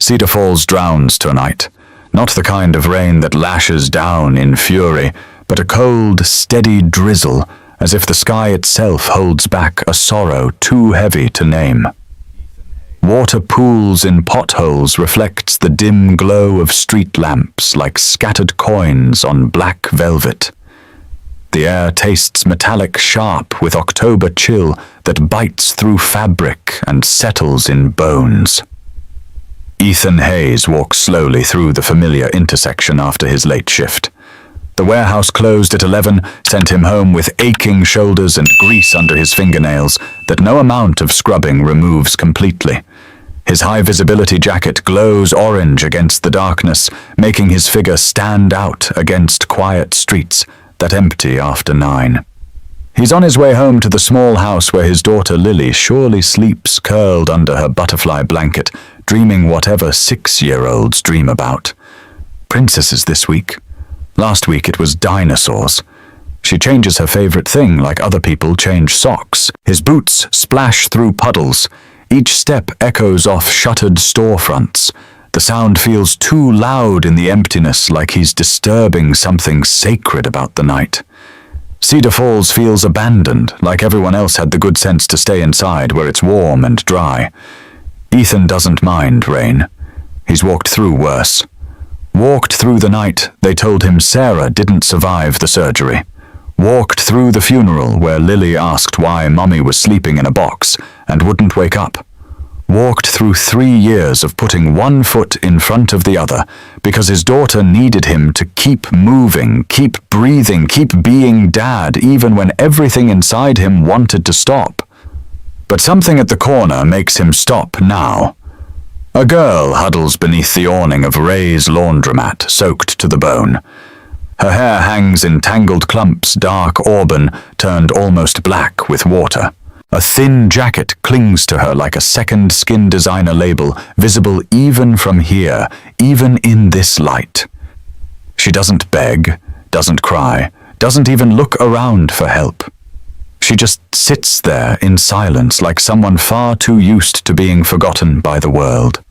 Cedar Falls drowns tonight. Not the kind of rain that lashes down in fury, but a cold, steady drizzle, as if the sky itself holds back a sorrow too heavy to name. Water pools in potholes reflects the dim glow of street lamps like scattered coins on black velvet. The air tastes metallic sharp with October chill that bites through fabric and settles in bones. Ethan Hayes walks slowly through the familiar intersection after his late shift. The warehouse closed at 11 sent him home with aching shoulders and grease under his fingernails that no amount of scrubbing removes completely. His high-visibility jacket glows orange against the darkness, making his figure stand out against quiet streets that empty after 9. He's on his way home to the small house where his daughter Lily surely sleeps curled under her butterfly blanket, dreaming whatever 6-year-olds dream about. Princesses this week. Last week it was dinosaurs. She changes her favorite thing like other people change socks. His boots splash through puddles. Each step echoes off shuttered storefronts. The sound feels too loud in the emptiness, like he's disturbing something sacred about the night. Cedar Falls feels abandoned, like everyone else had the good sense to stay inside where it's warm and dry. Ethan doesn't mind rain. He's walked through worse. Walked through the night they told him Sarah didn't survive the surgery. Walked through the funeral where Lily asked why Mummy was sleeping in a box and wouldn't wake up. Walked through 3 years of putting one foot in front of the other because his daughter needed him to keep moving, keep breathing, keep being dad, even when everything inside him wanted to stop. But something at the corner makes him stop now. A girl huddles beneath the awning of Ray's laundromat, soaked to the bone. Her hair hangs in tangled clumps, dark auburn, turned almost black with water. A thin jacket clings to her like a second skin designer label, visible even from here, even in this light. She doesn't beg, doesn't cry, doesn't even look around for help. She just sits there in silence like someone far too used to being forgotten by the world.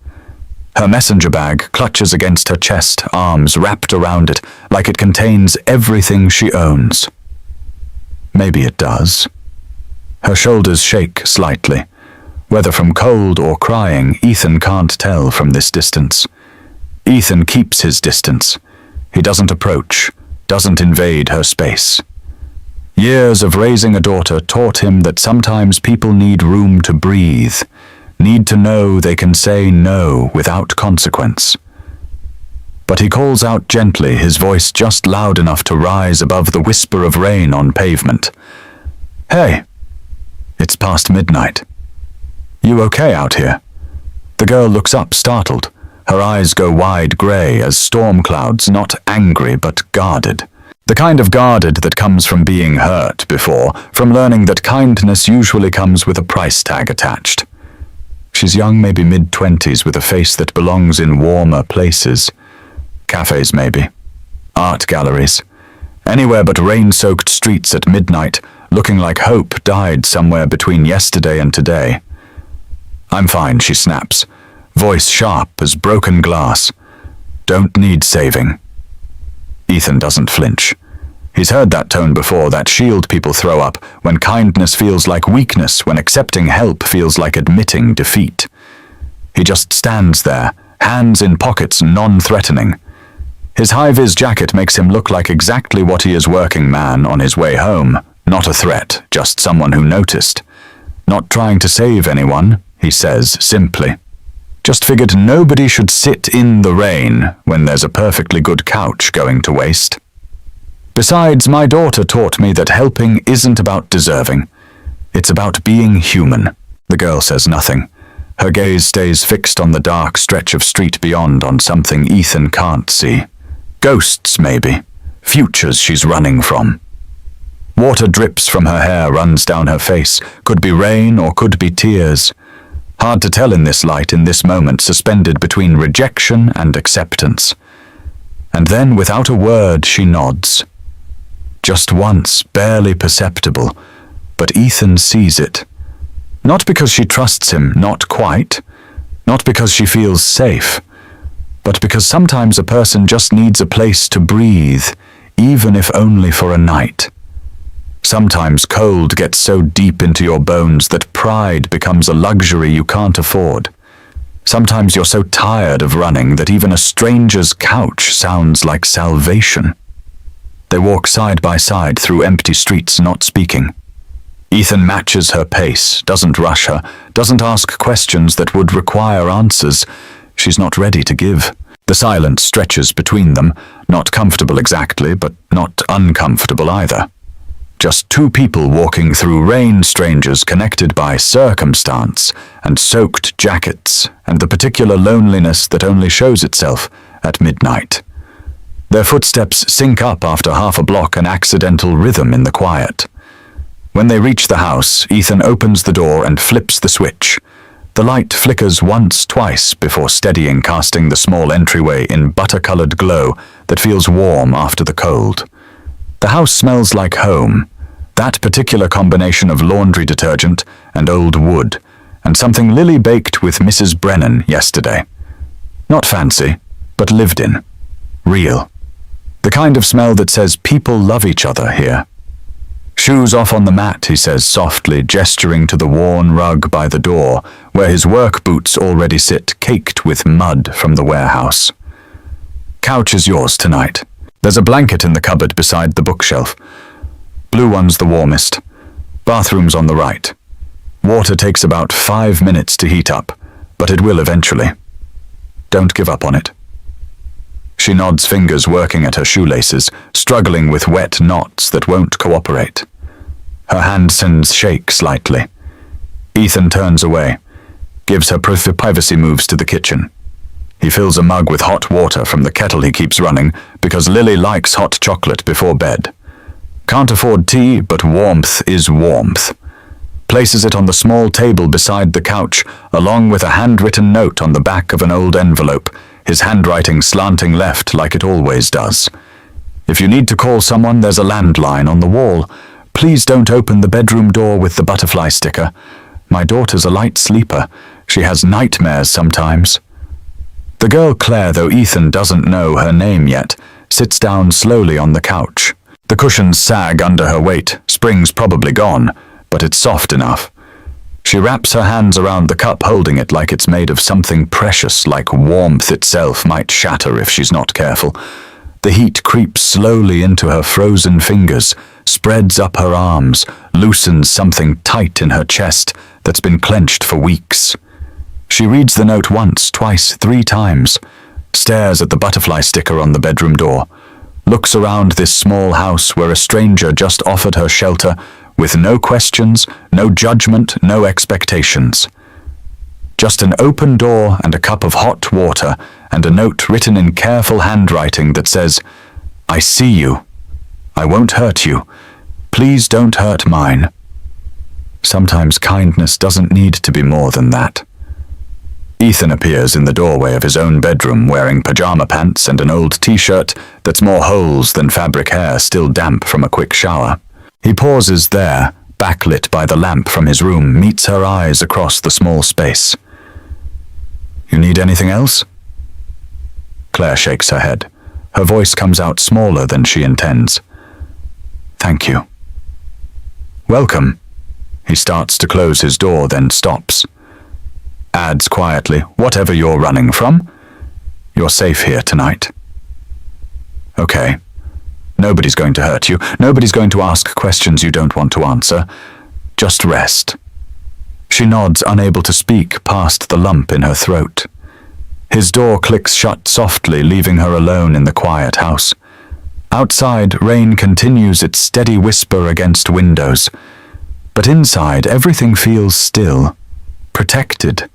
Her messenger bag clutches against her chest, arms wrapped around it, like it contains everything she owns. Maybe it does. Her shoulders shake slightly. Whether from cold or crying, Ethan can't tell from this distance. Ethan keeps his distance. He doesn't approach, doesn't invade her space. Years of raising a daughter taught him that sometimes people need room to breathe, need to know they can say no without consequence. But he calls out gently, his voice just loud enough to rise above the whisper of rain on pavement. "Hey, it's past midnight. You okay out here?" The girl looks up, startled. Her eyes go wide grey as storm clouds, not angry but guarded. The kind of guarded that comes from being hurt before, from learning that kindness usually comes with a price tag attached. She's young, maybe mid-20s, with a face that belongs in warmer places. Cafes, maybe. Art galleries. Anywhere but rain-soaked streets at midnight, looking like hope died somewhere between yesterday and today. "I'm fine," she snaps, voice sharp as broken glass. "Don't need saving." Ethan doesn't flinch. He's heard that tone before, that shield people throw up when kindness feels like weakness, when accepting help feels like admitting defeat. He just stands there, hands in pockets, non-threatening. His high-vis jacket makes him look like exactly what he is, working man on his way home. Not a threat, just someone who noticed. Not trying to save anyone, he says simply. Just figured nobody should sit in the rain when there's a perfectly good couch going to waste. Besides, my daughter taught me that helping isn't about deserving. It's about being human. The girl says nothing. Her gaze stays fixed on the dark stretch of street beyond, on something Ethan can't see. Ghosts, maybe. Futures she's running from. Water drips from her hair, runs down her face. Could be rain or could be tears. Hard to tell in this light, in this moment, suspended between rejection and acceptance. And then, without a word, she nods. Just once, barely perceptible, but Ethan sees it. Not because she trusts him, not quite. Not because she feels safe. but because sometimes a person just needs a place to breathe, even if only for a night. Sometimes cold gets so deep into your bones that pride becomes a luxury you can't afford. Sometimes you're so tired of running that even a stranger's couch sounds like salvation. They walk side by side through empty streets, not speaking. Ethan matches her pace, doesn't rush her, doesn't ask questions that would require answers she's not ready to give. The silence stretches between them, not comfortable exactly, but not uncomfortable either. Just two people walking through rain, strangers connected by circumstance and soaked jackets and the particular loneliness that only shows itself at midnight. Their footsteps sync up after half a block, an accidental rhythm in the quiet. When they reach the house, Ethan opens the door and flips the switch. The light flickers once, twice before steadying, casting the small entryway in butter-colored glow that feels warm after the cold. The house smells like home, that particular combination of laundry detergent and old wood, and something Lily baked with Mrs. Brennan yesterday. Not fancy, but lived in. Real. The kind of smell that says people love each other here. Shoes off on the mat, he says softly, gesturing to the worn rug by the door, where his work boots already sit, caked with mud from the warehouse. Couch is yours tonight. There's a blanket in the cupboard beside the bookshelf. Blue one's the warmest. Bathroom's on the right. Water takes about 5 minutes to heat up, but it will eventually. Don't give up on it. She nods, fingers working at her shoelaces, struggling with wet knots that won't cooperate. Her hands shake slightly. Ethan turns away, gives her privacy moves to the kitchen. He fills a mug with hot water from the kettle he keeps running because Lily likes hot chocolate before bed. Can't afford tea, but warmth is warmth. Places it on the small table beside the couch, along with a handwritten note on the back of an old envelope, his handwriting slanting left like it always does. If you need to call someone, there's a landline on the wall. Please don't open the bedroom door with the butterfly sticker. My daughter's a light sleeper. She has nightmares sometimes. The girl Claire, though Ethan doesn't know her name yet, sits down slowly on the couch. The cushions sag under her weight, spring's probably gone, but it's soft enough. She wraps her hands around the cup, holding it like it's made of something precious, like warmth itself might shatter if she's not careful. The heat creeps slowly into her frozen fingers, spreads up her arms, loosens something tight in her chest that's been clenched for weeks. She reads the note once, twice, 3 times, stares at the butterfly sticker on the bedroom door, looks around this small house where a stranger just offered her shelter, with no questions, no judgment, no expectations. Just an open door and a cup of hot water and a note written in careful handwriting that says, "I see you. I won't hurt you. Please don't hurt mine." Sometimes kindness doesn't need to be more than that. Ethan appears in the doorway of his own bedroom wearing pajama pants and an old t-shirt that's more holes than fabric hair still damp from a quick shower. He pauses there, backlit by the lamp from his room, meets her eyes across the small space. "You need anything else?" Claire shakes her head. Her voice comes out smaller than she intends. "Thank you." "Welcome." He starts to close his door, then stops. Adds quietly, "Whatever you're running from, you're safe here tonight." "Okay. Nobody's going to hurt you. Nobody's going to ask questions you don't want to answer. Just rest." She nods, unable to speak past the lump in her throat. His door clicks shut softly, leaving her alone in the quiet house. Outside, rain continues its steady whisper against windows. But inside, everything feels still, protected.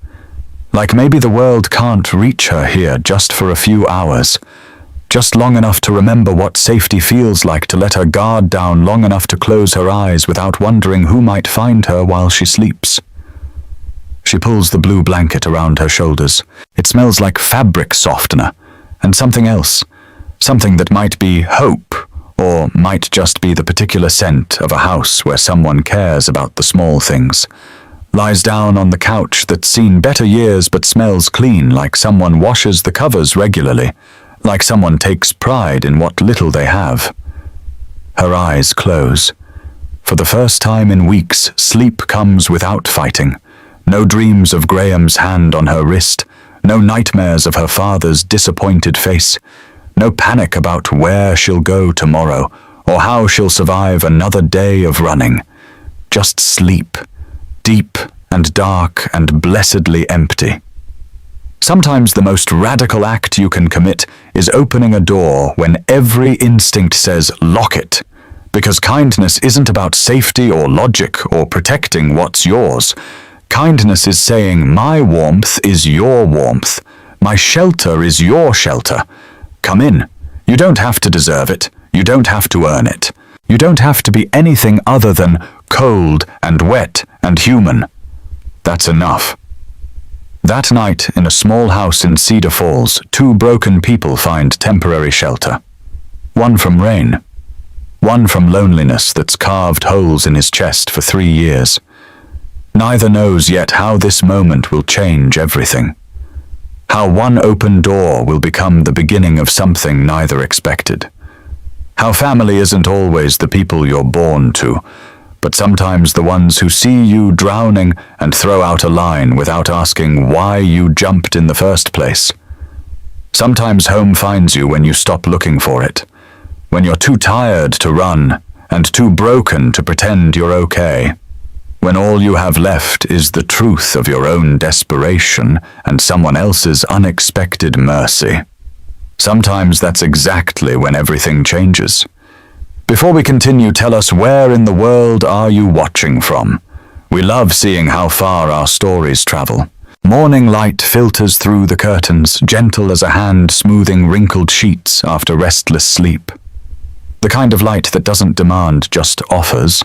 Like maybe the world can't reach her here just for a few hours. Just long enough to remember what safety feels like, to let her guard down long enough to close her eyes without wondering who might find her while she sleeps. She pulls the blue blanket around her shoulders. It smells like fabric softener and something else, something that might be hope, or might just be the particular scent of a house where someone cares about the small things, lies down on the couch that's seen better years but smells clean, like someone washes the covers regularly, like someone takes pride in what little they have. Her eyes close. For the first time in weeks, sleep comes without fighting. No dreams of Graham's hand on her wrist, no nightmares of her father's disappointed face, no panic about where she'll go tomorrow or how she'll survive another day of running. Just sleep, deep and dark and blessedly empty. Sometimes the most radical act you can commit is opening a door when every instinct says lock it, because kindness isn't about safety or logic or protecting what's yours. Kindness is saying, my warmth is your warmth. My shelter is your shelter. Come in. You don't have to deserve it. You don't have to earn it. You don't have to be anything other than cold and wet and human. That's enough. That night, in a small house in Cedar Falls, two broken people find temporary shelter. One from rain. One from loneliness that's carved holes in his chest for 3 years. Neither knows yet how this moment will change everything. How one open door will become the beginning of something neither expected. How family isn't always the people you're born to, but sometimes the ones who see you drowning and throw out a line without asking why you jumped in the first place. Sometimes home finds you when you stop looking for it, when you're too tired to run and too broken to pretend you're okay. When all you have left is the truth of your own desperation and someone else's unexpected mercy. Sometimes that's exactly when everything changes. Before we continue, tell us, where in the world are you watching from? We love seeing how far our stories travel. Morning light filters through the curtains, gentle as a hand smoothing wrinkled sheets after restless sleep. The kind of light that doesn't demand, just offers.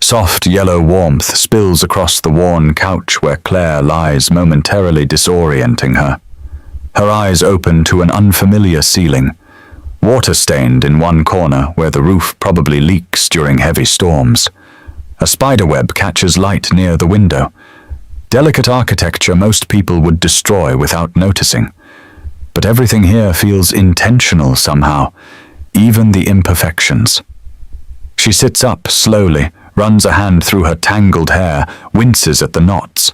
Soft yellow warmth spills across the worn couch where Claire lies, momentarily disorienting her. Her eyes open to an unfamiliar ceiling, water-stained in one corner where the roof probably leaks during heavy storms. A spiderweb catches light near the window. Delicate architecture most people would destroy without noticing. But everything here feels intentional somehow, even the imperfections. She sits up slowly, runs a hand through her tangled hair, winces at the knots.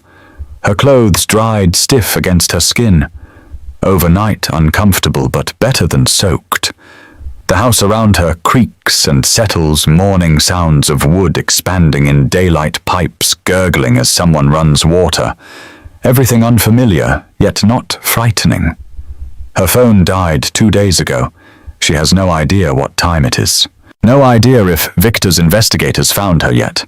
Her clothes dried stiff against her skin. Overnight uncomfortable, but better than soaked. The house around her creaks and settles, morning sounds of wood expanding in daylight, pipes gurgling as someone runs water. Everything unfamiliar, yet not frightening. Her phone died 2 days ago. She has no idea what time it is. No idea if Victor's investigators found her yet.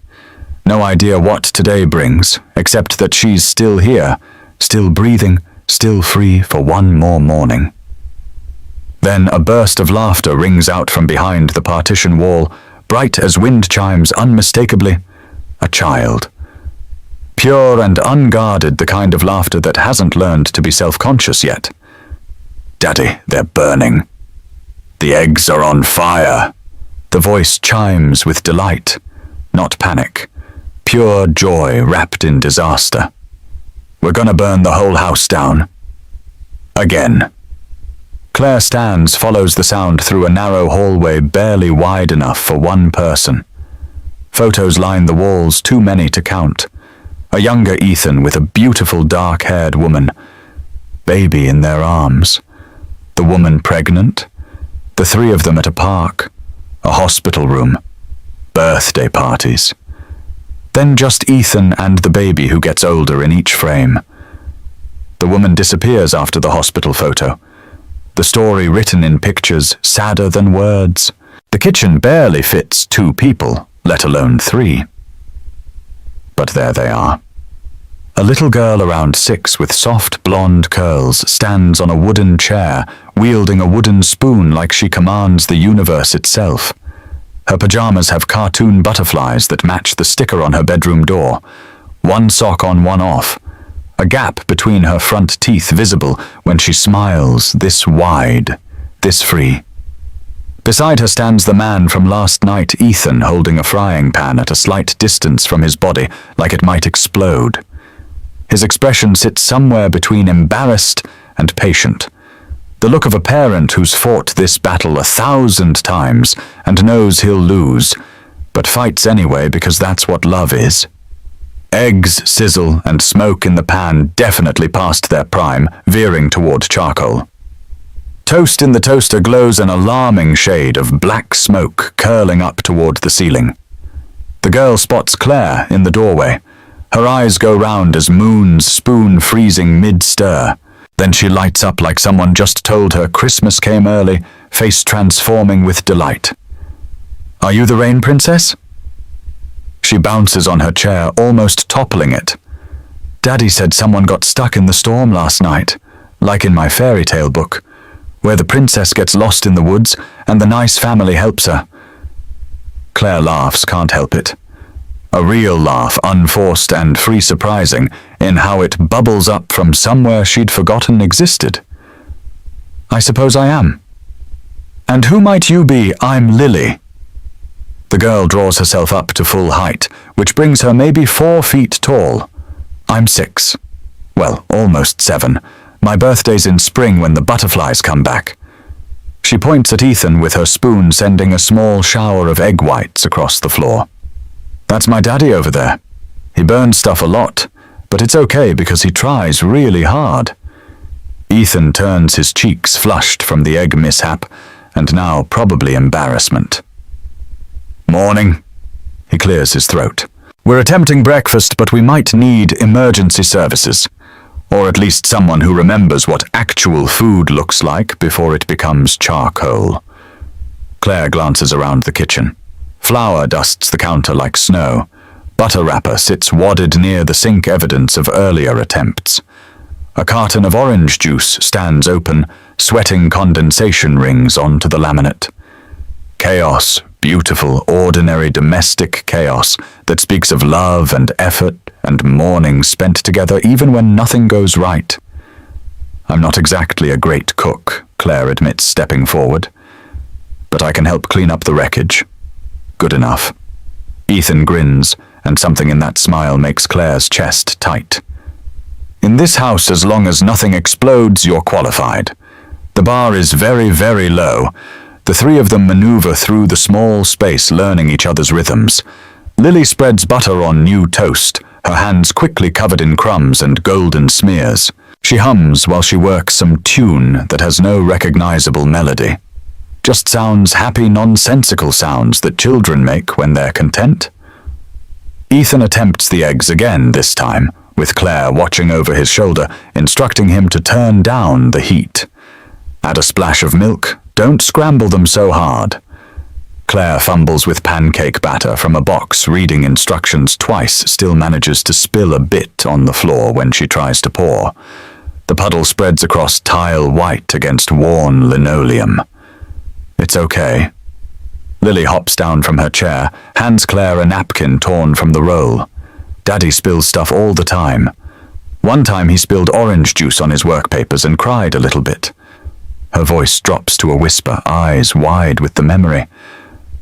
No idea what today brings, except that she's still here, still breathing, still free for one more morning. Then a burst of laughter rings out from behind the partition wall, bright as wind chimes, unmistakably a child. Pure and unguarded, the kind of laughter that hasn't learned to be self-conscious yet. Daddy, they're burning. The eggs are on fire. The voice chimes with delight, not panic. Pure joy wrapped in disaster. We're gonna burn the whole house down. Again. Claire stands, follows the sound through a narrow hallway barely wide enough for one person. Photos line the walls, too many to count. A younger Ethan with a beautiful dark-haired woman. Baby in their arms. The woman pregnant. The three of them at a park. A hospital room. Birthday parties. Then just Ethan and the baby who gets older in each frame. The woman disappears after the hospital photo. The story written in pictures, sadder than words. The kitchen barely fits 2 people, let alone 3. But there they are. A little girl around 6 with soft blonde curls stands on a wooden chair, wielding a wooden spoon like she commands the universe itself. Her pajamas have cartoon butterflies that match the sticker on her bedroom door. One sock on, one off. A gap between her front teeth visible when she smiles, this wide, this free. Beside her stands the man from last night, Ethan, holding a frying pan at a slight distance from his body, like it might explode. His expression sits somewhere between embarrassed and patient. The look of a parent who's fought this battle 1,000 times and knows he'll lose, but fights anyway because that's what love is. Eggs sizzle and smoke in the pan definitely past their prime, veering toward charcoal. Toast in the toaster glows an alarming shade of black smoke curling up toward the ceiling. The girl spots Claire in the doorway. Her eyes go round as Moon's spoon freezing mid-stir. Then she lights up like someone just told her Christmas came early, face transforming with delight. "Are you the Rain Princess?" She bounces on her chair, almost toppling it. "Daddy said someone got stuck in the storm last night, like in my fairy tale book, where the princess gets lost in the woods and the nice family helps her." Claire laughs, can't help it. A real laugh, unforced and free surprising in how it bubbles up from somewhere she'd forgotten existed. "I suppose I am." "And who might you be? I'm Lily." The girl draws herself up to full height, which brings her maybe 4 feet tall. "I'm 6. Well, almost 7. My birthday's in spring when the butterflies come back." She points at Ethan with her spoon, sending a small shower of egg whites across the floor. "That's my daddy over there. He burns stuff a lot, but it's okay because he tries really hard." Ethan turns, his cheeks flushed from the egg mishap, and now probably embarrassment. "Morning." He clears his throat. "We're attempting breakfast, but we might need emergency services. Or at least someone who remembers what actual food looks like before it becomes charcoal." Claire glances around the kitchen. Flour dusts the counter like snow. Butter wrapper sits wadded near the sink, evidence of earlier attempts. A carton of orange juice stands open, sweating condensation rings onto the laminate. Chaos, beautiful, ordinary domestic chaos that speaks of love and effort and mornings spent together even when nothing goes right. "I'm not exactly a great cook," Claire admits, stepping forward. "But I can help clean up the wreckage." "Good enough." Ethan grins, and something in that smile makes Claire's chest tight. "In this house, as long as nothing explodes, you're qualified." The bar is very, very low. The three of them maneuver through the small space, learning each other's rhythms. Lily spreads butter on new toast, her hands quickly covered in crumbs and golden smears. She hums while she works some tune that has no recognizable melody. Just sounds, happy, nonsensical sounds that children make when they're content. Ethan attempts the eggs again this time, with Claire watching over his shoulder, instructing him to turn down the heat. Add a splash of milk. Don't scramble them so hard. Claire fumbles with pancake batter from a box, reading instructions twice, still manages to spill a bit on the floor when she tries to pour. The puddle spreads across tile white against worn linoleum. "It's okay." Lily hops down from her chair, hands Claire a napkin torn from the roll. "Daddy spills stuff all the time. One time he spilled orange juice on his work papers and cried a little bit." Her voice drops to a whisper, eyes wide with the memory.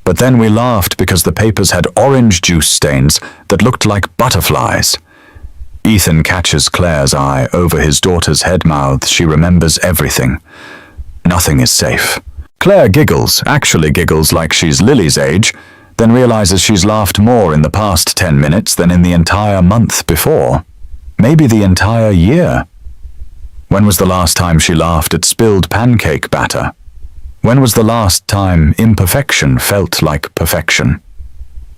"But then we laughed because the papers had orange juice stains that looked like butterflies." Ethan catches Claire's eye over his daughter's head mouth. She remembers everything. Nothing is safe. Claire giggles, actually giggles like she's Lily's age, then realizes she's laughed more in the past 10 minutes than in the entire month before. Maybe the entire year. When was the last time she laughed at spilled pancake batter? When was the last time imperfection felt like perfection?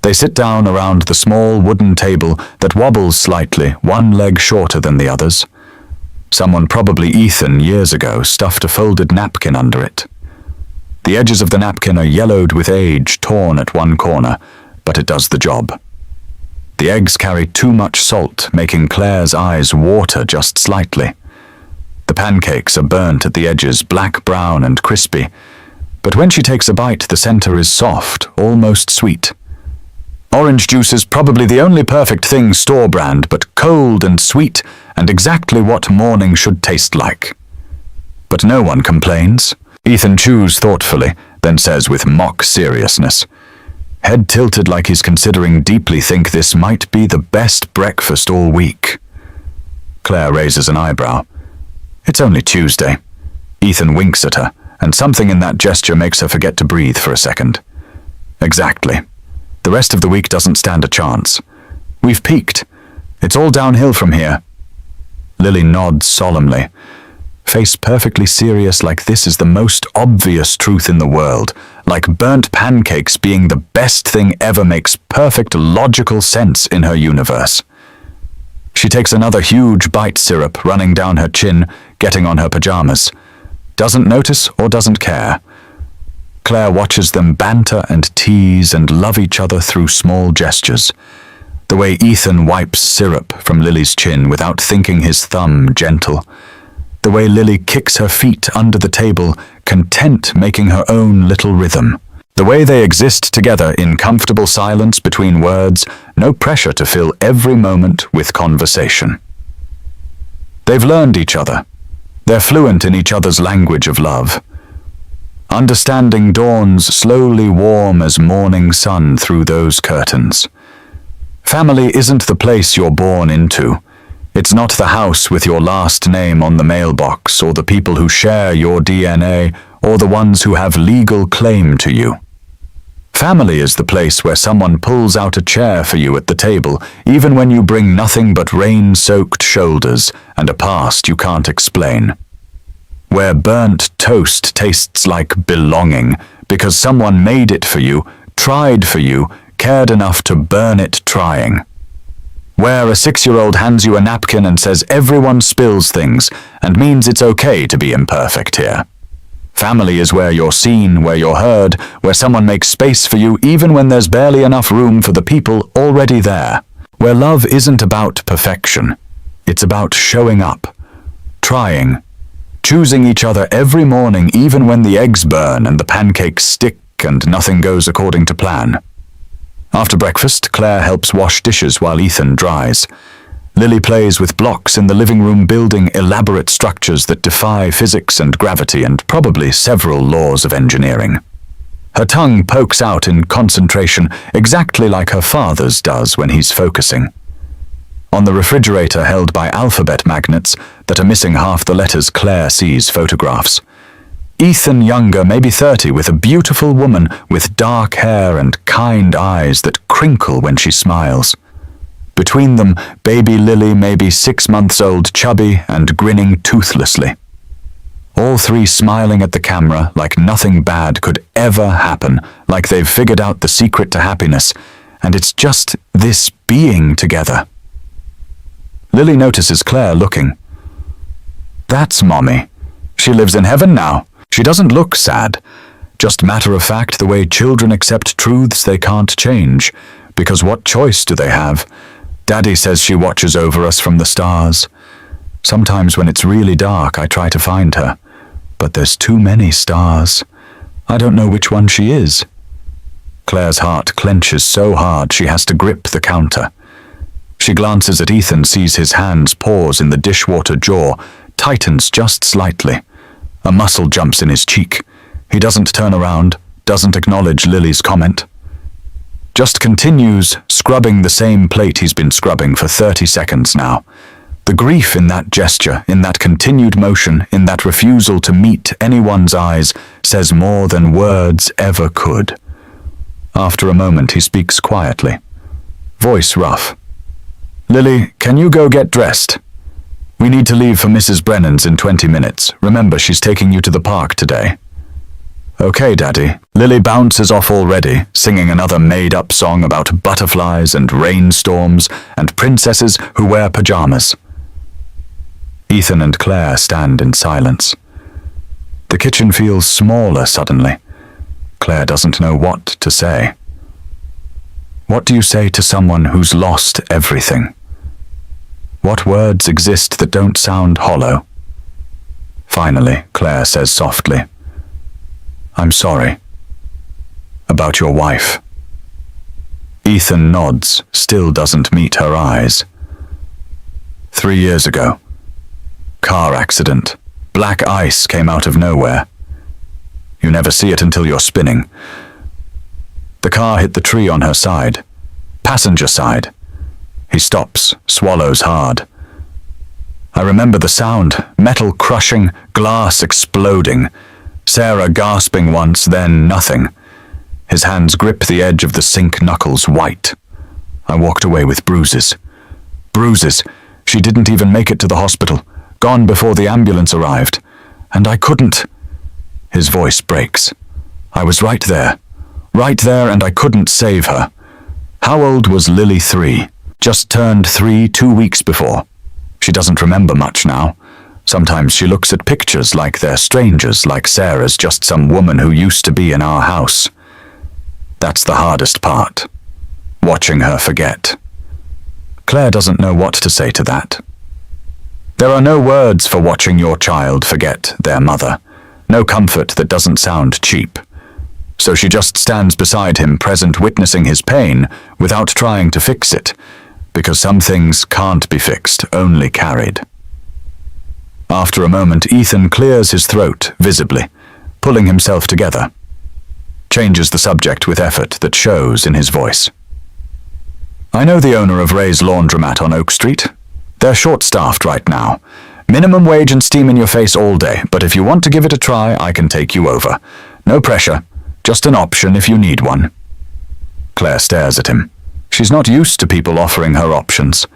They sit down around the small wooden table that wobbles slightly, one leg shorter than the others. Someone, probably Ethan, years ago, stuffed a folded napkin under it. The edges of the napkin are yellowed with age, torn at one corner, but it does the job. The eggs carry too much salt, making Claire's eyes water just slightly. The pancakes are burnt at the edges, black-brown and crispy, but when she takes a bite, the center is soft, almost sweet. Orange juice is probably the only perfect thing store-brand, but cold and sweet, and exactly what morning should taste like. But no one complains. Ethan chews thoughtfully, then says with mock seriousness, head tilted like he's considering deeply, think this might be the best breakfast all week. Claire raises an eyebrow. It's only Tuesday. Ethan winks at her, and something in that gesture makes her forget to breathe for a second. Exactly. The rest of the week doesn't stand a chance. We've peaked. It's all downhill from here. Lily nods solemnly, face perfectly serious, like this is the most obvious truth in the world, like burnt pancakes being the best thing ever makes perfect logical sense in her universe. She takes another huge bite syrup running down her chin, getting on her pajamas. Doesn't notice or doesn't care. Claire watches them banter and tease and love each other through small gestures. The way Ethan wipes syrup from Lily's chin without thinking his thumb gentle. The way Lily kicks her feet under the table, content making her own little rhythm. The way they exist together in comfortable silence between words, no pressure to fill every moment with conversation. They've learned each other. They're fluent in each other's language of love. Understanding dawns slowly warm as morning sun through those curtains. Family isn't the place you're born into. It's not the house with your last name on the mailbox, or the people who share your DNA, or the ones who have legal claim to you. Family is the place where someone pulls out a chair for you at the table, even when you bring nothing but rain-soaked shoulders and a past you can't explain. Where burnt toast tastes like belonging because someone made it for you, tried for you, cared enough to burn it trying. Where a 6-year-old hands you a napkin and says everyone spills things and means it's okay to be imperfect here. Family is where you're seen, where you're heard, where someone makes space for you even when there's barely enough room for the people already there. Where love isn't about perfection. It's about showing up, trying, choosing each other every morning even when the eggs burn and the pancakes stick and nothing goes according to plan. After breakfast, Claire helps wash dishes while Ethan dries. Lily plays with blocks in the living room, building elaborate structures that defy physics and gravity and probably several laws of engineering. Her tongue pokes out in concentration, exactly like her father's does when he's focusing. On the refrigerator held by alphabet magnets that are missing half the letters, Claire sees photographs. Ethan younger, maybe 30, with a beautiful woman with dark hair and kind eyes that crinkle when she smiles. Between them, baby Lily, maybe 6 months old, chubby and grinning toothlessly. All three smiling at the camera like nothing bad could ever happen, like they've figured out the secret to happiness, and it's just this being together. Lily notices Claire looking. That's Mommy. She lives in heaven now. She doesn't look sad. Just matter of fact the way children accept truths they can't change, because what choice do they have? Daddy says she watches over us from the stars. Sometimes when it's really dark, I try to find her. But there's too many stars. I don't know which one she is. Claire's heart clenches so hard she has to grip the counter. She glances at Ethan, sees his hands pause in the dishwater jaw, tightens just slightly. A muscle jumps in his cheek. He doesn't turn around, doesn't acknowledge Lily's comment. Just continues scrubbing the same plate he's been scrubbing for 30 seconds now. The grief in that gesture, in that continued motion, in that refusal to meet anyone's eyes, says more than words ever could. After a moment, he speaks quietly. Voice rough. Lily, can you go get dressed? We need to leave for Mrs. Brennan's in 20 minutes. Remember, she's taking you to the park today. Okay, Daddy. Lily bounces off already, singing another made-up song about butterflies and rainstorms and princesses who wear pajamas. Ethan and Claire stand in silence. The kitchen feels smaller suddenly. Claire doesn't know what to say. What do you say to someone who's lost everything? What words exist that don't sound hollow? Finally, Claire says softly, I'm sorry. About your wife. Ethan nods, still doesn't meet her eyes. 3 years ago. Car accident. Black ice came out of nowhere. You never see it until you're spinning. The car hit the tree on her side. Passenger side. He stops, swallows hard. I remember the sound, metal crushing, glass exploding. Sarah gasping once, then nothing. His hands grip the edge of the sink knuckles white. I walked away with bruises. Bruises. She didn't even make it to the hospital, gone before the ambulance arrived. And I couldn't. His voice breaks. I was right there, and I couldn't save her. How old was Lily 3? Just turned 3 2 weeks before. She doesn't remember much now. Sometimes she looks at pictures like they're strangers, like Sarah's just some woman who used to be in our house. That's the hardest part. Watching her forget. Claire doesn't know what to say to that. There are no words for watching your child forget their mother. No comfort that doesn't sound cheap. So she just stands beside him, present, witnessing his pain, without trying to fix it, because some things can't be fixed, only carried. After a moment, Ethan clears his throat, visibly, pulling himself together. Changes the subject with effort that shows in his voice. I know the owner of Ray's Laundromat on Oak Street. They're short-staffed right now. Minimum wage and steam in your face all day, but if you want to give it a try, I can take you over. No pressure, just an option if you need one. Claire stares at him. She's not used to people offering her options.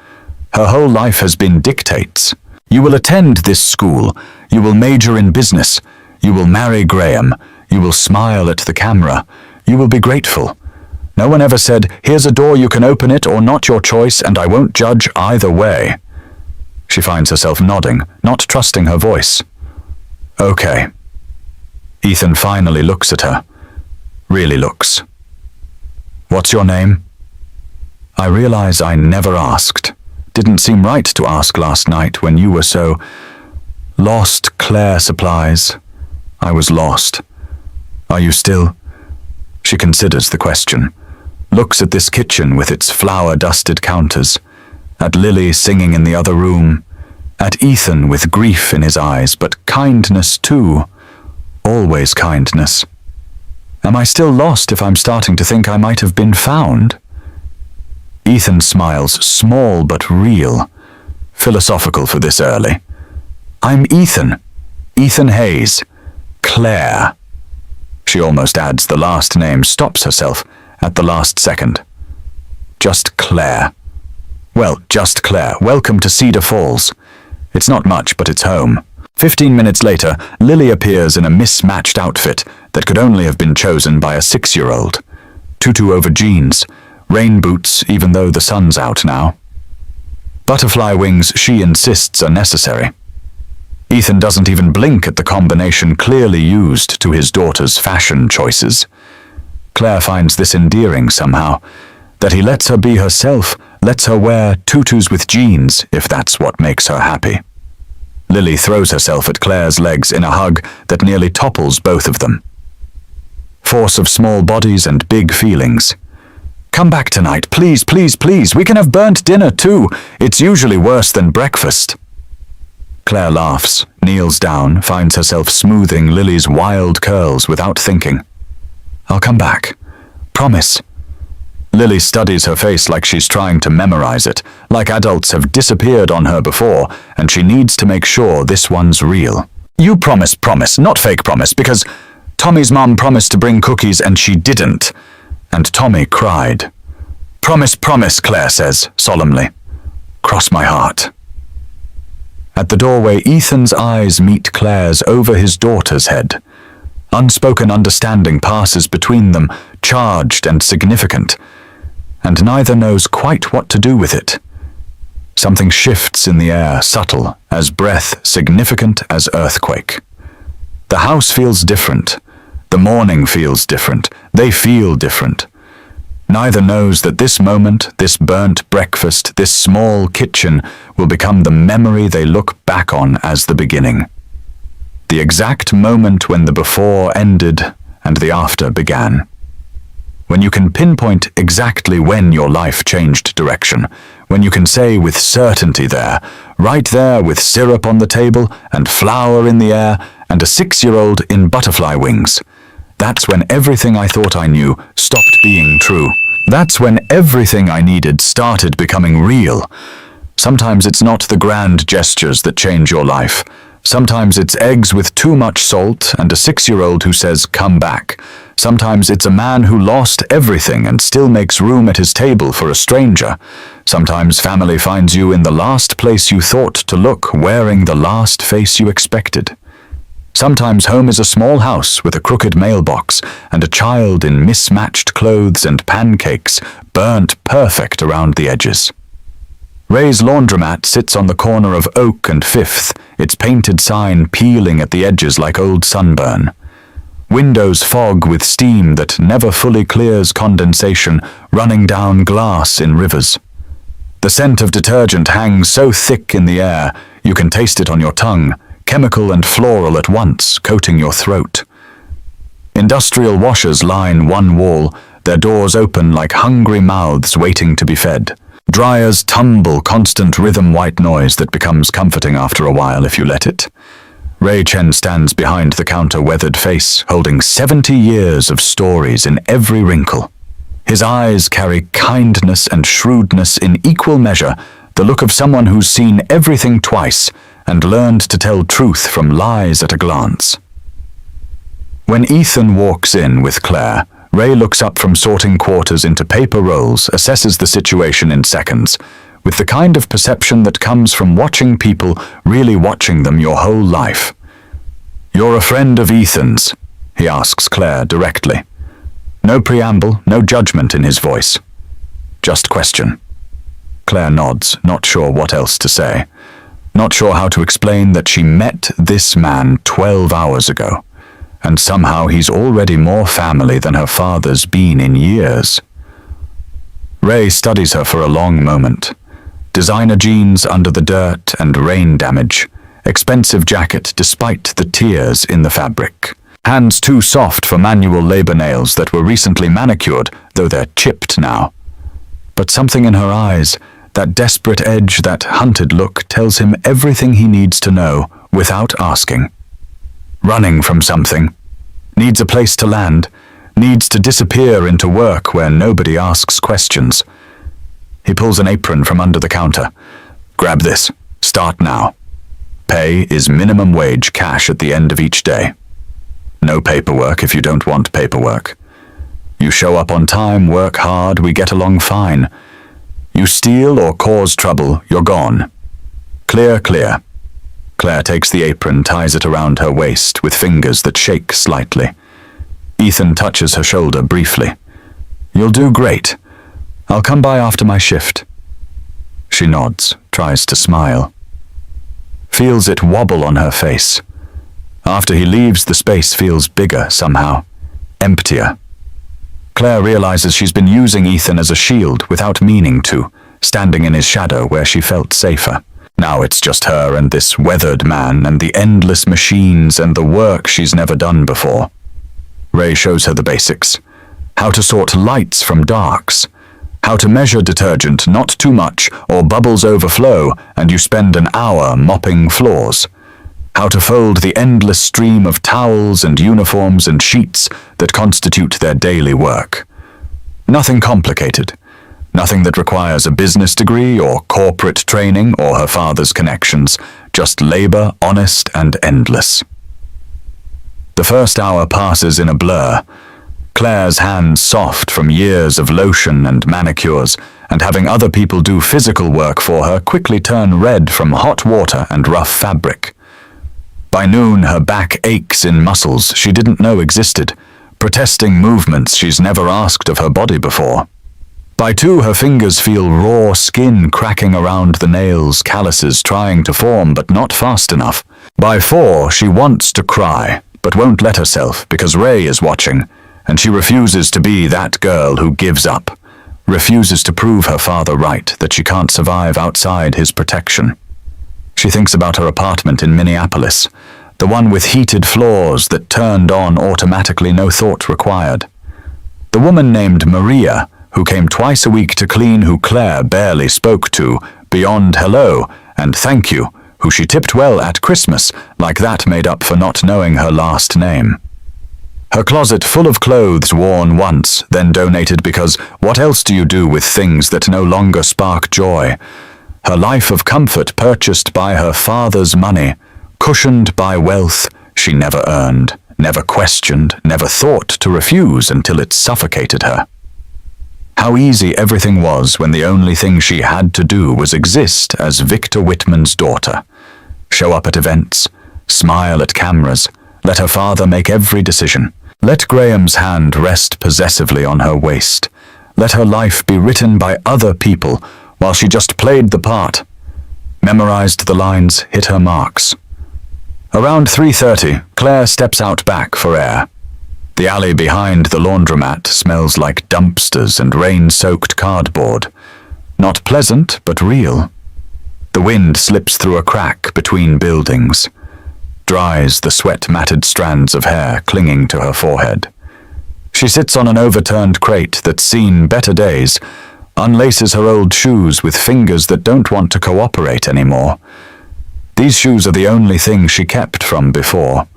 Her whole life has been dictates. You will attend this school. You will major in business. You will marry Graham. You will smile at the camera. You will be grateful. No one ever said, here's a door, you can open it or not, your choice, and I won't judge either way. She finds herself nodding, not trusting her voice. Okay. Ethan finally looks at her. Really looks. What's your name? I realize I never asked. Didn't seem right to ask last night when you were so lost. Claire supplies. I was lost. Are you still? She considers the question. Looks at this kitchen with its flour-dusted counters. At Lily singing in the other room. At Ethan with grief in his eyes, but kindness too. Always kindness. Am I still lost if I'm starting to think I might have been found? Ethan smiles, small but real. Philosophical for this early. I'm Ethan. Ethan Hayes. Claire. She almost adds the last name, stops herself at the last second. Just Claire. Well, just Claire. Welcome to Cedar Falls. It's not much, but it's home. 15 minutes later, Lily appears in a mismatched outfit that could only have been chosen by a 6-year-old. Tutu over jeans, rain boots even though the sun's out now. Butterfly wings she insists are necessary. Ethan doesn't even blink at the combination clearly used to his daughter's fashion choices. Claire finds this endearing somehow, that he lets her be herself, lets her wear tutus with jeans if that's what makes her happy. Lily throws herself at Claire's legs in a hug that nearly topples both of them. Force of small bodies and big feelings. Come back tonight, please, please, please. We can have burnt dinner too. It's usually worse than breakfast. Claire laughs, kneels down, finds herself smoothing Lily's wild curls without thinking. I'll come back. Promise. Lily studies her face like she's trying to memorize it, like adults have disappeared on her before, and she needs to make sure this one's real. You promise, not fake promise, because Tommy's mom promised to bring cookies and she didn't, and Tommy cried. Promise, Claire says, solemnly. Cross my heart. At the doorway, Ethan's eyes meet Claire's over his daughter's head. Unspoken understanding passes between them, charged and significant, and neither knows quite what to do with it. Something shifts in the air, subtle as breath, significant as earthquake. The house feels different. The morning feels different. They feel different. Neither knows that this moment, this burnt breakfast, this small kitchen will become the memory they look back on as the beginning. The exact moment when the before ended and the after began. When you can pinpoint exactly when your life changed direction, when you can say with certainty there, right there with syrup on the table and flour in the air and a 6-year-old in butterfly wings, That's when everything I thought I knew stopped being true. That's when everything I needed started becoming real. Sometimes it's not the grand gestures that change your life. Sometimes it's eggs with too much salt and a 6-year-old who says, "Come back." Sometimes it's a man who lost everything and still makes room at his table for a stranger. Sometimes family finds you in the last place you thought to look, wearing the last face you expected. Sometimes home is a small house with a crooked mailbox and a child in mismatched clothes and pancakes burnt perfect around the edges. Ray's laundromat sits on the corner of Oak and 5th, its painted sign peeling at the edges like old sunburn. Windows fog with steam that never fully clears condensation running down glass in rivers. The scent of detergent hangs so thick in the air you can taste it on your tongue, chemical and floral at once, coating your throat. Industrial washers line one wall, their doors open like hungry mouths waiting to be fed. Dryers tumble constant rhythm white noise that becomes comforting after a while if you let it. Ray Chen stands behind the counter, weathered face, holding 70 years of stories in every wrinkle. His eyes carry kindness and shrewdness in equal measure, the look of someone who's seen everything twice and learned to tell truth from lies at a glance. When Ethan walks in with Claire, Ray looks up from sorting quarters into paper rolls, assesses the situation in seconds, with the kind of perception that comes from watching people really watching them your whole life. "You're a friend of Ethan's?" he asks Claire directly. No preamble, no judgment in his voice. Just question. Claire nods, not sure what else to say. Not sure how to explain that she met this man 12 hours ago. And somehow he's already more family than her father's been in years. Ray studies her for a long moment. Designer jeans under the dirt and rain damage. Expensive jacket despite the tears in the fabric. Hands too soft for manual labor nails that were recently manicured, though they're chipped now. But something in her eyes, that desperate edge, that hunted look, tells him everything he needs to know without asking. Running from something, needs a place to land, needs to disappear into work where nobody asks questions. He pulls an apron from under the counter. "Grab this. Start now. Pay is minimum wage cash at the end of each day. No paperwork if you don't want paperwork. You show up on time, work hard, we get along fine. You steal or cause trouble, you're gone. Clear, clear." Claire takes the apron, ties it around her waist with fingers that shake slightly. Ethan touches her shoulder briefly. "You'll do great. I'll come by after my shift." She nods, tries to smile. Feels it wobble on her face. After he leaves, the space feels bigger somehow, emptier. Claire realizes she's been using Ethan as a shield without meaning to, standing in his shadow where she felt safer. Now it's just her and this weathered man and the endless machines and the work she's never done before. Ray shows her the basics. How to sort lights from darks. How to measure detergent, not too much, or bubbles overflow and you spend an hour mopping floors. How to fold the endless stream of towels and uniforms and sheets that constitute their daily work. Nothing complicated. Nothing that requires a business degree or corporate training or her father's connections, just labor, honest and endless. The first hour passes in a blur. Claire's hands soft from years of lotion and manicures, and having other people do physical work for her quickly turn red from hot water and rough fabric. By noon, her back aches in muscles she didn't know existed, protesting movements she's never asked of her body before. By 2, her fingers feel raw skin cracking around the nails, calluses trying to form but not fast enough. By 4, she wants to cry, but won't let herself because Ray is watching, and she refuses to be that girl who gives up, refuses to prove her father right, that she can't survive outside his protection. She thinks about her apartment in Minneapolis, the one with heated floors that turned on automatically, no thought required. The woman named Maria, who came twice a week to clean, who Claire barely spoke to, beyond hello and thank you, who she tipped well at Christmas, like that made up for not knowing her last name. Her closet full of clothes worn once, then donated because what else do you do with things that no longer spark joy? Her life of comfort purchased by her father's money, cushioned by wealth she never earned, never questioned, never thought to refuse until it suffocated her. How easy everything was when the only thing she had to do was exist as Victor Whitman's daughter. Show up at events, smile at cameras, let her father make every decision. Let Graham's hand rest possessively on her waist. Let her life be written by other people while she just played the part. Memorized the lines, hit her marks. Around 3:30, Claire steps out back for air. The alley behind the laundromat smells like dumpsters and rain-soaked cardboard. Not pleasant, but real. The wind slips through a crack between buildings, dries the sweat-matted strands of hair clinging to her forehead. She sits on an overturned crate that's seen better days, unlaces her old shoes with fingers that don't want to cooperate anymore. These shoes are the only thing she kept from before.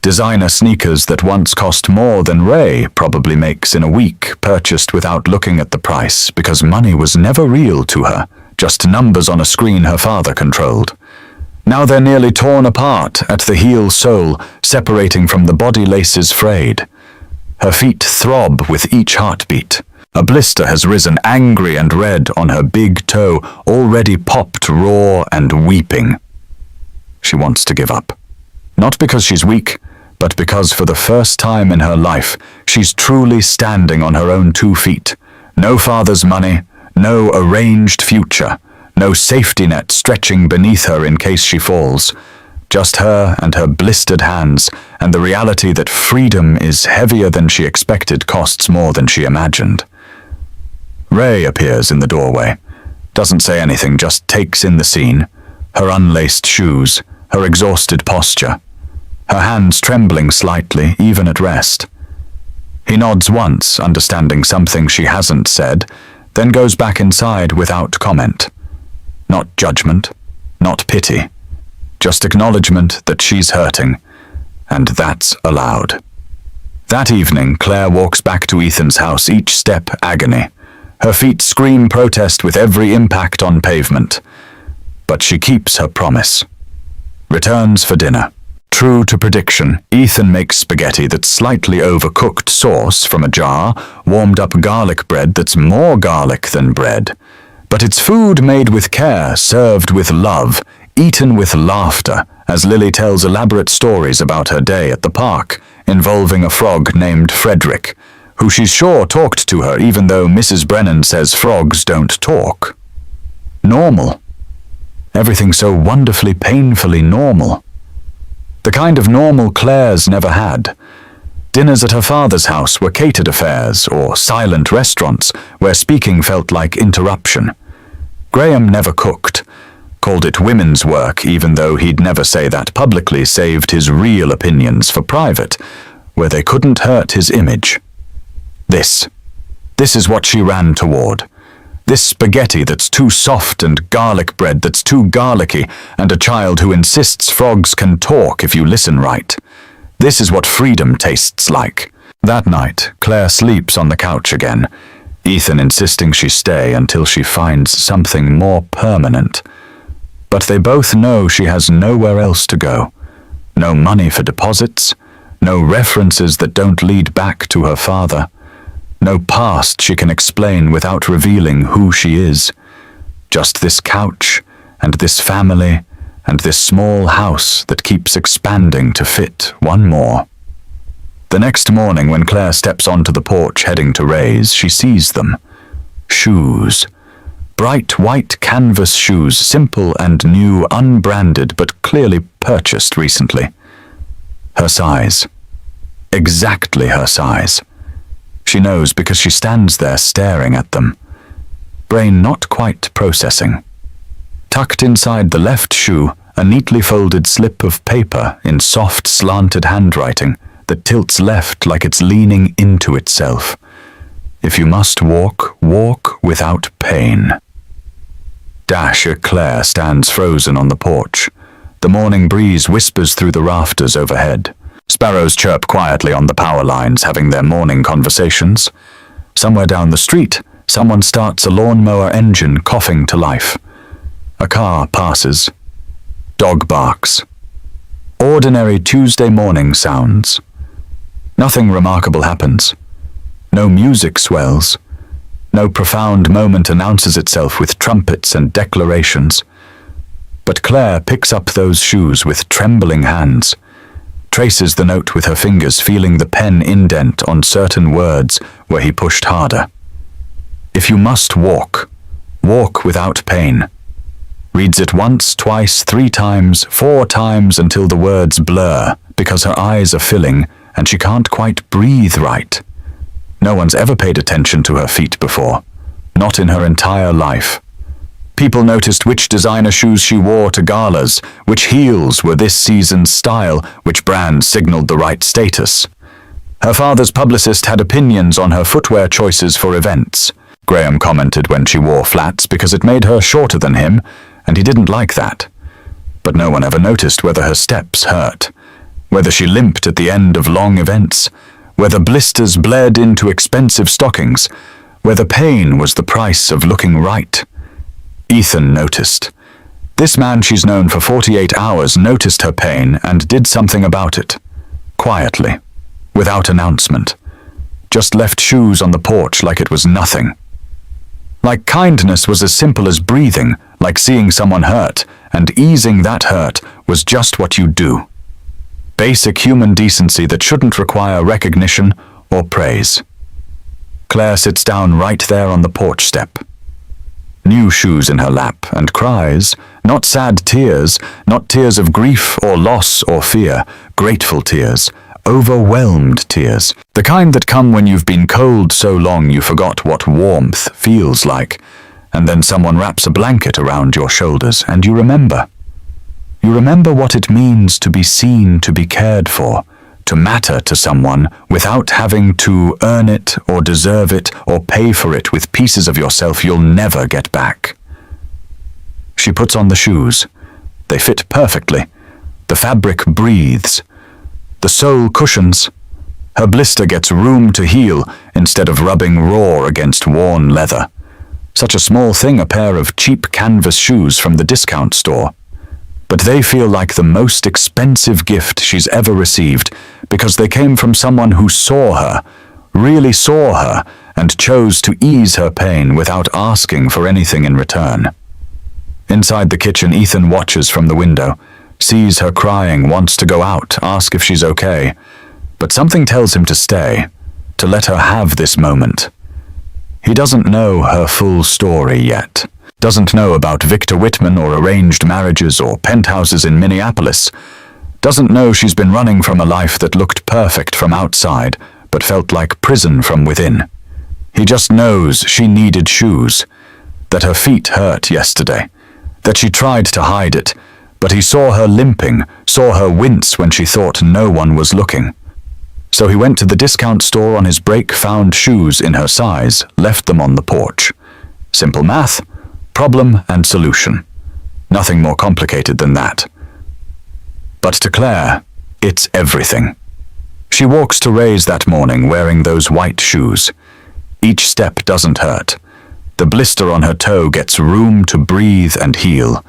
Designer sneakers that once cost more than Ray probably makes in a week, purchased without looking at the price because money was never real to her, just numbers on a screen her father controlled. Now they're nearly torn apart at the heel sole, separating from the body laces frayed. Her feet throb with each heartbeat. A blister has risen angry and red on her big toe, already popped raw and weeping. She wants to give up. Not because she's weak, but because for the first time in her life, she's truly standing on her own 2 feet. No father's money, no arranged future, no safety net stretching beneath her in case she falls. Just her and her blistered hands, and the reality that freedom is heavier than she expected costs more than she imagined. Ray appears in the doorway. Doesn't say anything, just takes in the scene. Her unlaced shoes, her exhausted posture, her hands trembling slightly, even at rest. He nods once, understanding something she hasn't said, then goes back inside without comment. Not judgment, not pity, just acknowledgement that she's hurting, and that's allowed. That evening, Claire walks back to Ethan's house, each step agony. Her feet scream protest with every impact on pavement. But she keeps her promise. Returns for dinner. True to prediction, Ethan makes spaghetti that's slightly overcooked sauce from a jar, warmed up garlic bread that's more garlic than bread. But it's food made with care, served with love, eaten with laughter, as Lily tells elaborate stories about her day at the park, involving a frog named Frederick, who she's sure talked to her even though Mrs. Brennan says frogs don't talk. Normal. Everything so wonderfully, painfully normal. The kind of normal Claire's never had. Dinners at her father's house were catered affairs or silent restaurants where speaking felt like interruption. Graham never cooked, called it women's work even though he'd never say that publicly, saved his real opinions for private, where they couldn't hurt his image. This is what she ran toward. This spaghetti that's too soft and garlic bread that's too garlicky and a child who insists frogs can talk if you listen right. This is what freedom tastes like. That night, Claire sleeps on the couch again, Ethan insisting she stay until she finds something more permanent. But they both know she has nowhere else to go. No money for deposits, no references that don't lead back to her father. No past she can explain without revealing who she is. Just this couch, and this family, and this small house that keeps expanding to fit one more. The next morning when Claire steps onto the porch heading to Ray's, she sees them. Shoes. Bright white canvas shoes, simple and new, unbranded but clearly purchased recently. Her size. Exactly her size. She knows because she stands there staring at them. Brain not quite processing. Tucked inside the left shoe, a neatly folded slip of paper in soft, slanted handwriting that tilts left like it's leaning into itself. If you must walk, walk without pain. Claire stands frozen on the porch. The morning breeze whispers through the rafters overhead. Sparrows chirp quietly on the power lines, having their morning conversations. Somewhere down the street, someone starts a lawnmower engine, coughing to life. A car passes. Dog barks. Ordinary Tuesday morning sounds. Nothing remarkable happens. No music swells. No profound moment announces itself with trumpets and declarations. But Claire picks up those shoes with trembling hands, traces the note with her fingers, feeling the pen indent on certain words where he pushed harder. If you must walk, walk without pain. Reads it once, twice, 3 times, 4 times until the words blur because her eyes are filling and she can't quite breathe right. No one's ever paid attention to her feet before, not in her entire life. People noticed which designer shoes she wore to galas, which heels were this season's style, which brand signaled the right status. Her father's publicist had opinions on her footwear choices for events. Graham commented when she wore flats because it made her shorter than him, and he didn't like that. But no one ever noticed whether her steps hurt, whether she limped at the end of long events, whether blisters bled into expensive stockings, whether pain was the price of looking right. Ethan noticed. This man she's known for 48 hours noticed her pain and did something about it. Quietly, without announcement. Just left shoes on the porch like it was nothing. Like kindness was as simple as breathing, like seeing someone hurt, and easing that hurt was just what you do. Basic human decency that shouldn't require recognition or praise. Claire sits down right there on the porch step. New shoes in her lap, and cries, not sad tears, not tears of grief or loss or fear, grateful tears, overwhelmed tears, the kind that come when you've been cold so long you forgot what warmth feels like, and then someone wraps a blanket around your shoulders and you remember. You remember what it means to be seen, to be cared for, to matter to someone without having to earn it or deserve it or pay for it with pieces of yourself you'll never get back. She puts on the shoes. They fit perfectly. The fabric breathes. The sole cushions. Her blister gets room to heal instead of rubbing raw against worn leather. Such a small thing, a pair of cheap canvas shoes from the discount store. But they feel like the most expensive gift she's ever received because they came from someone who saw her, really saw her, and chose to ease her pain without asking for anything in return. Inside the kitchen, Ethan watches from the window, sees her crying, wants to go out, ask if she's okay. But something tells him to stay, to let her have this moment. He doesn't know her full story yet. Doesn't know about Victor Whitman or arranged marriages or penthouses in Minneapolis. Doesn't know she's been running from a life that looked perfect from outside, but felt like prison from within. He just knows she needed shoes, that her feet hurt yesterday, that she tried to hide it, but he saw her limping, saw her wince when she thought no one was looking. So he went to the discount store on his break, found shoes in her size, left them on the porch. Simple math. Problem and solution. Nothing more complicated than that. But to Claire, it's everything. She walks to Ray's that morning wearing those white shoes. Each step doesn't hurt. The blister on her toe gets room to breathe and heal.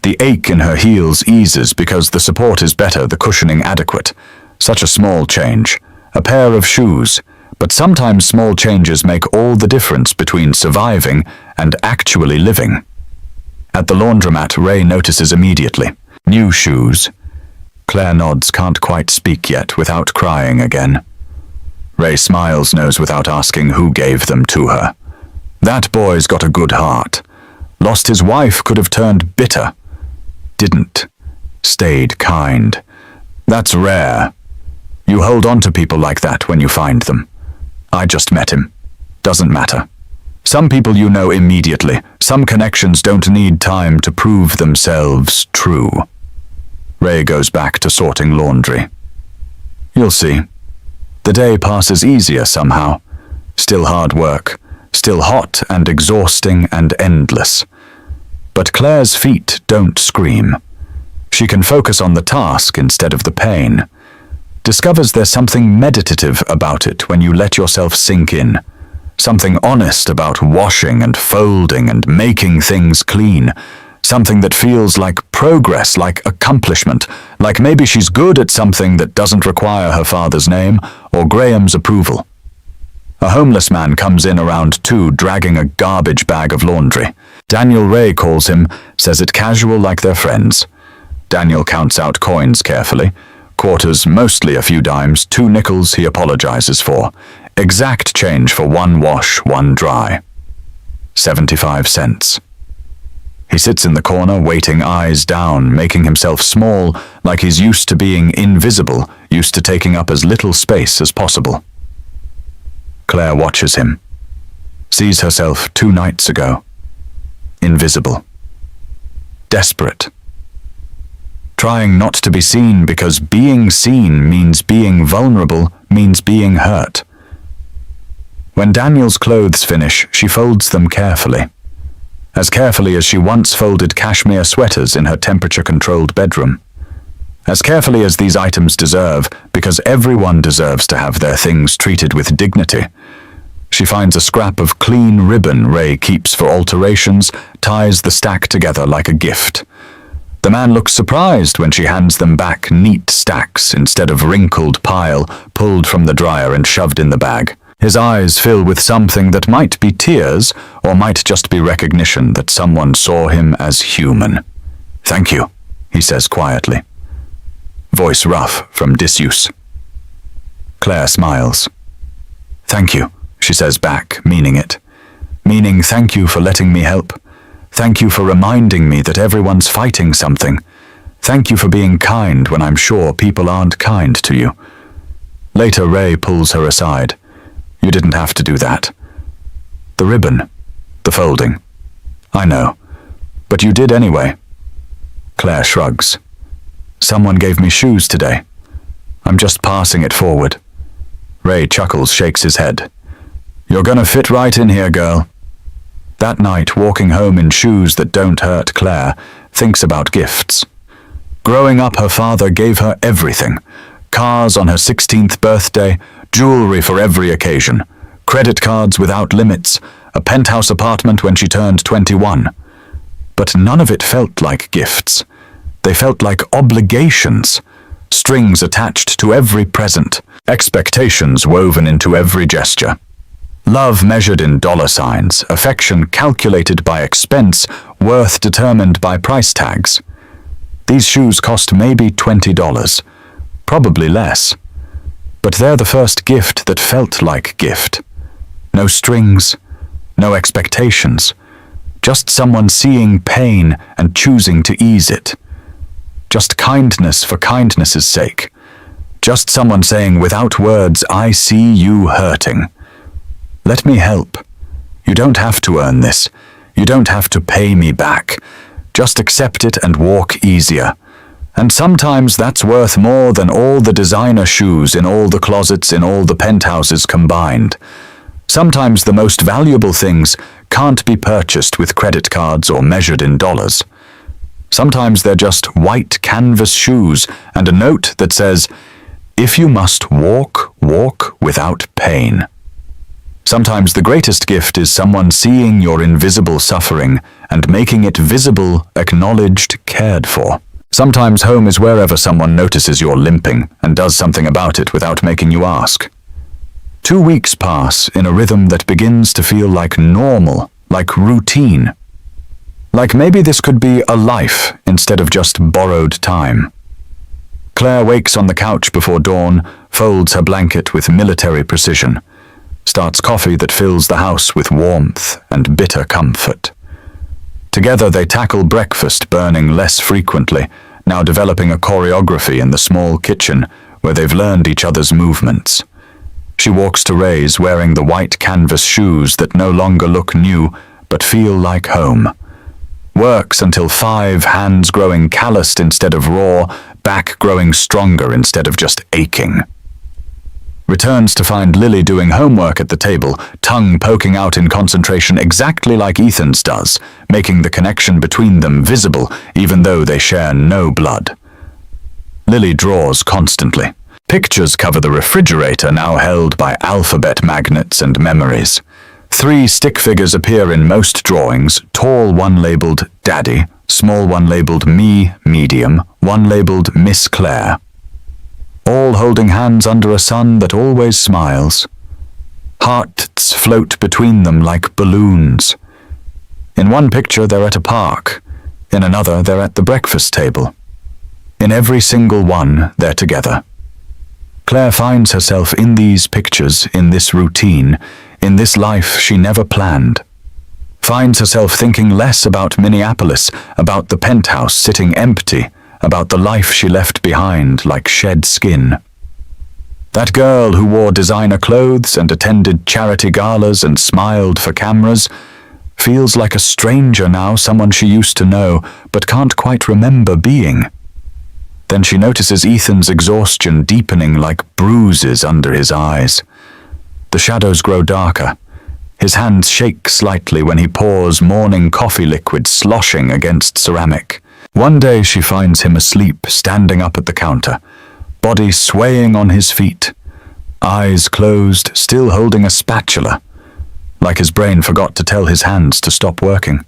The ache in her heels eases because the support is better, the cushioning adequate. Such a small change. A pair of shoes. But sometimes small changes make all the difference between surviving and actually living. At the laundromat, Ray notices immediately. New shoes. Claire nods, can't quite speak yet, without crying again. Ray smiles, knows without asking who gave them to her. That boy's got a good heart. Lost his wife, could have turned bitter. Didn't. Stayed kind. That's rare. You hold on to people like that when you find them. I just met him. Doesn't matter. Some people you know immediately. Some connections don't need time to prove themselves true. Ray goes back to sorting laundry. You'll see. The day passes easier somehow. Still hard work. Still hot and exhausting and endless. But Claire's feet don't scream. She can focus on the task instead of the pain. discovers there's something meditative about it when you let yourself sink in. Something honest about washing and folding and making things clean. Something that feels like progress, like accomplishment, like maybe she's good at something that doesn't require her father's name or Graham's approval. A homeless man comes in around 2 dragging a garbage bag of laundry. Daniel Ray calls him, says it casual like they're friends. Daniel counts out coins carefully. Quarters, mostly a few dimes, 2 nickels he apologizes for. Exact change for 1 wash, 1 dry. 75 cents. He sits in the corner, waiting, eyes down, making himself small, like he's used to being invisible, used to taking up as little space as possible. Claire watches him. Sees herself 2 nights ago. Invisible. Desperate. Trying not to be seen because being seen means being vulnerable, means being hurt. When Daniel's clothes finish, she folds them carefully. As carefully as she once folded cashmere sweaters in her temperature-controlled bedroom. As carefully as these items deserve, because everyone deserves to have their things treated with dignity. She finds a scrap of clean ribbon Ray keeps for alterations, ties the stack together like a gift. The man looks surprised when she hands them back neat stacks instead of wrinkled pile pulled from the dryer and shoved in the bag. His eyes fill with something that might be tears or might just be recognition that someone saw him as human. "Thank you," he says quietly. Voice rough from disuse. Claire smiles. "Thank you," she says back, meaning it. Meaning thank you for letting me help. Thank you for reminding me that everyone's fighting something. Thank you for being kind when I'm sure people aren't kind to you. Later, Ray pulls her aside. "You didn't have to do that. The ribbon, the folding. I know, but you did anyway." Claire shrugs. "Someone gave me shoes today. I'm just passing it forward." Ray chuckles, shakes his head. "You're gonna fit right in here, girl." That night, walking home in shoes that don't hurt, Claire thinks about gifts. Growing up, her father gave her everything. Cars on her 16th birthday, jewelry for every occasion, credit cards without limits, a penthouse apartment when she turned 21. But none of it felt like gifts. They felt like obligations, strings attached to every present, expectations woven into every gesture. Love measured in dollar signs, affection calculated by expense, worth determined by price tags. These shoes cost maybe $20, probably less. But they're the first gift that felt like gift. No strings, no expectations, just someone seeing pain and choosing to ease it. Just kindness for kindness's sake. Just someone saying without words, "I see you hurting. Let me help. You don't have to earn this. You don't have to pay me back. Just accept it and walk easier." And sometimes that's worth more than all the designer shoes in all the closets in all the penthouses combined. Sometimes the most valuable things can't be purchased with credit cards or measured in dollars. Sometimes they're just white canvas shoes and a note that says, "If you must walk, walk without pain." Sometimes the greatest gift is someone seeing your invisible suffering and making it visible, acknowledged, cared for. Sometimes home is wherever someone notices you're limping and does something about it without making you ask. 2 weeks pass in a rhythm that begins to feel like normal, like routine. Like maybe this could be a life instead of just borrowed time. Claire wakes on the couch before dawn, folds her blanket with military precision, starts coffee that fills the house with warmth and bitter comfort. Together they tackle breakfast, burning less frequently, now developing a choreography in the small kitchen where they've learned each other's movements. She walks to Ray's wearing the white canvas shoes that no longer look new but feel like home. Works until 5, hands growing calloused instead of raw, back growing stronger instead of just aching. Returns to find Lily doing homework at the table, tongue poking out in concentration exactly like Ethan's does, making the connection between them visible even though they share no blood. Lily draws constantly. Pictures cover the refrigerator, now held by alphabet magnets and memories. 3 stick figures appear in most drawings, tall one labelled Daddy, small one labelled Me, medium, one labelled Miss Claire. All holding hands under a sun that always smiles. Hearts float between them like balloons. In one picture they're at a park, in another they're at the breakfast table. In every single one they're together. Claire finds herself in these pictures, in this routine, in this life she never planned. Finds herself thinking less about Minneapolis, about the penthouse sitting empty, about the life she left behind like shed skin. That girl who wore designer clothes and attended charity galas and smiled for cameras feels like a stranger now, someone she used to know but can't quite remember being. Then she notices Ethan's exhaustion deepening like bruises under his eyes. The shadows grow darker. His hands shake slightly when he pours morning coffee liquid sloshing against ceramic. One day she finds him asleep, standing up at the counter, body swaying on his feet, eyes closed, still holding a spatula, like his brain forgot to tell his hands to stop working.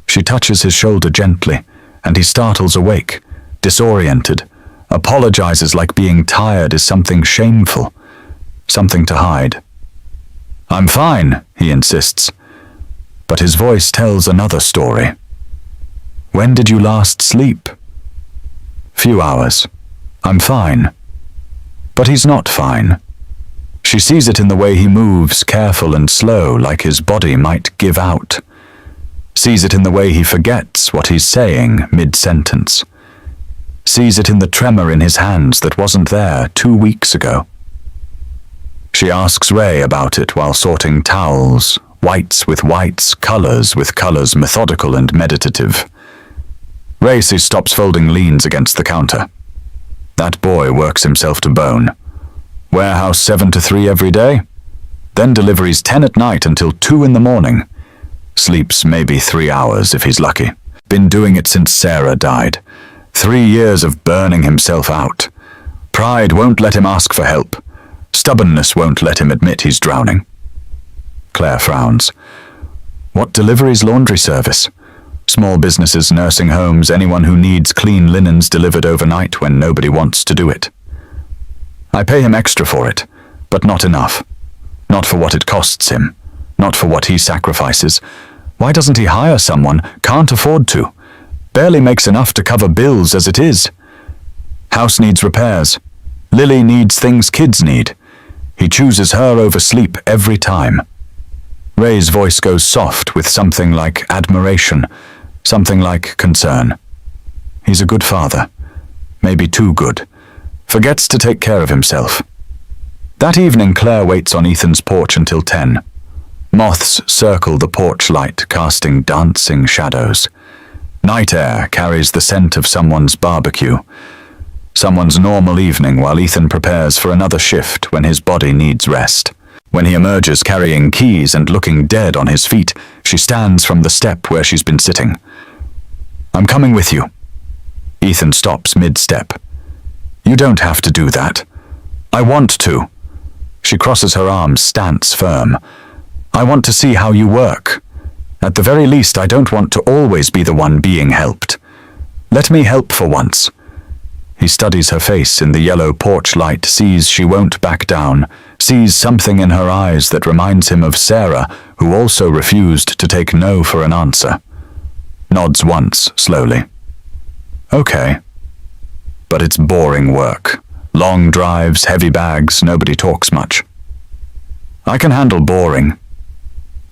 She touches his shoulder gently, and he startles awake, disoriented, apologizes like being tired is something shameful, something to hide. "I'm fine," he insists, but his voice tells another story. "When did you last sleep?" "Few hours. I'm fine." But he's not fine. She sees it in the way he moves, careful and slow, like his body might give out. Sees it in the way he forgets what he's saying mid-sentence. Sees it in the tremor in his hands that wasn't there 2 weeks ago. She asks Ray about it while sorting towels, whites with whites, colors with colors, methodical and meditative. Ray stops folding, leans against the counter. That boy works himself to bone. Warehouse 7 to 3 every day, then deliveries 10 at night until 2 in the morning. Sleeps maybe 3 hours if he's lucky. Been doing it since Sarah died. 3 years of burning himself out. Pride won't let him ask for help. Stubbornness won't let him admit he's drowning. Claire frowns. What deliveries? Laundry service. Small businesses, nursing homes, anyone who needs clean linens delivered overnight when nobody wants to do it. I pay him extra for it, but not enough. Not for what it costs him. Not for what he sacrifices. Why doesn't he hire someone? Can't afford to. Barely makes enough to cover bills as it is. House needs repairs. Lily needs things kids need. He chooses her over sleep every time. Ray's voice goes soft with something like admiration, something like concern. He's a good father. Maybe too good. Forgets to take care of himself. That evening, Claire waits on Ethan's porch until 10. Moths circle the porch light, casting dancing shadows. Night air carries the scent of someone's barbecue. Someone's normal evening while Ethan prepares for another shift when his body needs rest. When he emerges carrying keys and looking dead on his feet, she stands from the step where she's been sitting. "I'm coming with you." Ethan stops mid-step. "You don't have to do that." "I want to." She crosses her arms, stance firm. "I want to see how you work. At the very least, I don't want to always be the one being helped. Let me help for once." He studies her face in the yellow porch light, sees she won't back down, sees something in her eyes that reminds him of Sarah, who also refused to take no for an answer. Nods once, slowly. "Okay." But it's boring work. Long drives, heavy bags, nobody talks much. "I can handle boring."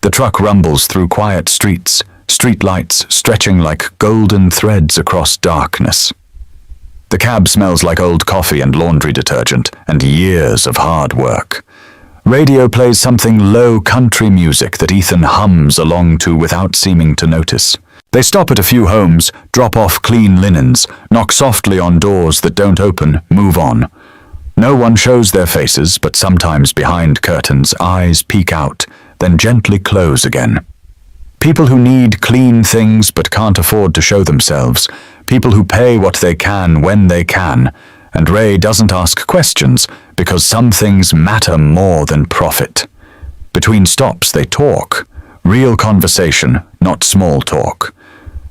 The truck rumbles through quiet streets, street lights stretching like golden threads across darkness. The cab smells like old coffee and laundry detergent and years of hard work. Radio plays something low country music that Ethan hums along to without seeming to notice. They stop at a few homes, drop off clean linens, knock softly on doors that don't open, move on. No one shows their faces, but sometimes behind curtains, eyes peek out, then gently close again. People who need clean things but can't afford to show themselves. People who pay what they can when they can, and Ray doesn't ask questions because some things matter more than profit. Between stops, they talk. Real conversation, not small talk.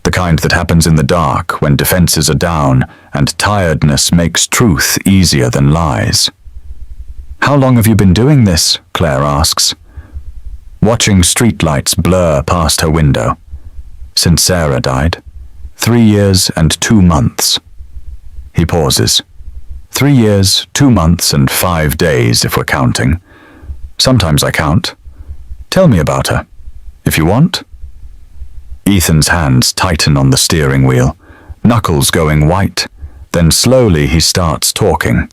The kind that happens in the dark when defenses are down and tiredness makes truth easier than lies. "How long have you been doing this?" Claire asks. Watching streetlights blur past her window. "Since Sarah died. 3 years and 2 months. He pauses. 3 years, 2 months, and 5 days if we're counting. Sometimes I count. Tell me about her, if you want." Ethan's hands tighten on the steering wheel, knuckles going white. Then slowly he starts talking.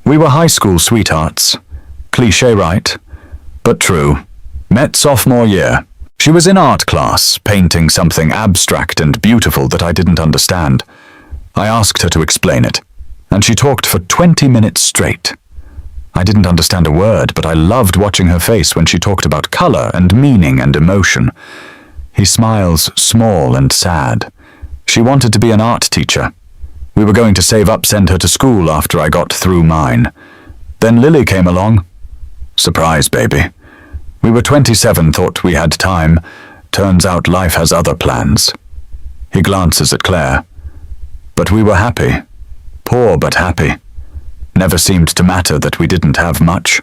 "We were high school sweethearts. Cliché, right? But true. Met sophomore year. She was in art class, painting something abstract and beautiful that I didn't understand. I asked her to explain it, and she talked for 20 minutes straight. I didn't understand a word, but I loved watching her face when she talked about color and meaning and emotion." He smiles, small and sad. "She wanted to be an art teacher. We were going to save up, send her to school after I got through mine. Then Lily came along. Surprise, baby. We were 27, thought we had time. Turns out life has other plans." He glances at Claire. "But we were happy. Poor but happy. Never seemed to matter that we didn't have much.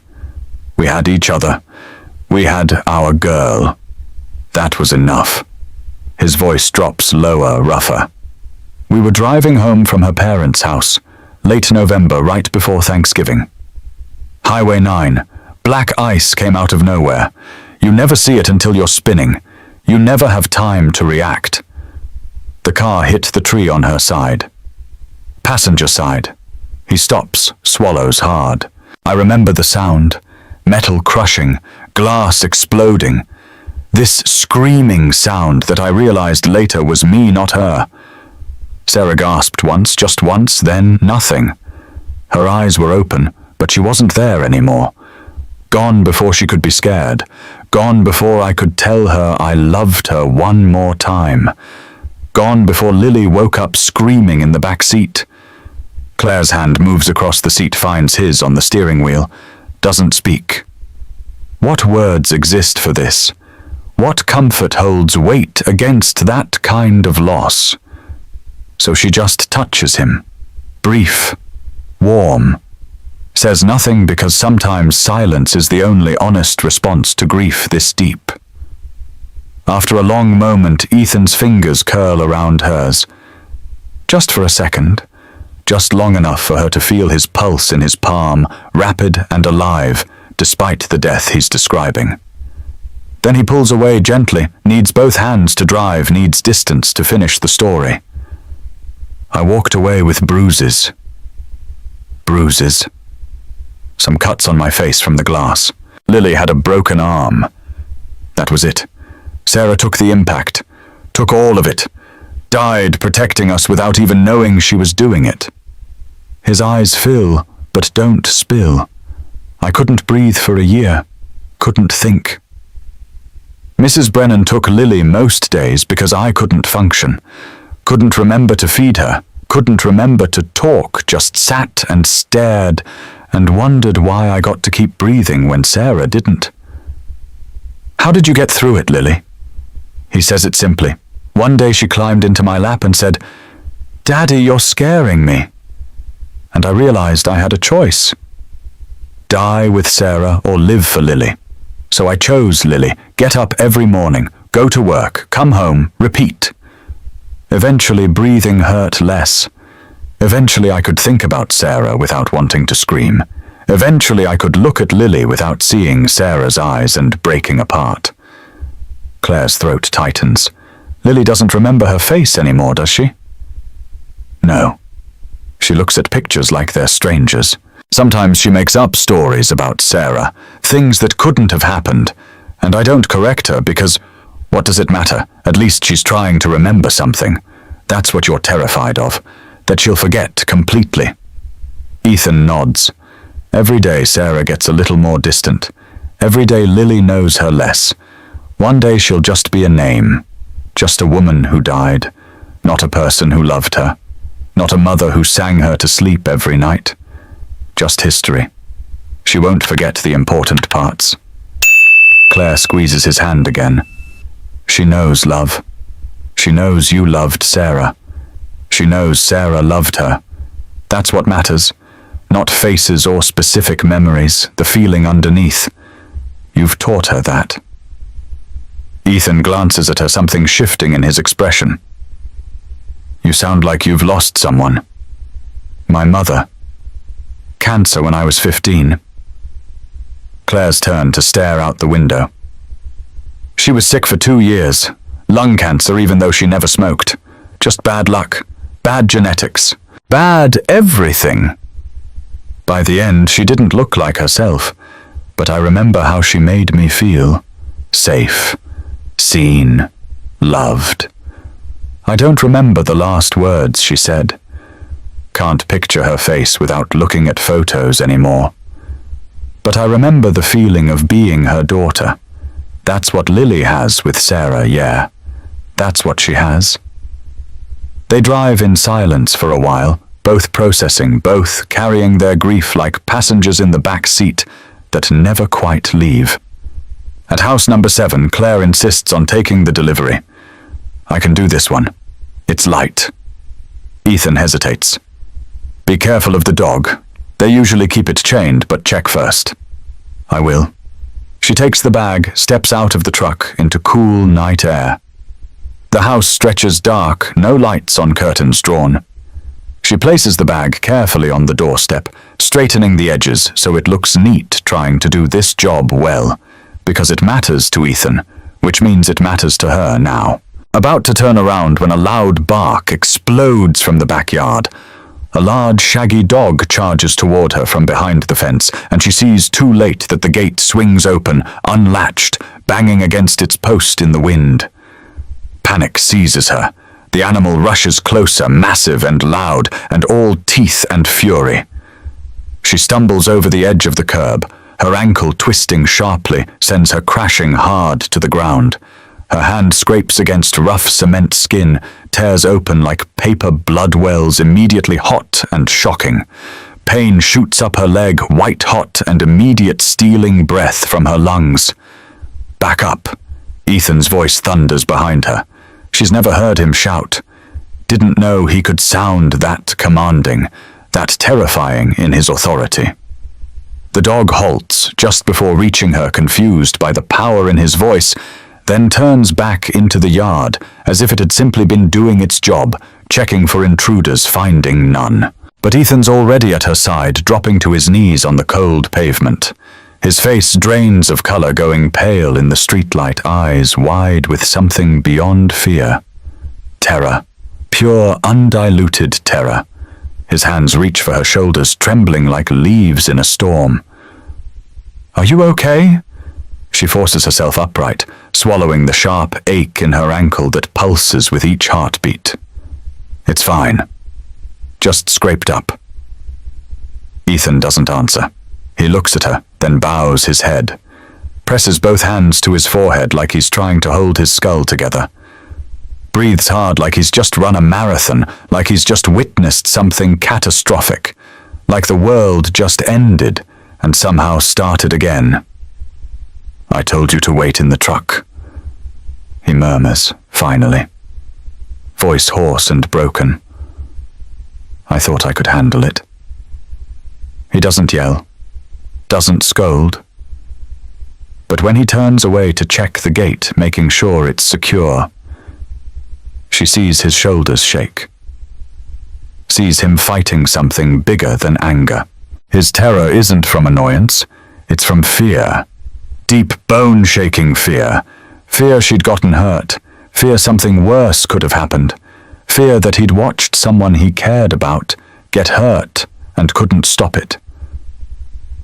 We had each other. We had our girl. That was enough." His voice drops lower, rougher. "We were driving home from her parents' house, late November, right before Thanksgiving. Highway 9. Black ice came out of nowhere. You never see it until you're spinning. You never have time to react. The car hit the tree on her side. Passenger side. He stops, swallows hard. I remember the sound. Metal crushing, glass exploding. This screaming sound that I realized later was me, not her. Sarah gasped once, just once, then nothing. Her eyes were open, but she wasn't there anymore. Gone before she could be scared. Gone before I could tell her I loved her one more time. Gone before Lily woke up screaming in the back seat. Claire's hand moves across the seat, finds his on the steering wheel. Doesn't speak. What words exist for this? What comfort holds weight against that kind of loss? So she just touches him. Brief. Warm. Says nothing because sometimes silence is the only honest response to grief this deep. After a long moment, Ethan's fingers curl around hers. Just for a second. Just long enough for her to feel his pulse in his palm, rapid and alive, despite the death he's describing. Then he pulls away gently, needs both hands to drive, needs distance to finish the story. I walked away with bruises. Bruises. Some cuts on my face from the glass. Lily had a broken arm. That was it. Sarah took the impact, took all of it, died protecting us without even knowing she was doing it. His eyes fill, but don't spill. I couldn't breathe for a year, couldn't think. Mrs. Brennan took Lily most days because I couldn't function, couldn't remember to feed her, couldn't remember to talk, just sat and stared and wondered why I got to keep breathing when Sarah didn't. How did you get through it, Lily? He says it simply. One day she climbed into my lap and said, "Daddy, you're scaring me." And I realized I had a choice. Die with Sarah or live for Lily. So I chose Lily, get up every morning, go to work, come home, repeat. Eventually breathing hurt less. Eventually I could think about Sarah without wanting to scream. Eventually I could look at Lily without seeing Sarah's eyes and breaking apart. Claire's throat tightens. Lily doesn't remember her face anymore, does she? No. She looks at pictures like they're strangers. Sometimes she makes up stories about Sarah, things that couldn't have happened, and I don't correct her because, what does it matter? At least she's trying to remember something. That's what you're terrified of, that she'll forget completely. Ethan nods. Every day Sarah gets a little more distant. Every day Lily knows her less. One day she'll just be a name, just a woman who died, not a person who loved her, Not a mother who sang her to sleep every night. Just history. She won't forget the important parts. Claire squeezes his hand again. She knows love. She knows you loved Sarah. She knows Sarah loved her. That's what matters. Not faces or specific memories, the feeling underneath. You've taught her that. Ethan glances at her, something shifting in his expression. You sound like you've lost someone. My mother. Cancer when I was 15. Claire's turned to stare out the window. She was sick for 2 years. Lung cancer even though she never smoked. Just bad luck. Bad genetics. Bad everything. By the end, she didn't look like herself, but I remember how she made me feel. Safe. Seen. Loved. I don't remember the last words she said. Can't picture her face without looking at photos anymore. But I remember the feeling of being her daughter. That's what Lily has with Sarah, yeah. That's what she has. They drive in silence for a while, both processing, both carrying their grief like passengers in the back seat that never quite leave. At house number 7, Claire insists on taking the delivery. I can do this one. It's light. Ethan hesitates. Be careful of the dog. They usually keep it chained, but check first. I will. She takes the bag, steps out of the truck into cool night air. The house stretches dark, no lights on curtains drawn. She places the bag carefully on the doorstep, straightening the edges so it looks neat, trying to do this job well, because it matters to Ethan, which means it matters to her now. About to turn around when a loud bark explodes from the backyard. A large, shaggy dog charges toward her from behind the fence, and she sees too late that the gate swings open, unlatched, banging against its post in the wind. Panic seizes her. The animal rushes closer, massive and loud, and all teeth and fury. She stumbles over the edge of the curb. Her ankle, twisting sharply, sends her crashing hard to the ground. Her hand scrapes against rough cement skin, tears open like paper blood wells, immediately hot and shocking. Pain shoots up her leg, white hot, and immediate stealing breath from her lungs. Back up. Ethan's voice thunders behind her. She's never heard him shout. Didn't know he could sound that commanding, that terrifying in his authority. The dog halts just before reaching her, confused by the power in his voice, then turns back into the yard as if it had simply been doing its job, checking for intruders, finding none. But Ethan's already at her side, dropping to his knees on the cold pavement. His face drains of color, going pale in the streetlight, eyes wide with something beyond fear. Terror. Pure, undiluted terror. His hands reach for her shoulders, trembling like leaves in a storm. Are you okay? She forces herself upright, swallowing the sharp ache in her ankle that pulses with each heartbeat. It's fine. Just scraped up. Ethan doesn't answer. He looks at her, then bows his head, presses both hands to his forehead like he's trying to hold his skull together. Breathes hard like he's just run a marathon, like he's just witnessed something catastrophic, like the world just ended and somehow started again. I told you to wait in the truck, he murmurs, finally. Voice hoarse and broken. I thought I could handle it. He doesn't yell, doesn't scold. But when he turns away to check the gate, making sure it's secure, she sees his shoulders shake. Sees him fighting something bigger than anger. His terror isn't from annoyance, it's from fear. Deep, bone-shaking fear. Fear she'd gotten hurt. Fear something worse could have happened. Fear that he'd watched someone he cared about get hurt and couldn't stop it.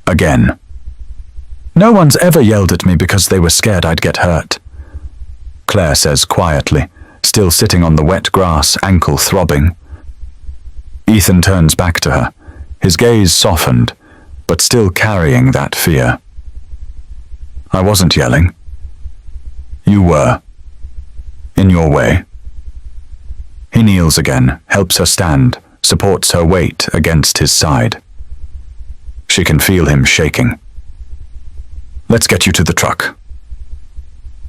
Again. No one's ever yelled at me because they were scared I'd get hurt, Claire says quietly, still sitting on the wet grass, ankle throbbing. Ethan turns back to her, his gaze softened, but still carrying that fear. I wasn't yelling. You were. In your way. He kneels again, helps her stand, supports her weight against his side. She can feel him shaking. "Let's get you to the truck."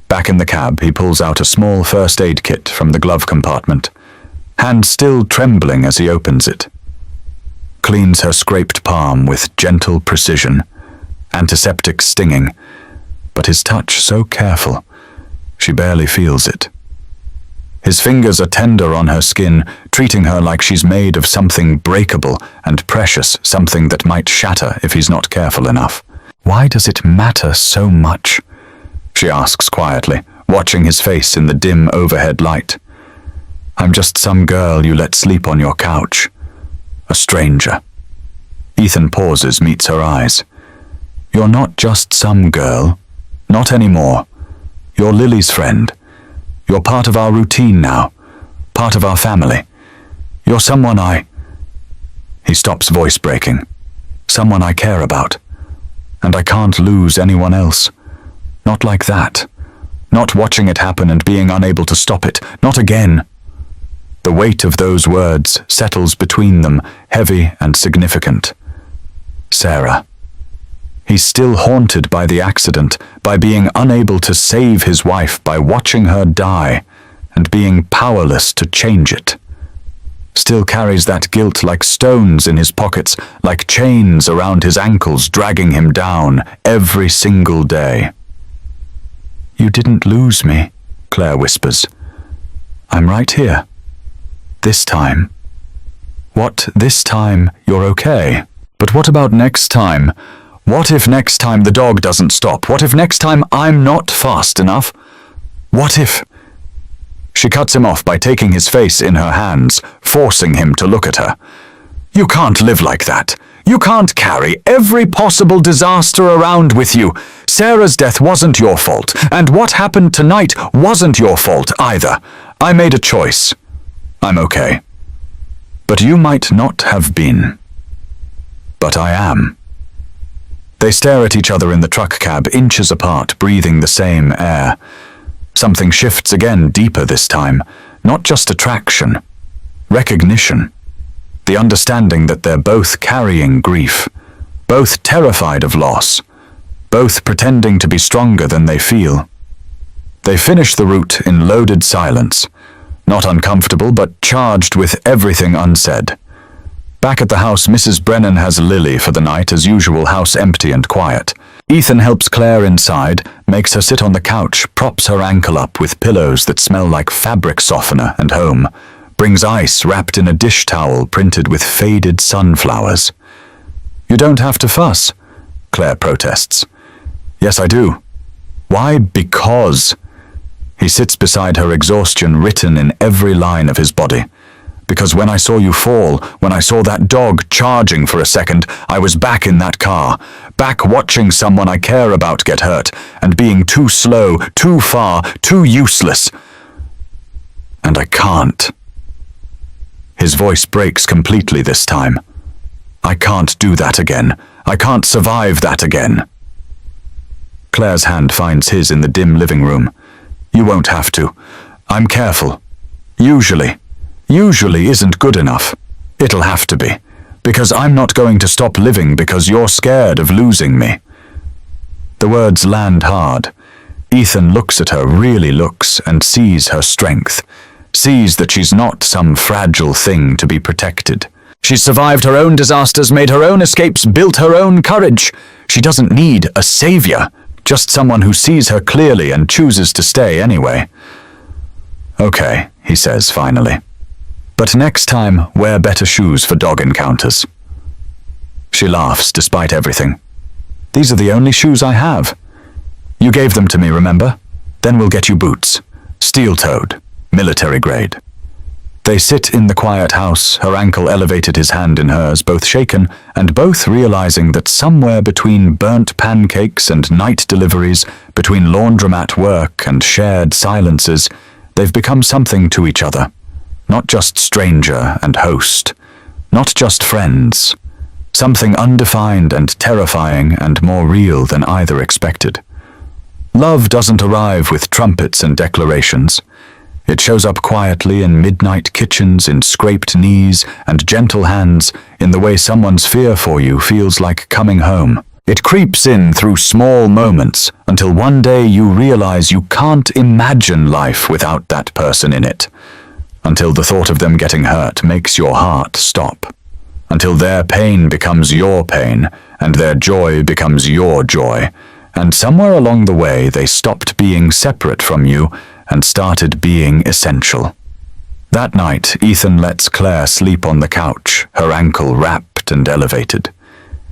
Back in the cab, he pulls out a small first aid kit from the glove compartment, hand still trembling as he opens it. Cleans her scraped palm with gentle precision, antiseptic stinging, but his touch so careful, she barely feels it. His fingers are tender on her skin, treating her like she's made of something breakable and precious, something that might shatter if he's not careful enough. "Why does it matter so much?" she asks quietly, watching his face in the dim overhead light. "I'm just some girl you let sleep on your couch. A stranger." Ethan pauses, meets her eyes. "You're not just some girl. Not anymore. You're Lily's friend. You're part of our routine now. Part of our family. You're someone I—" He stops, voice breaking. "Someone I care about. And I can't lose anyone else. Not like that. Not watching it happen and being unable to stop it. Not again." The weight of those words settles between them, heavy and significant. Sarah. He's still haunted by the accident, by being unable to save his wife, by watching her die, and being powerless to change it. Still carries that guilt like stones in his pockets, like chains around his ankles, dragging him down every single day. "You didn't lose me," Claire whispers. "I'm right here. This time." "What, this time you're okay? But what about next time? What if next time the dog doesn't stop? What if next time I'm not fast enough? What if—" She cuts him off by taking his face in her hands, forcing him to look at her. "You can't live like that. You can't carry every possible disaster around with you. Sarah's death wasn't your fault, and what happened tonight wasn't your fault either. I made a choice. I'm okay. But you might not have been. But I am." They stare at each other in the truck cab, inches apart, breathing the same air. Something shifts again, deeper this time. Not just attraction. Recognition. The understanding that they're both carrying grief. Both terrified of loss. Both pretending to be stronger than they feel. They finish the route in loaded silence. Not uncomfortable, but charged with everything unsaid. Back at the house, Mrs. Brennan has Lily for the night, as usual, house empty and quiet. Ethan helps Claire inside, makes her sit on the couch, props her ankle up with pillows that smell like fabric softener and home, brings ice wrapped in a dish towel printed with faded sunflowers. "You don't have to fuss," Claire protests. "Yes, I do." "Why? Because—" He sits beside her, exhaustion written in every line of his body. "Because when I saw you fall, when I saw that dog charging for a second, I was back in that car, back watching someone I care about get hurt, and being too slow, too far, too useless. And I can't." His voice breaks completely this time. "I can't do that again. I can't survive that again." Claire's hand finds his in the dim living room. "You won't have to. I'm careful. Usually. Usually isn't good enough. It'll have to be. Because I'm not going to stop living because you're scared of losing me." The words land hard. Ethan looks at her, really looks, and sees her strength. Sees that she's not some fragile thing to be protected. She's survived her own disasters, made her own escapes, built her own courage. She doesn't need a savior, just someone who sees her clearly and chooses to stay anyway. "Okay," he says finally. "But next time, wear better shoes for dog encounters." She laughs despite everything. "These are the only shoes I have. You gave them to me, remember? Then we'll get you boots. Steel-toed, military grade." They sit in the quiet house, her ankle elevated, his hand in hers, both shaken, and both realizing that somewhere between burnt pancakes and night deliveries, between laundromat work and shared silences, they've become something to each other. Not just stranger and host. Not just friends. Something undefined and terrifying and more real than either expected. Love doesn't arrive with trumpets and declarations. It shows up quietly in midnight kitchens, in scraped knees and gentle hands, in the way someone's fear for you feels like coming home. It creeps in through small moments until one day you realize you can't imagine life without that person in it. Until the thought of them getting hurt makes your heart stop. Until their pain becomes your pain and their joy becomes your joy. And somewhere along the way they stopped being separate from you and started being essential. That night, Ethan lets Claire sleep on the couch, her ankle wrapped and elevated.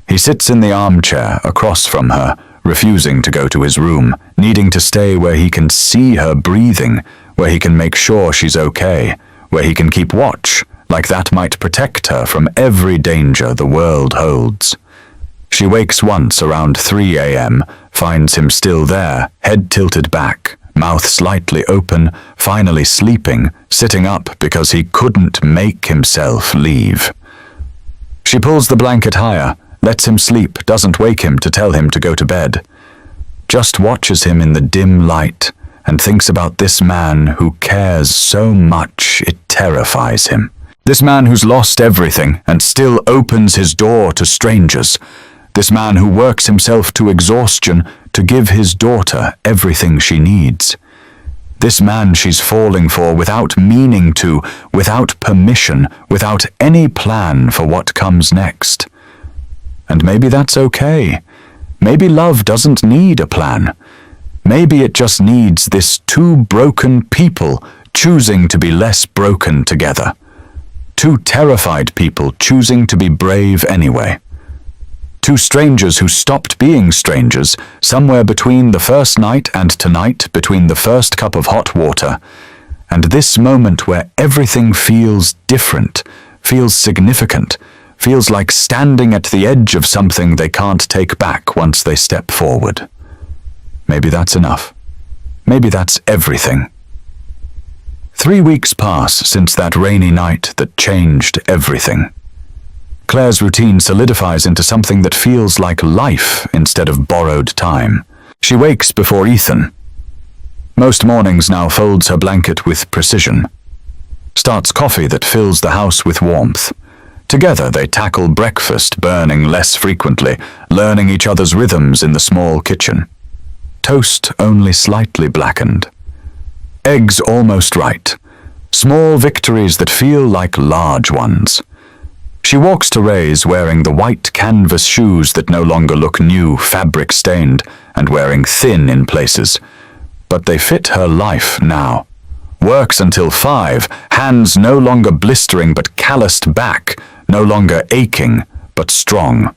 He sits in the armchair across from her, refusing to go to his room, needing to stay where he can see her breathing, where he can make sure she's okay, where he can keep watch, like that might protect her from every danger the world holds. She wakes once around 3 a.m., finds him still there, head tilted back, mouth slightly open, finally sleeping, sitting up because he couldn't make himself leave. She pulls the blanket higher, lets him sleep, doesn't wake him to tell him to go to bed. Just watches him in the dim light and thinks about this man who cares so much it terrifies him. This man who's lost everything and still opens his door to strangers. This man who works himself to exhaustion to give his daughter everything she needs. This man she's falling for without meaning to, without permission, without any plan for what comes next. And maybe that's okay. Maybe love doesn't need a plan. Maybe it just needs this two broken people choosing to be less broken together. Two terrified people choosing to be brave anyway. Two strangers who stopped being strangers somewhere between the first night and tonight, between the first cup of hot water, and this moment where everything feels different, feels significant, feels like standing at the edge of something they can't take back once they step forward. Maybe that's enough. Maybe that's everything. 3 weeks pass since that rainy night that changed everything. Claire's routine solidifies into something that feels like life instead of borrowed time. She wakes before Ethan. Most mornings now folds her blanket with precision. Starts coffee that fills the house with warmth. Together they tackle breakfast, burning less frequently, learning each other's rhythms in the small kitchen. Toast only slightly blackened. Eggs almost right. Small victories that feel like large ones. She walks to Ray's wearing the white canvas shoes that no longer look new, fabric-stained, and wearing thin in places. But they fit her life now. Works until 5, hands no longer blistering but calloused back, no longer aching but strong.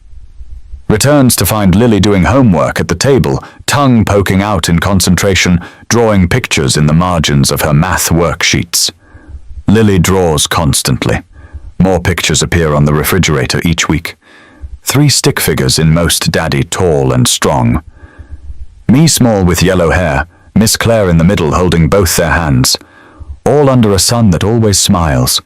Returns to find Lily doing homework at the table, tongue poking out in concentration, drawing pictures in the margins of her math worksheets. Lily draws constantly. More pictures appear on the refrigerator each week. 3 stick figures in most, Daddy tall and strong. Me small with yellow hair, Miss Claire in the middle holding both their hands. All under a sun that always smiles.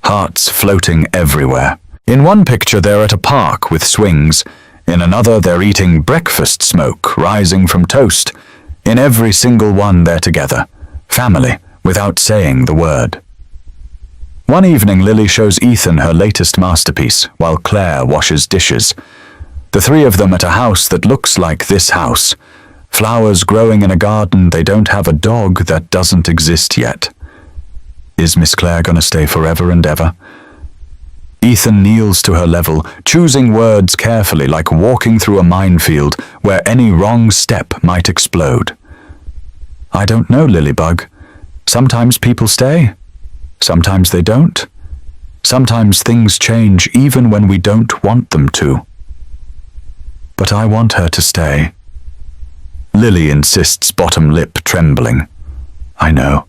Hearts floating everywhere. In one picture they're at a park with swings. In another they're eating breakfast smoke rising from toast. In every single one they're together. Family, without saying the word. One evening Lily shows Ethan her latest masterpiece while Claire washes dishes. The 3 of them at a house that looks like this house. Flowers growing in a garden. They don't have a dog that doesn't exist yet. Is Miss Claire gonna stay forever and ever? Ethan kneels to her level, choosing words carefully like walking through a minefield where any wrong step might explode. I don't know, Lilybug. Sometimes people stay. Sometimes they don't. Sometimes things change even when we don't want them to. But I want her to stay. Lily insists, bottom lip trembling. I know.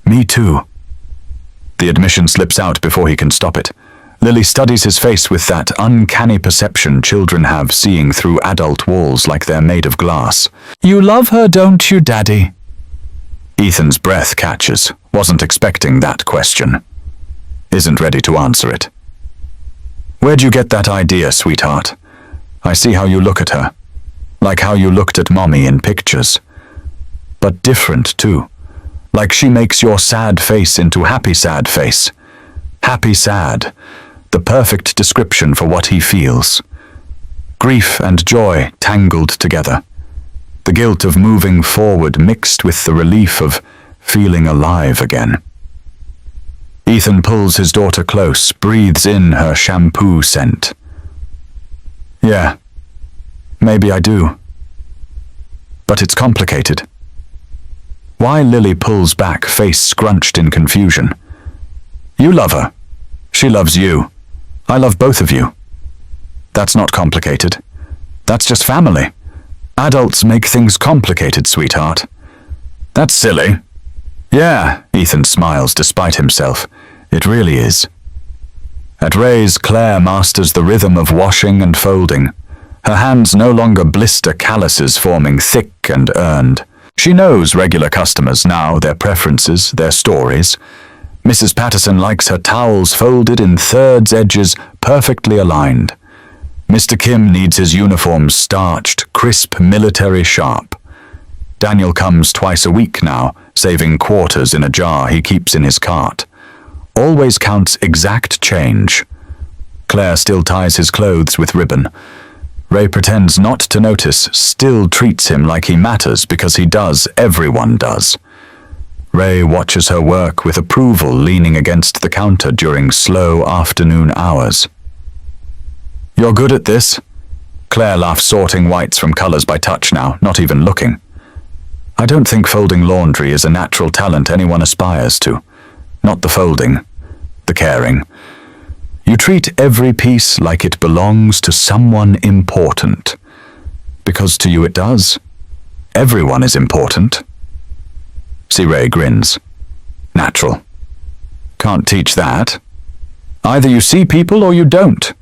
Me too. The admission slips out before he can stop it. Lily studies his face with that uncanny perception children have, seeing through adult walls like they're made of glass. You love her, don't you, Daddy? Ethan's breath catches. Wasn't expecting that question. Isn't ready to answer it. Where'd you get that idea, sweetheart? I see how you look at her. Like how you looked at Mommy in pictures. But different, too. Like she makes your sad face into happy sad face. Happy sad, the perfect description for what he feels. Grief and joy tangled together. The guilt of moving forward mixed with the relief of feeling alive again. Ethan pulls his daughter close, breathes in her shampoo scent. Yeah, maybe I do. But it's complicated. Why? Lily pulls back, face scrunched in confusion. You love her. She loves you. I love both of you. That's not complicated. That's just family. Adults make things complicated, sweetheart. That's silly. Yeah, Ethan smiles despite himself. It really is. At Ray's, Claire masters the rhythm of washing and folding. Her hands no longer blister calluses forming thick and earned. She knows regular customers now, their preferences, their stories. Mrs. Patterson likes her towels folded in thirds edges perfectly aligned. Mr. Kim needs his uniform starched, crisp, military sharp. Daniel comes twice a week now, saving quarters in a jar he keeps in his cart. Always counts exact change. Claire still ties his clothes with ribbon. Ray pretends not to notice, still treats him like he matters because he does, everyone does. Ray watches her work with approval, leaning against the counter during slow afternoon hours. You're good at this. Claire laughs, sorting whites from colors by touch now, not even looking. I don't think folding laundry is a natural talent anyone aspires to. Not the folding, the caring. You treat every piece like it belongs to someone important. Because to you it does. Everyone is important. See, Ray grins. Natural. Can't teach that. Either you see people or you don't.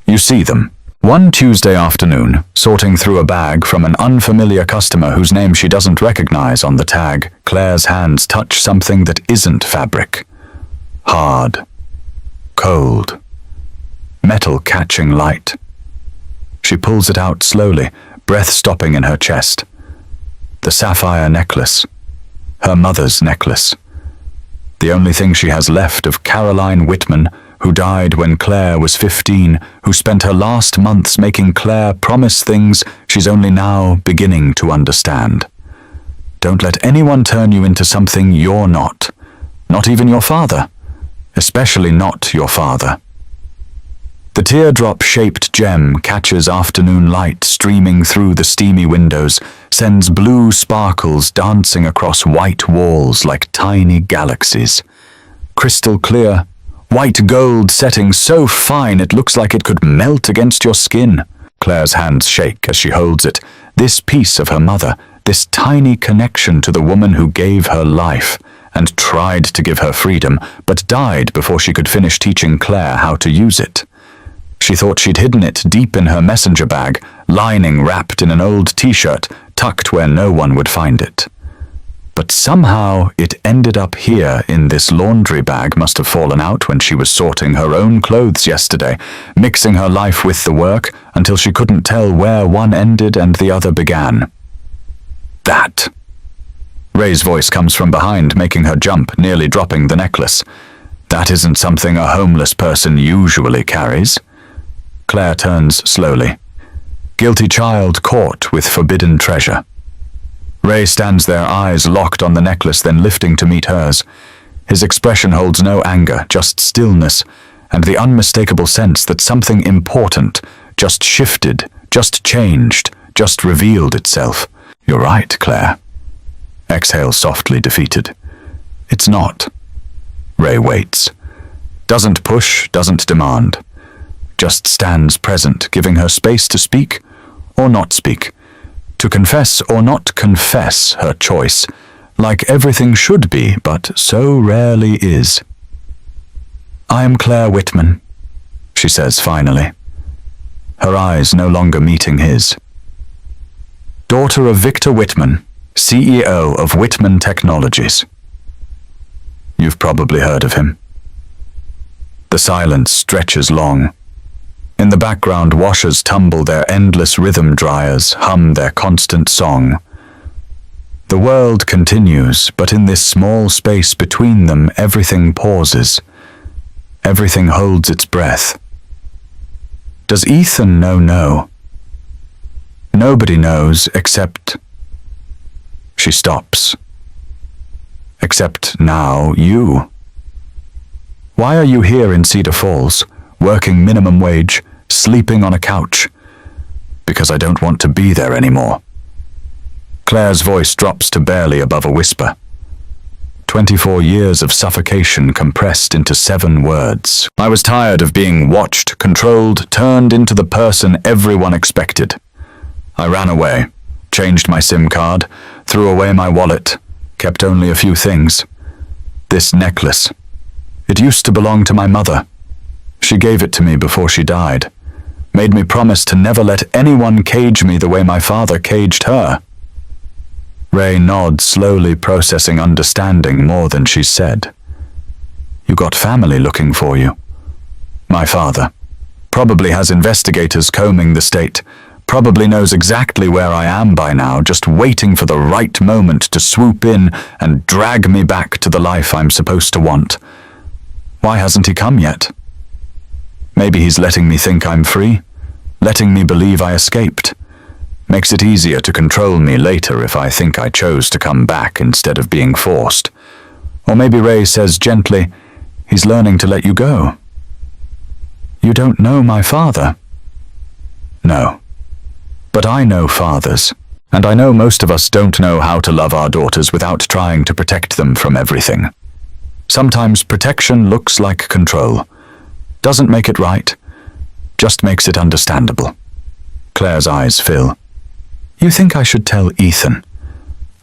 You see them. One Tuesday afternoon, sorting through a bag from an unfamiliar customer whose name she doesn't recognize on the tag, Claire's hands touch something that isn't fabric. Hard. Cold. Metal catching light. She pulls it out slowly, breath stopping in her chest. The sapphire necklace. Her mother's necklace. The only thing she has left of Caroline Whitman, who died when Claire was 15, who spent her last months making Claire promise things she's only now beginning to understand. Don't let anyone turn you into something you're not. Not even your father. Especially not your father. The teardrop-shaped gem catches afternoon light streaming through the steamy windows, sends blue sparkles dancing across white walls like tiny galaxies. Crystal clear, white gold setting so fine it looks like it could melt against your skin. Claire's hands shake as she holds it. This piece of her mother, this tiny connection to the woman who gave her life and tried to give her freedom, but died before she could finish teaching Claire how to use it. She thought she'd hidden it deep in her messenger bag, lining wrapped in an old t-shirt, tucked where no one would find it. But somehow it ended up here in this laundry bag. Must have fallen out when she was sorting her own clothes yesterday, mixing her life with the work until she couldn't tell where one ended and the other began. That. Ray's voice comes from behind, making her jump, nearly dropping the necklace. That isn't something a homeless person usually carries. Claire turns slowly. Guilty child caught with forbidden treasure. Ray stands there, eyes locked on the necklace, then lifting to meet hers. His expression holds no anger, just stillness, and the unmistakable sense that something important just shifted, just changed, just revealed itself. You're right, Claire. Exhales softly, defeated. It's not. Ray waits. Doesn't push, doesn't demand. Just stands present, giving her space to speak or not speak. To confess or not confess, her choice, like everything should be, but so rarely is. I am Claire Whitman, she says finally, her eyes no longer meeting his. Daughter of Victor Whitman, CEO of Whitman Technologies. You've probably heard of him. The silence stretches long. In the background, washers tumble their endless rhythm, dryers hum their constant song. The world continues, but in this small space between them, everything pauses. Everything holds its breath. Does Ethan know? Nobody knows except... She stops. Except now, you. Why are you here in Cedar Falls, working minimum wage, sleeping on a couch? Because I don't want to be there anymore. Claire's voice drops to barely above a whisper. 24 years of suffocation compressed into 7 words. I was tired of being watched, controlled, turned into the person everyone expected. I ran away, changed my SIM card, threw away my wallet, kept only a few things. This necklace. It used to belong to my mother. She gave it to me before she died. Made me promise to never let anyone cage me the way my father caged her. Ray nods, slowly processing understanding more than she said. You got family looking for you. My father. Probably has investigators combing the state. Probably knows exactly where I am by now, just waiting for the right moment to swoop in and drag me back to the life I'm supposed to want. Why hasn't he come yet? Maybe he's letting me think I'm free, letting me believe I escaped. Makes it easier to control me later if I think I chose to come back instead of being forced. Or maybe Ray says gently, he's learning to let you go. You don't know my father? No. But I know fathers, and I know most of us don't know how to love our daughters without trying to protect them from everything. Sometimes protection looks like control. Doesn't make it right, just makes it understandable. Claire's eyes fill. You think I should tell Ethan?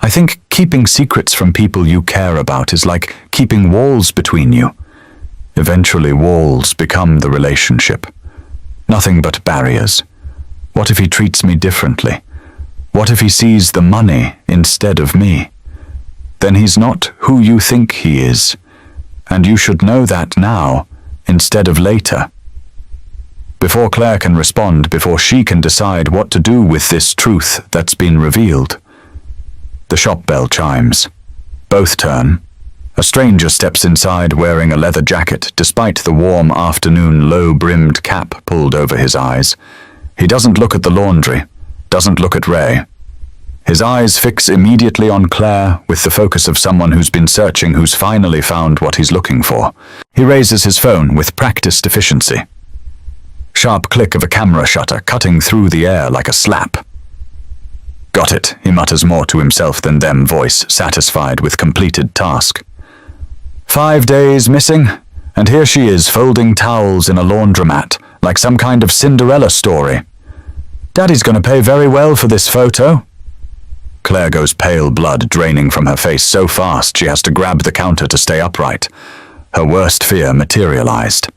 I think keeping secrets from people you care about is like keeping walls between you. Eventually walls become the relationship. Nothing but barriers. What if he treats me differently? What if he sees the money instead of me? Then he's not who you think he is, and you should know that now instead of later. Before Claire can respond, before she can decide what to do with this truth that's been revealed. The shop bell chimes. Both turn. A stranger steps inside wearing a leather jacket, despite the warm afternoon low-brimmed cap pulled over his eyes. He doesn't look at the laundry, doesn't look at Ray. His eyes fix immediately on Claire with the focus of someone who's been searching, who's finally found what he's looking for. He raises his phone with practiced efficiency. Sharp click of a camera shutter cutting through the air like a slap. Got it, he mutters more to himself than them, voice satisfied with completed task. 5 days missing, and here she is folding towels in a laundromat, like some kind of Cinderella story. Daddy's gonna pay very well for this photo. Claire goes pale, blood draining from her face so fast she has to grab the counter to stay upright. Her worst fear materialized.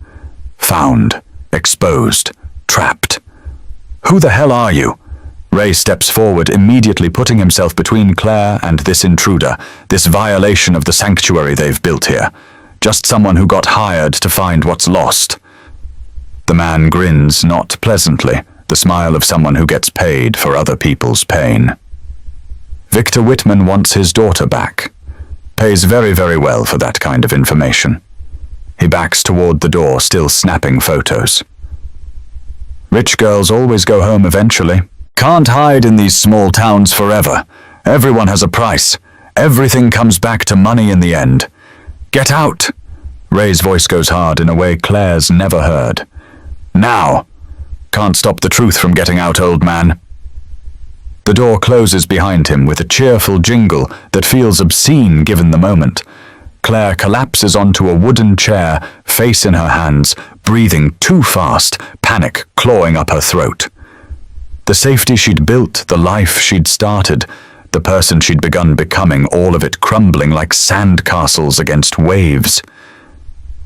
Found. Exposed. Trapped. Who the hell are you? Ray steps forward, immediately putting himself between Claire and this intruder, this violation of the sanctuary they've built here. Just someone who got hired to find what's lost. The man grins, not pleasantly, the smile of someone who gets paid for other people's pain. Victor Whitman wants his daughter back. Pays very, very well for that kind of information. He backs toward the door, still snapping photos. Rich girls always go home eventually. Can't hide in these small towns forever. Everyone has a price. Everything comes back to money in the end. Get out! Ray's voice goes hard in a way Claire's never heard. Now! Can't stop the truth from getting out, old man. The door closes behind him with a cheerful jingle that feels obscene given the moment. Claire collapses onto a wooden chair, face in her hands, breathing too fast, panic clawing up her throat. The safety she'd built, the life she'd started, the person she'd begun becoming, all of it crumbling like sandcastles against waves.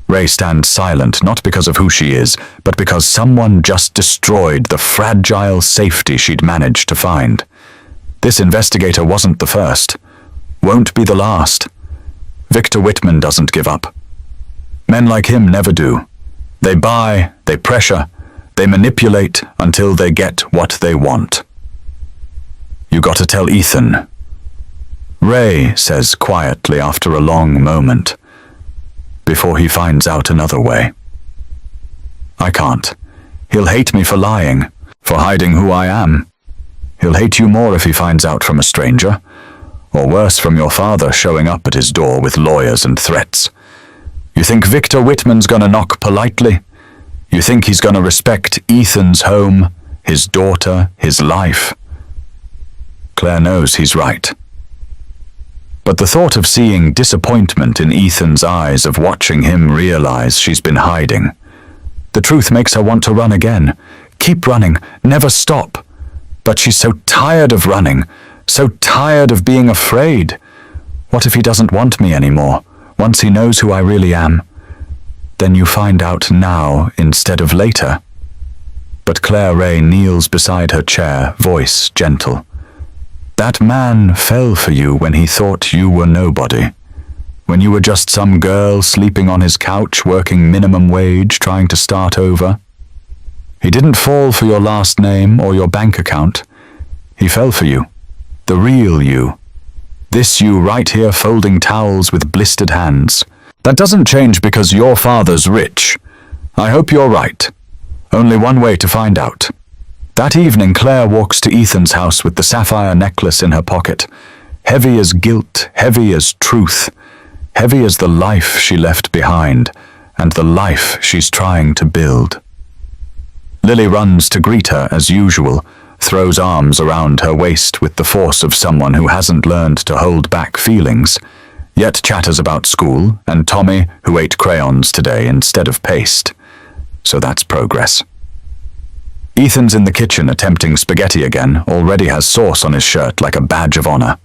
Ray stands silent, not because of who she is, but because someone just destroyed the fragile safety she'd managed to find. This investigator wasn't the first. Won't be the last. Victor Whitman doesn't give up. Men like him never do. They buy, they pressure, they manipulate until they get what they want. You gotta tell Ethan. Ray says quietly after a long moment, before he finds out another way. I can't. He'll hate me for lying, for hiding who I am. He'll hate you more if he finds out from a stranger, or worse, from your father showing up at his door with lawyers and threats. You think Victor Whitman's gonna knock politely? You think he's gonna respect Ethan's home, his daughter, his life? Claire knows he's right. But the thought of seeing disappointment in Ethan's eyes, of watching him realize she's been hiding, the truth makes her want to run again. Keep running, never stop. But she's so tired of running, so tired of being afraid. What if he doesn't want me anymore, once he knows who I really am? Then you find out now instead of later. But Claire Ray kneels beside her chair, voice gentle. That man fell for you when he thought you were nobody. When you were just some girl sleeping on his couch, working minimum wage, trying to start over. He didn't fall for your last name or your bank account. He fell for you. The real you. This you right here folding towels with blistered hands. That doesn't change because your father's rich. I hope you're right. Only one way to find out. That evening, Claire walks to Ethan's house with the sapphire necklace in her pocket. Heavy as guilt, heavy as truth. Heavy as the life she left behind, and the life she's trying to build. Lily runs to greet her as usual, throws arms around her waist with the force of someone who hasn't learned to hold back feelings, yet chatters about school and Tommy, who ate crayons today instead of paste. So that's progress. Ethan's in the kitchen attempting spaghetti again, already has sauce on his shirt like a badge of honor.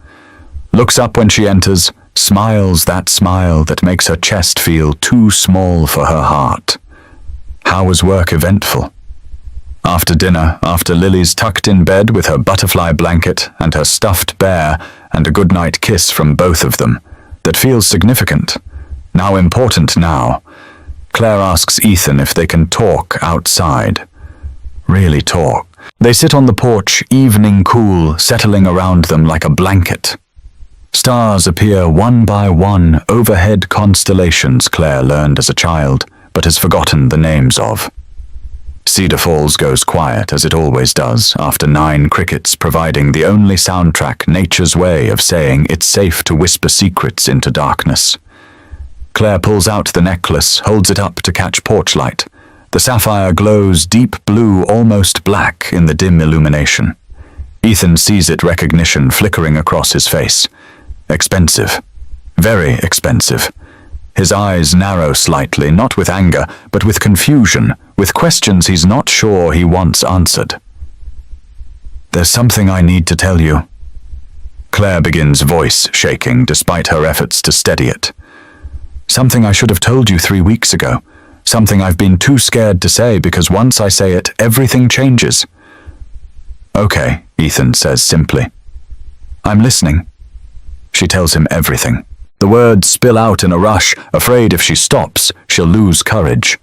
Looks up when she enters, smiles that smile that makes her chest feel too small for her heart. How was work eventful? After dinner, after Lily's tucked in bed with her butterfly blanket and her stuffed bear and a goodnight kiss from both of them, that feels significant, now important now, Claire asks Ethan if they can talk outside. Really talk. They sit on the porch, evening cool, settling around them like a blanket. Stars appear one by one, overhead constellations Claire learned as a child, but has forgotten the names of. Cedar Falls goes quiet, as it always does, after 9 crickets providing the only soundtrack nature's way of saying it's safe to whisper secrets into darkness. Claire pulls out the necklace, holds it up to catch porch light. The sapphire glows deep blue, almost black, in the dim illumination. Ethan sees it, recognition flickering across his face. Expensive. Very expensive. His eyes narrow slightly, not with anger, but with confusion, with questions he's not sure he wants answered. There's something I need to tell you. Claire begins, voice shaking despite her efforts to steady it. Something I should have told you 3 weeks ago. Something I've been too scared to say because once I say it, everything changes. Okay, Ethan says simply. I'm listening. She tells him everything. The words spill out in a rush, afraid if she stops, she'll lose courage.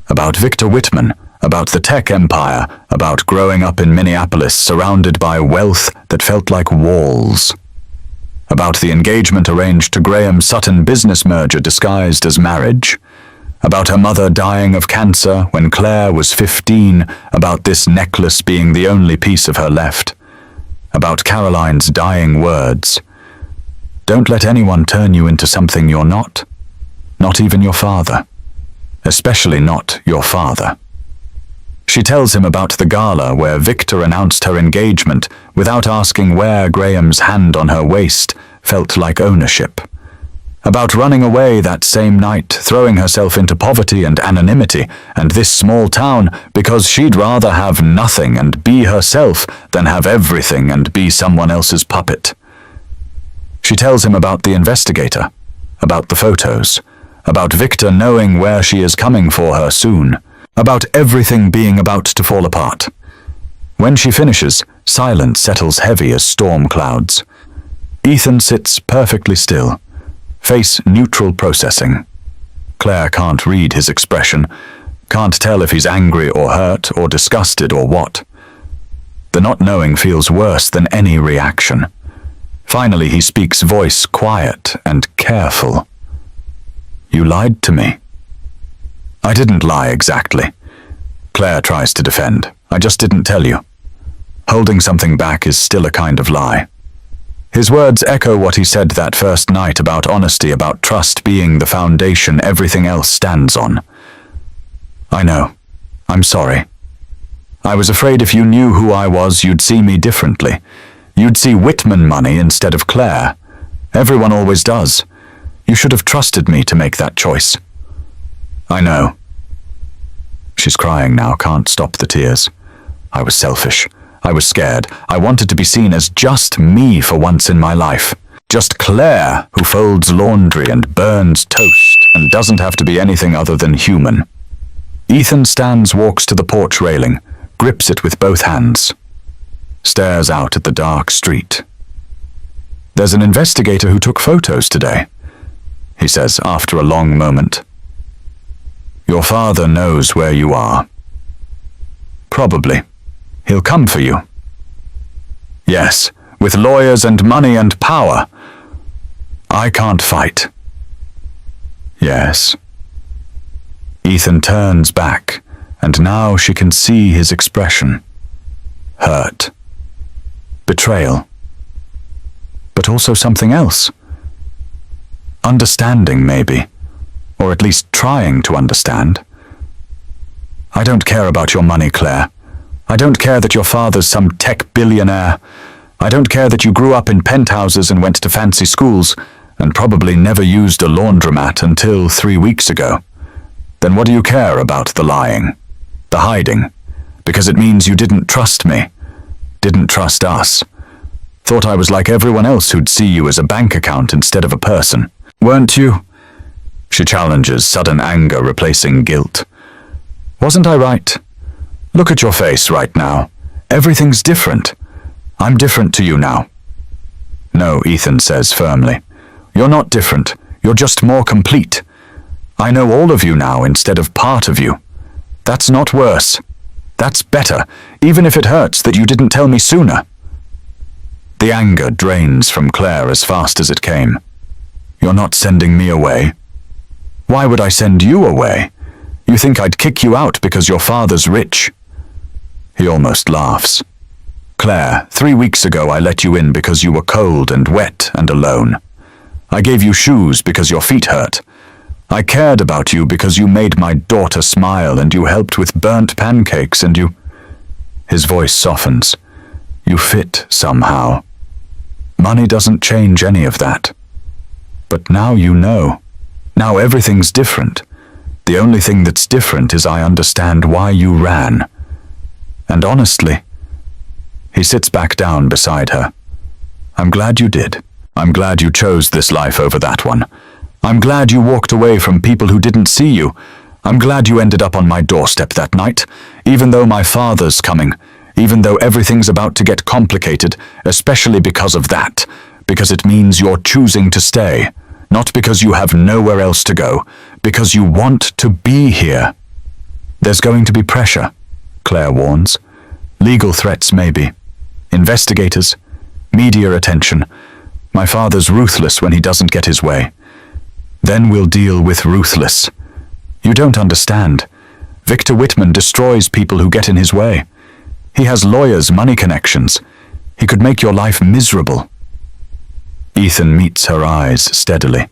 About Victor Whitman, about the tech empire, about growing up in Minneapolis surrounded by wealth that felt like walls. About the engagement arranged to Graham Sutton business merger disguised as marriage. About her mother dying of cancer when Claire was 15, about this necklace being the only piece of her left. About Caroline's dying words. Don't let anyone turn you into something you're not. Not even your father. Especially not your father. She tells him about the gala where Victor announced her engagement without asking where Graham's hand on her waist felt like ownership. About running away that same night, throwing herself into poverty and anonymity and this small town because she'd rather have nothing and be herself than have everything and be someone else's puppet. She tells him about the investigator, about the photos, about Victor knowing where she is coming for her soon, about everything being about to fall apart. When she finishes, silence settles heavy as storm clouds. Ethan sits perfectly still, face neutral, processing. Claire can't read his expression, can't tell if he's angry or hurt or disgusted or what. The not knowing feels worse than any reaction. Finally, he speaks, voice quiet and careful. You lied to me. I didn't lie exactly. Claire tries to defend. I just didn't tell you. Holding something back is still a kind of lie. His words echo what he said that first night about honesty, about trust being the foundation everything else stands on. I know. I'm sorry. I was afraid if you knew who I was, you'd see me differently. You'd see Whitman money instead of Claire. Everyone always does. You should have trusted me to make that choice. I know. She's crying now, can't stop the tears. I was selfish. I was scared. I wanted to be seen as just me for once in my life. Just Claire, who folds laundry and burns toast and doesn't have to be anything other than human. Ethan stands, walks to the porch railing, grips it with both hands, stares out at the dark street. There's an investigator who took photos today, he says after a long moment. Your father knows where you are. Probably. He'll come for you. Yes, with lawyers and money and power. I can't fight. Yes. Ethan turns back, and now she can see his expression. Hurt. Betrayal. But also something else. Understanding, maybe. Or at least trying to understand. I don't care about your money, Claire. I don't care that your father's some tech billionaire. I don't care that you grew up in penthouses and went to fancy schools and probably never used a laundromat until 3 weeks ago. Then what do you care about the lying, the hiding? Because it means you didn't trust me, didn't trust us. Thought I was like everyone else who'd see you as a bank account instead of a person. Weren't you? She challenges, sudden anger replacing guilt. Wasn't I right? Look at your face right now. Everything's different. I'm different to you now. No, Ethan says firmly. You're not different. You're just more complete. I know all of you now instead of part of you. That's not worse. That's better, even if it hurts that you didn't tell me sooner. The anger drains from Claire as fast as it came. You're not sending me away. Why would I send you away? You think I'd kick you out because your father's rich? He almost laughs. Claire, 3 weeks ago I let you in because you were cold and wet and alone. I gave you shoes because your feet hurt. I cared about you because you made my daughter smile and you helped with burnt pancakes and you... His voice softens. You fit somehow. Money doesn't change any of that. But now you know. Now everything's different. The only thing that's different is I understand why you ran. And honestly, he sits back down beside her. I'm glad you did. I'm glad you chose this life over that one. I'm glad you walked away from people who didn't see you. I'm glad you ended up on my doorstep that night, even though my father's coming, even though everything's about to get complicated, especially because of that, because it means you're choosing to stay, not because you have nowhere else to go, because you want to be here. There's going to be pressure, Claire warns. Legal threats, maybe. Investigators. Media attention. My father's ruthless when he doesn't get his way. Then we'll deal with ruthless. You don't understand. Victor Whitman destroys people who get in his way. He has lawyers, money connections. He could make your life miserable. Ethan meets her eyes steadily.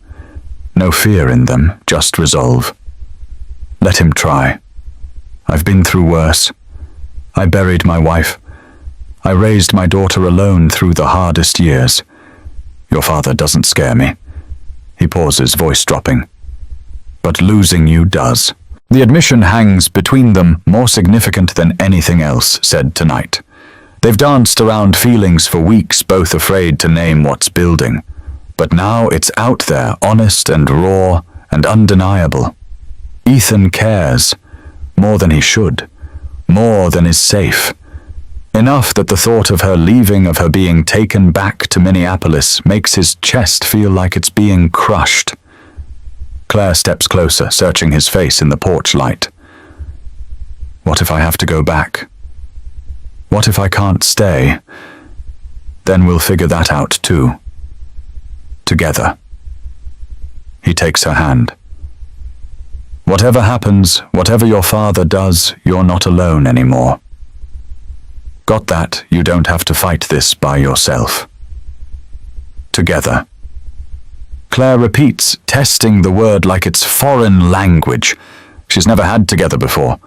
No fear in them, just resolve. Let him try. I've been through worse. I buried my wife. I raised my daughter alone through the hardest years. Your father doesn't scare me. He pauses, voice dropping. But losing you does. The admission hangs between them, more significant than anything else said tonight. They've danced around feelings for weeks, both afraid to name what's building. But now it's out there, honest and raw and undeniable. Ethan cares, more than he should, more than is safe. Enough that the thought of her leaving, of her being taken back to Minneapolis, makes his chest feel like it's being crushed. Claire steps closer, searching his face in the porch light. What if I have to go back? What if I can't stay? Then we'll figure that out too. together. He takes her hand. Whatever happens, whatever your father does, you're not alone anymore. Got that? You don't have to fight this by yourself. Together. Claire repeats, testing the word like it's foreign language. She's never had together before.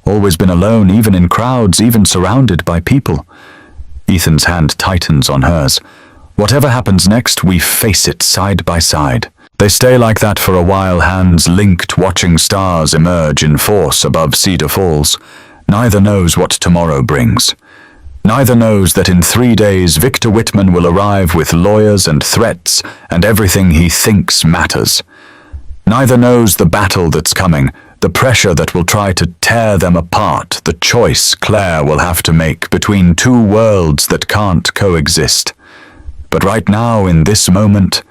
Always been alone, even in crowds, even surrounded by people. Ethan's hand tightens on hers. Whatever happens next, we face it side by side. They stay like that for a while, hands linked, watching stars emerge in force above Cedar Falls. Neither knows what tomorrow brings. Neither knows that in 3 days Victor Whitman will arrive with lawyers and threats and everything he thinks matters. Neither knows the battle that's coming, the pressure that will try to tear them apart, the choice Claire will have to make between two worlds that can't coexist. But right now, in this moment,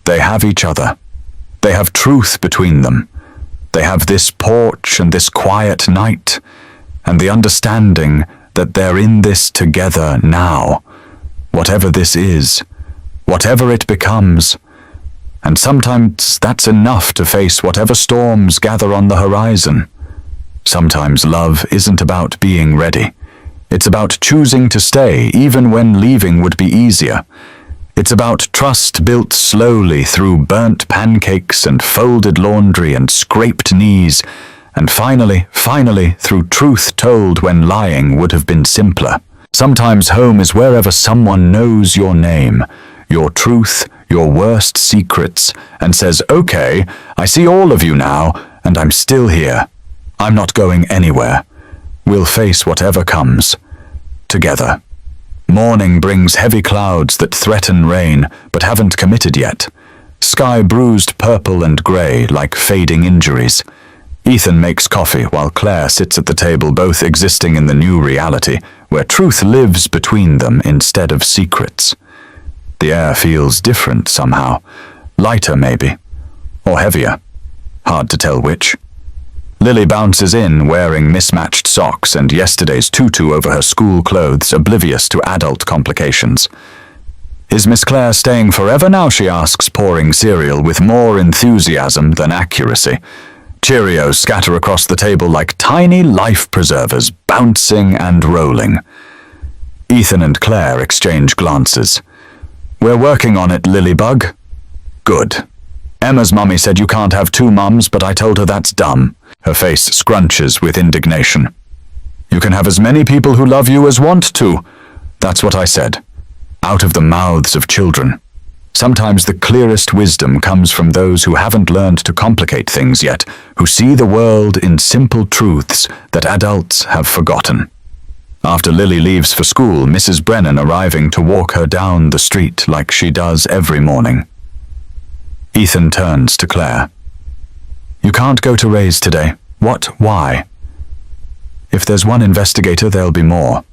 they have each other. They have truth between them. They have this porch and this quiet night, and the understanding that they're in this together now, whatever this is, whatever it becomes. And sometimes that's enough to face whatever storms gather on the horizon. Sometimes love isn't about being ready. It's about choosing to stay even when leaving would be easier. It's about trust built slowly through burnt pancakes and folded laundry and scraped knees, and finally, through truth told when lying would have been simpler. Sometimes home is wherever someone knows your name, your truth, your worst secrets, and says, "Okay, I see all of you now, and I'm still here. I'm not going anywhere. We'll face whatever comes. Together." Morning brings heavy clouds that threaten rain, but haven't committed yet. Sky bruised purple and grey like fading injuries. Ethan makes coffee while Claire sits at the table, both existing in the new reality, where truth lives between them instead of secrets. The air feels different somehow. Lighter maybe. Or heavier. Hard to tell which. Lily bounces in wearing mismatched socks and yesterday's tutu over her school clothes, oblivious to adult complications. "Is Miss Claire staying forever now?" she asks, pouring cereal with more enthusiasm than accuracy. Cheerios scatter across the table like tiny life preservers, bouncing and rolling. Ethan and Claire exchange glances. "We're working on it, Lilybug." "Good. Emma's mummy said you can't have two mums, but I told her that's dumb." Her face scrunches with indignation. "You can have as many people who love you as want to." "That's what I said." Out of the mouths of children. Sometimes the clearest wisdom comes from those who haven't learned to complicate things yet, who see the world in simple truths that adults have forgotten. After Lily leaves for school, Mrs. Brennan arriving to walk her down the street like she does every morning. Ethan turns to Claire. "You can't go to Ray's today. What? Why?" "If there's one investigator, there'll be more.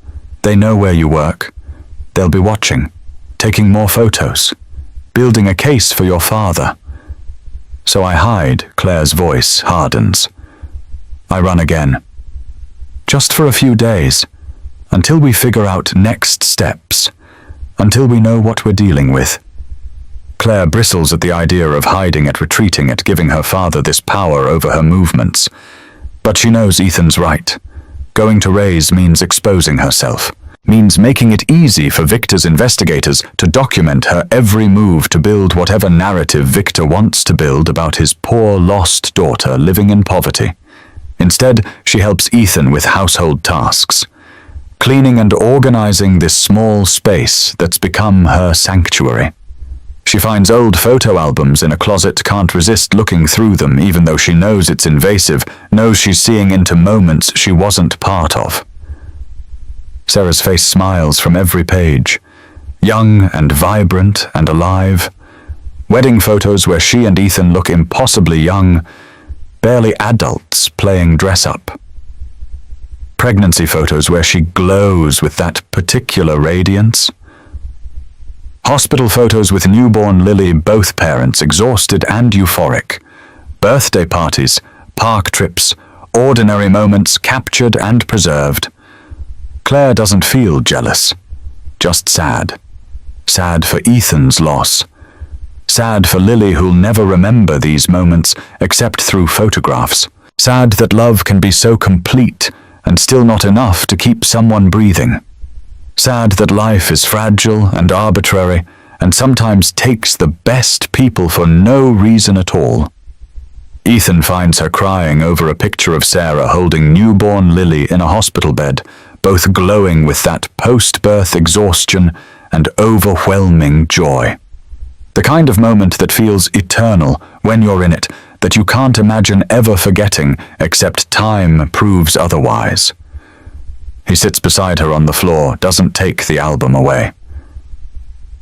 They know where you work. They'll be watching, taking more photos, building a case for your father." So I hide. Claire's voice hardens. I run again. Just for a few days, until we figure out next steps, until we know what we're dealing with. Claire bristles at the idea of hiding at, retreating at, giving her father this power over her movements. But she knows Ethan's right. Going to Ray's means exposing herself, means making it easy for Victor's investigators to document her every move to build whatever narrative Victor wants to build about his poor lost daughter living in poverty. Instead, she helps Ethan with household tasks, cleaning and organizing this small space that's become her sanctuary. She finds old photo albums in a closet, can't resist looking through them even though she knows it's invasive, knows she's seeing into moments she wasn't part of. Sarah's face smiles from every page, young and vibrant and alive. Wedding photos where she and Ethan look impossibly young, barely adults playing dress-up. Pregnancy photos where she glows with that particular radiance. Hospital photos with newborn Lily, both parents exhausted and euphoric. Birthday parties, park trips, ordinary moments captured and preserved. Claire doesn't feel jealous, just sad. Sad for Ethan's loss. sad for Lily, who'll never remember these moments except through photographs. Sad that love can be so complete and still not enough to keep someone breathing. Sad that life is fragile and arbitrary and sometimes takes the best people for no reason at all. Ethan finds her crying over a picture of Sarah holding newborn Lily in a hospital bed, both glowing with that post-birth exhaustion and overwhelming joy. The kind of moment that feels eternal when you're in it, that you can't imagine ever forgetting except time proves otherwise. He sits beside her on the floor, doesn't take the album away.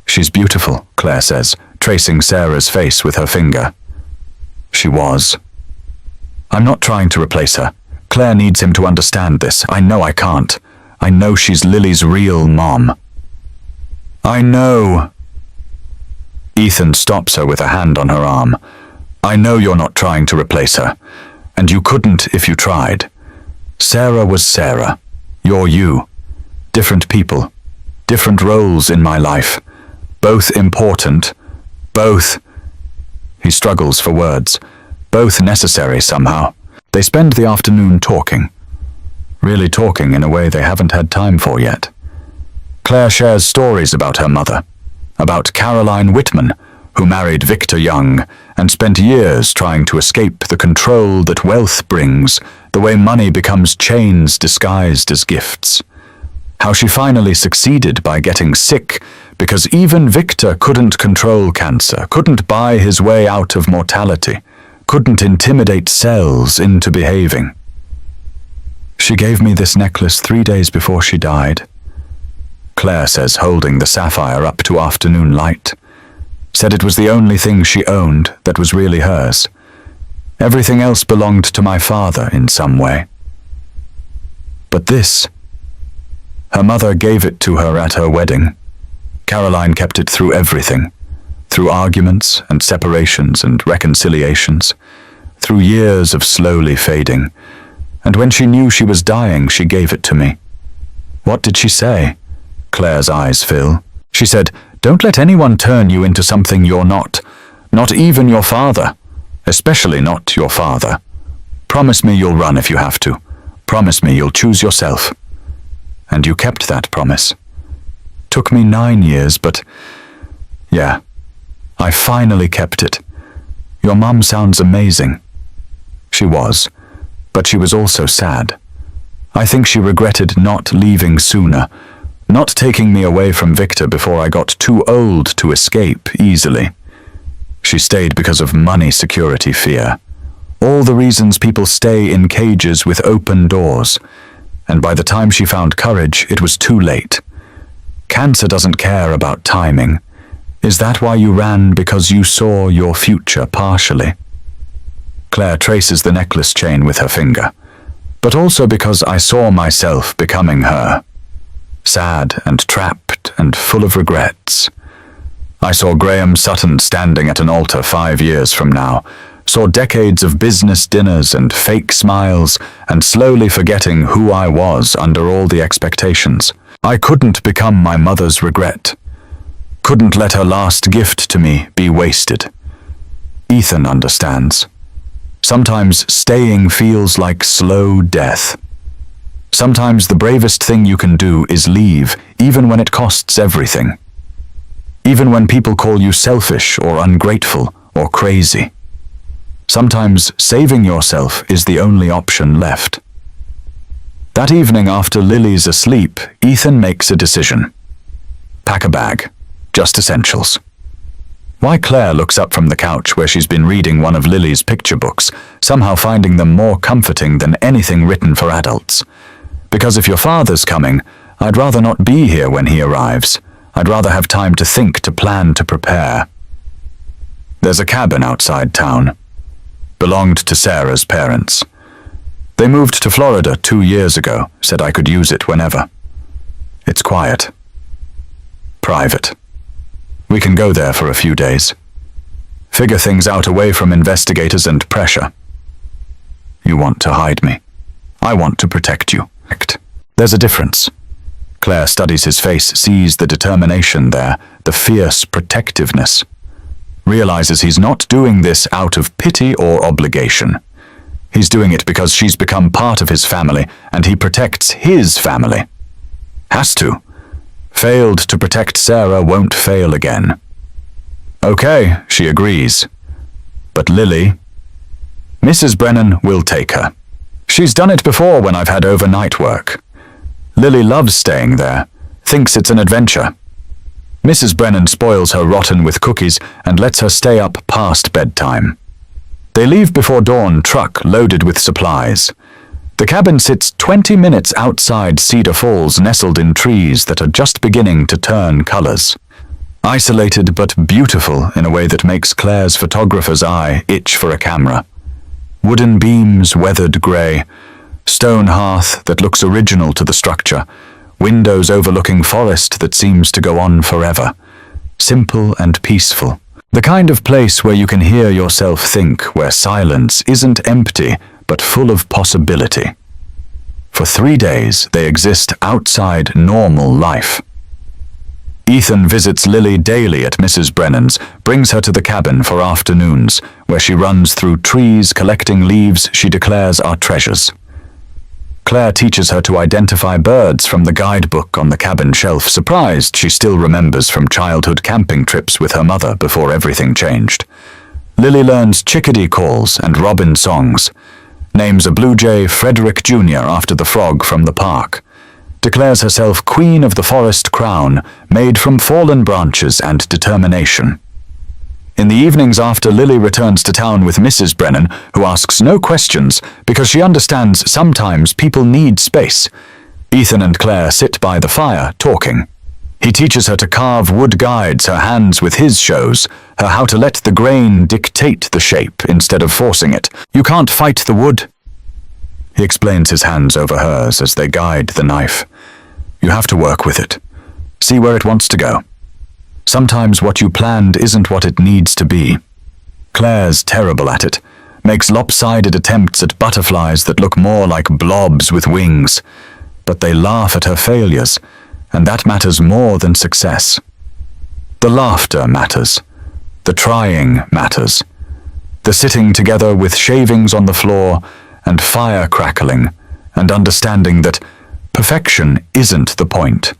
"She's beautiful," Claire says, tracing Sarah's face with her finger. "She was." "I'm not trying to replace her. Claire needs him to understand this. I know I can't. I know she's Lily's real mom." "I know." Ethan stops her with a hand on her arm. "I know you're not trying to replace her, and you couldn't if you tried. Sarah was Sarah. You're you. Different people. Different roles in my life. Both important. Both—" He struggles for words. "Both necessary somehow." They spend the afternoon talking. Really talking in a way they haven't had time for yet. Claire shares stories about her mother, about Caroline Whitman, who married Victor Young and spent years trying to escape the control that wealth brings, the way money becomes chains disguised as gifts. How she finally succeeded by getting sick because even Victor couldn't control cancer, couldn't buy his way out of mortality, couldn't intimidate cells into behaving. "She gave me this necklace 3 days before she died," Claire says, holding the sapphire up to afternoon light. Said it was the only thing she owned that was really hers. Everything else belonged to my father in some way. But this, her mother gave it to her at her wedding. Caroline kept it through everything, through arguments and separations and reconciliations, through years of slowly fading. And when she knew she was dying, she gave it to me. What did she say? Claire's eyes fill. She said, "Don't let anyone turn you into something you're not even your father, especially not your father. Promise me you'll run if you have to. Promise me you'll choose yourself." And you kept that promise. Took me 9 years, but yeah, I finally kept it. Your mum sounds amazing. She was, but she was also sad. I think she regretted not leaving sooner, not taking me away from Victor before I got too old to escape easily. She stayed because of money security fear. All the reasons people stay in cages with open doors. And by the time she found courage, it was too late. Cancer doesn't care about timing. Is that why you ran, because you saw your future partially? Claire traces the necklace chain with her finger, but also because I saw myself becoming her. Sad and trapped and full of regrets. I saw Graham Sutton standing at an altar 5 years from now, saw decades of business dinners and fake smiles, and slowly forgetting who I was under all the expectations. I couldn't become my mother's regret. Couldn't let her last gift to me be wasted. Ethan understands. Sometimes staying feels like slow death. Sometimes the bravest thing you can do is leave, even when it costs everything. Even when people call you selfish or ungrateful or crazy. Sometimes saving yourself is the only option left. That evening after Lily's asleep, Ethan makes a decision. Pack a bag. Just essentials. Why Claire looks up from the couch where she's been reading one of Lily's picture books, somehow finding them more comforting than anything written for adults. Because if your father's coming, I'd rather not be here when he arrives. I'd rather have time to think, to plan, to prepare. There's a cabin outside town. Belonged to Sarah's parents. They moved to Florida 2 years ago, said I could use it whenever. It's quiet. Private. We can go there for a few days. Figure things out away from investigators and pressure. You want to hide me. I want to protect you. There's a difference. Claire studies his face, sees the determination there, the fierce protectiveness. realizes he's not doing this out of pity or obligation. He's doing it because she's become part of his family, and he protects his family. Has to. Failed to protect Sarah won't fail again. Okay, she agrees. But Lily... Mrs. Brennan will take her. She's done it before when I've had overnight work. Lily loves staying there, thinks it's an adventure. Mrs. Brennan spoils her rotten with cookies and lets her stay up past bedtime. They leave before dawn, truck loaded with supplies. The cabin sits 20 minutes outside Cedar Falls, nestled in trees that are just beginning to turn colors. Isolated but beautiful in a way that makes Claire's photographer's eye itch for a camera. Wooden beams weathered grey, stone hearth that looks original to the structure, windows overlooking forest that seems to go on forever. Simple and peaceful. The kind of place where you can hear yourself think, where silence isn't empty, but full of possibility. For 3 days, they exist outside normal life. Ethan visits Lily daily at Mrs. Brennan's, brings her to the cabin for afternoons, where she runs through trees collecting leaves she declares are treasures. Claire teaches her to identify birds from the guidebook on the cabin shelf, surprised she still remembers from childhood camping trips with her mother before everything changed. Lily learns chickadee calls and robin songs, names a blue jay Frederick Jr. after the frog from the park, declares herself queen of the forest crown made from fallen branches and determination. In the evenings after Lily returns to town with Mrs. Brennan, who asks no questions because she understands sometimes people need space, Ethan and Claire sit by the fire, talking. He teaches her to carve wood guides her hands with his shows her how to let the grain dictate the shape instead of forcing it. You can't fight the wood. He explains his hands over hers as they guide the knife. You have to work with it. See where it wants to go. Sometimes what you planned isn't what it needs to be. Claire's terrible at it, makes lopsided attempts at butterflies that look more like blobs with wings, but they laugh at her failures, and that matters more than success. The laughter matters. The trying matters. The sitting together with shavings on the floor and fire crackling, and understanding that perfection isn't the point.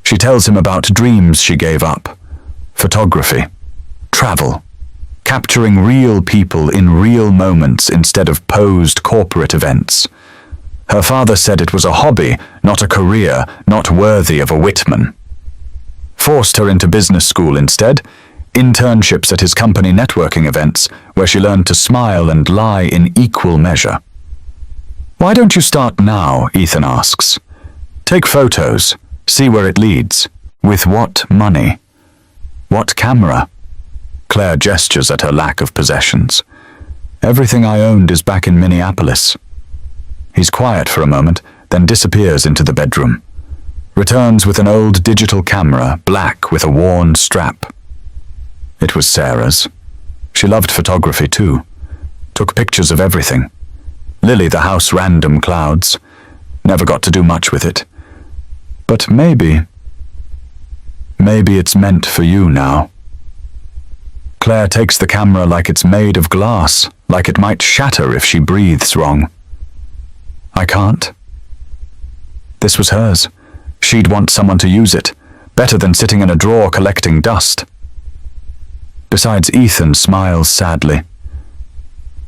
She tells him about dreams she gave up, photography, travel, capturing real people in real moments instead of posed corporate events. Her father said it was a hobby, not a career, not worthy of a Whitman. Forced her into business school instead, internships at his company networking events, where she learned to smile and lie in equal measure. Why don't you start now, Ethan asks. Take photos. See where it leads. With what money? What camera? Claire gestures at her lack of possessions. Everything I owned is back in Minneapolis. He's quiet for a moment, then disappears into the bedroom. Returns with an old digital camera, black with a worn strap. It was Sarah's. She loved photography too. Took pictures of everything. Lily the house random clouds. Never got to do much with it. But maybe it's meant for you now. Claire takes the camera like it's made of glass, like it might shatter if she breathes wrong. I can't. This was hers. She'd want someone to use it, better than sitting in a drawer collecting dust. Besides, Ethan smiles sadly.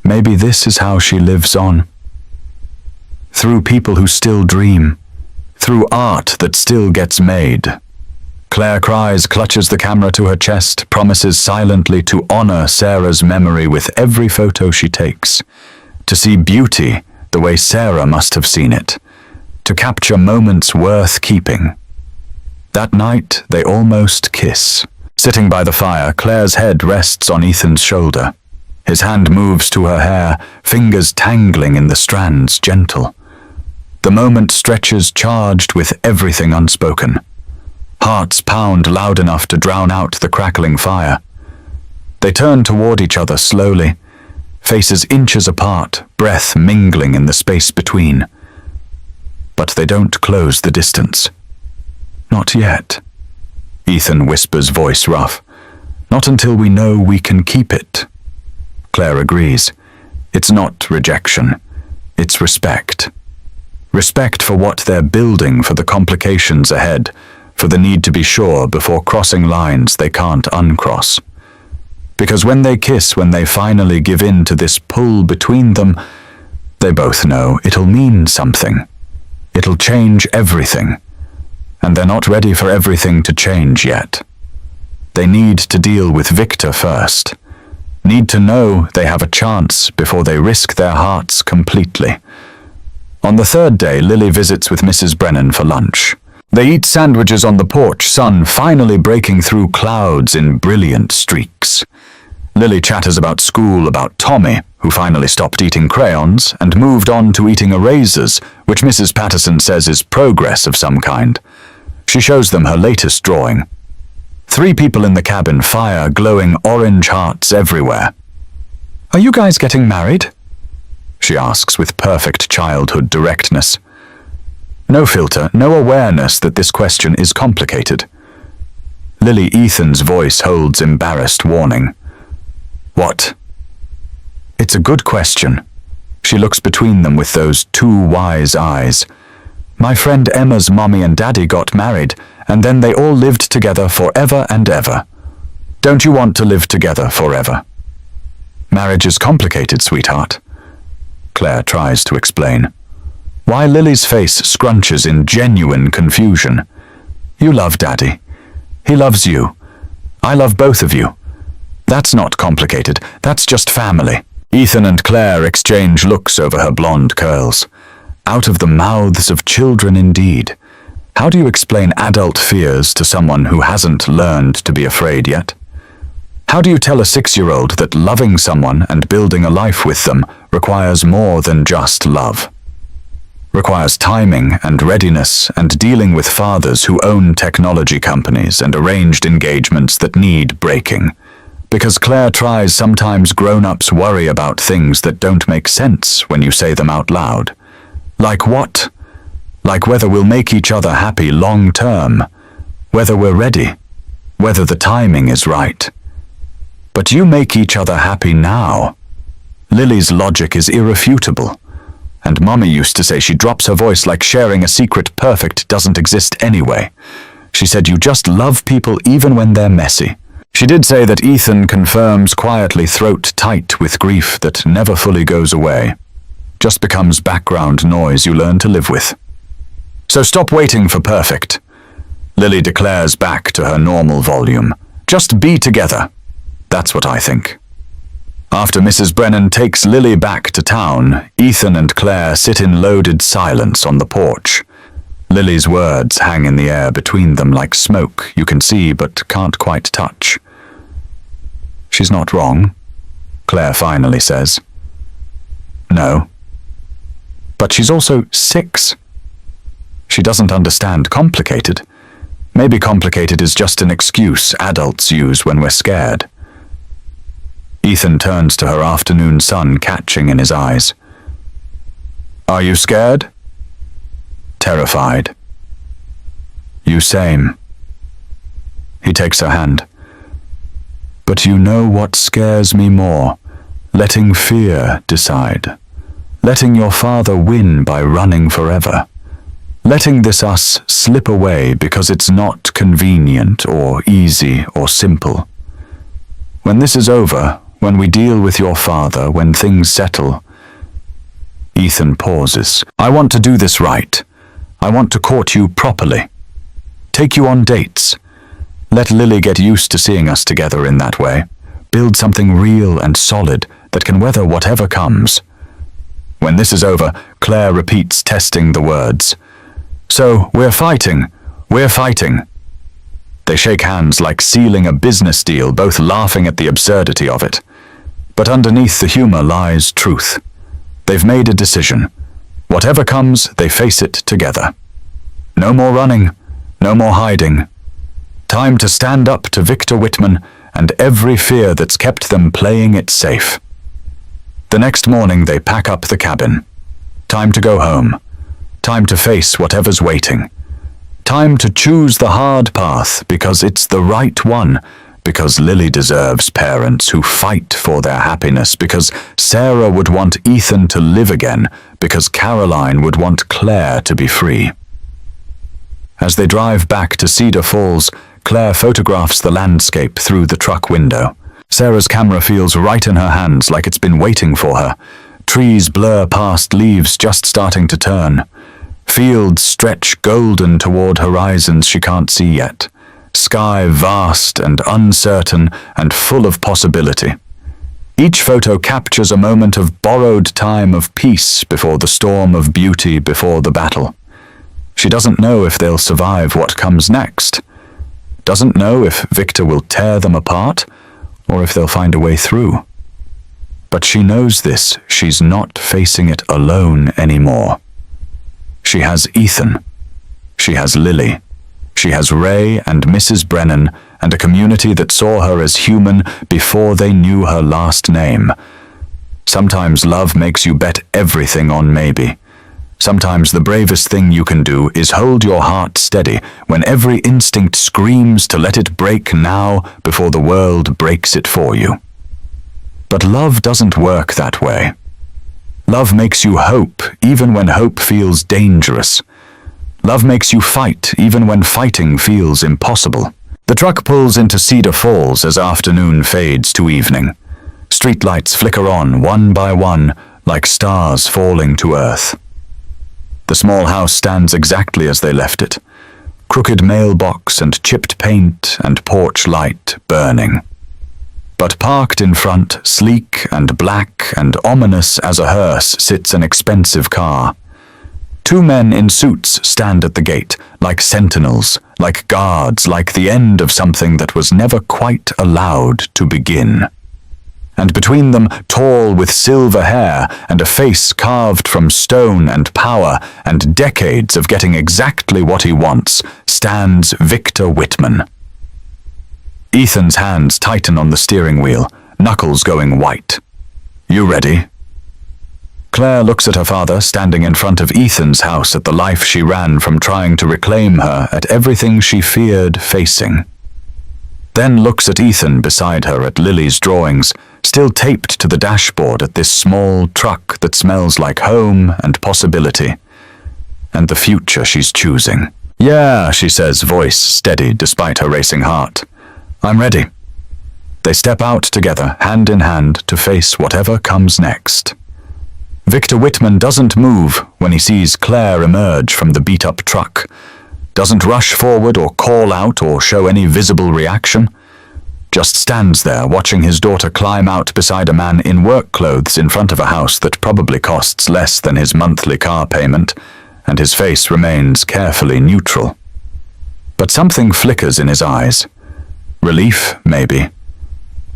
Maybe this is how she lives on. Through people who still dream. Through art that still gets made. Claire cries, clutches the camera to her chest, promises silently to honor Sarah's memory with every photo she takes. To see beauty the way Sarah must have seen it. To capture moments worth keeping. That night, they almost kiss. Sitting by the fire, Claire's head rests on Ethan's shoulder. His hand moves to her hair, fingers tangling in the strands, gentle. The moment stretches charged with everything unspoken. Hearts pound loud enough to drown out the crackling fire. They turn toward each other slowly, faces inches apart, breath mingling in the space between. But they don't close the distance. Not yet. Ethan whispers, voice rough. Not until we know we can keep it. Claire agrees. It's not rejection. It's respect. Respect for what they're building, for the complications ahead, for the need to be sure before crossing lines they can't uncross. Because when they kiss, when they finally give in to this pull between them, they both know it'll mean something. It'll change everything. And they're not ready for everything to change yet. They need to deal with Victor first. Need to know they have a chance before they risk their hearts completely. On the third day, Lily visits with Mrs. Brennan for lunch. They eat sandwiches on the porch, sun finally breaking through clouds in brilliant streaks. Lily chatters about school, about Tommy, who finally stopped eating crayons and moved on to eating erasers, which Mrs. Patterson says is progress of some kind. She shows them her latest drawing. 3 people in the cabin, fire, glowing orange hearts everywhere. "Are you guys getting married?" she asks with perfect childhood directness. No filter, no awareness that this question is complicated. Lily Ethan's voice holds embarrassed warning. "What?" It's a good question. She looks between them with those 2 wise eyes. "My friend Emma's mommy and daddy got married, and then they all lived together forever and ever. Don't you want to live together forever?" "Marriage is complicated, sweetheart," Claire tries to explain. Why Lily's face scrunches in genuine confusion. "You love Daddy. He loves you. I love both of you. That's not complicated. That's just family." Ethan and Claire exchange looks over her blonde curls. Out of the mouths of children indeed. How do you explain adult fears to someone who hasn't learned to be afraid yet? How do you tell a 6-year-old that loving someone and building a life with them requires more than just love? Requires timing and readiness and dealing with fathers who own technology companies and arranged engagements that need breaking. Because Claire tries, sometimes grown-ups worry about things that don't make sense when you say them out loud. Like what? Like whether we'll make each other happy long term, whether we're ready, whether the timing is right. But you make each other happy now. Lily's logic is irrefutable. And Mommy used to say she drops her voice like sharing a secret perfect doesn't exist anyway. She said you just love people even when they're messy. She did say that Ethan confirms quietly, throat tight with grief that never fully goes away. Just becomes background noise you learn to live with. So stop waiting for perfect. Lily declares back to her normal volume. Just be together. That's what I think. After Mrs. Brennan takes Lily back to town, Ethan and Claire sit in loaded silence on the porch. Lily's words hang in the air between them like smoke you can see but can't quite touch. "She's not wrong," Claire finally says. "No. But she's also 6. She doesn't understand complicated. Maybe complicated is just an excuse adults use when we're scared." Ethan turns to her afternoon sun catching in his eyes. "Are you scared?" "Terrified." "You same." He takes her hand. "But you know what scares me more? Letting fear decide. Letting your father win by running forever. Letting this us slip away because it's not convenient or easy or simple. When this is over, when we deal with your father, when things settle..." Ethan pauses. "I want to do this right. I want to court you properly. Take you on dates. Let Lily get used to seeing us together in that way. Build something real and solid that can weather whatever comes." When this is over, Claire repeats, testing the words. "So, we're fighting. We're fighting." They shake hands like sealing a business deal, both laughing at the absurdity of it. But underneath the humor lies truth. They've made a decision. Whatever comes, they face it together. No more running, no more hiding. Time to stand up to Victor Whitman and every fear that's kept them playing it safe. The next morning they pack up the cabin. Time to go home. Time to face whatever's waiting. Time to choose the hard path because it's the right one, because Lily deserves parents who fight for their happiness, because Sarah would want Ethan to live again, because Caroline would want Claire to be free. As they drive back to Cedar Falls, Claire photographs the landscape through the truck window. Sarah's camera feels right in her hands, like it's been waiting for her. Trees blur past leaves just starting to turn. Fields stretch golden toward horizons she can't see yet. Sky vast and uncertain and full of possibility. Each photo captures a moment of borrowed time of peace before the storm of beauty before the battle. She doesn't know if they'll survive what comes next. Doesn't know if Victor will tear them apart or if they'll find a way through. But she knows this, she's not facing it alone anymore. She has Ethan. She has Lily. She has Ray and Mrs. Brennan and a community that saw her as human before they knew her last name. Sometimes love makes you bet everything on maybe. Sometimes the bravest thing you can do is hold your heart steady when every instinct screams to let it break now before the world breaks it for you. But love doesn't work that way. Love makes you hope even when hope feels dangerous. Love makes you fight even when fighting feels impossible. The truck pulls into Cedar Falls as afternoon fades to evening. Streetlights flicker on one by one like stars falling to earth. The small house stands exactly as they left it. Crooked mailbox and chipped paint and porch light burning. But parked in front, sleek and black and ominous as a hearse, sits an expensive car. Two men in suits stand at the gate, like sentinels, like guards, like the end of something that was never quite allowed to begin. And between them, tall with silver hair and a face carved from stone and power and decades of getting exactly what he wants, stands Victor Whitman. Ethan's hands tighten on the steering wheel, knuckles going white. "You ready?" Claire looks at her father standing in front of Ethan's house at the life she ran from trying to reclaim her, at everything she feared facing. Then looks at Ethan beside her at Lily's drawings, still taped to the dashboard at this small truck that smells like home and possibility, and the future she's choosing. "Yeah," she says, voice steady despite her racing heart. "I'm ready." They step out together, hand in hand, to face whatever comes next. Victor Whitman doesn't move when he sees Claire emerge from the beat-up truck. Doesn't rush forward or call out or show any visible reaction. Just stands there watching his daughter climb out beside a man in work clothes in front of a house that probably costs less than his monthly car payment, and his face remains carefully neutral. But something flickers in his eyes. Relief, maybe.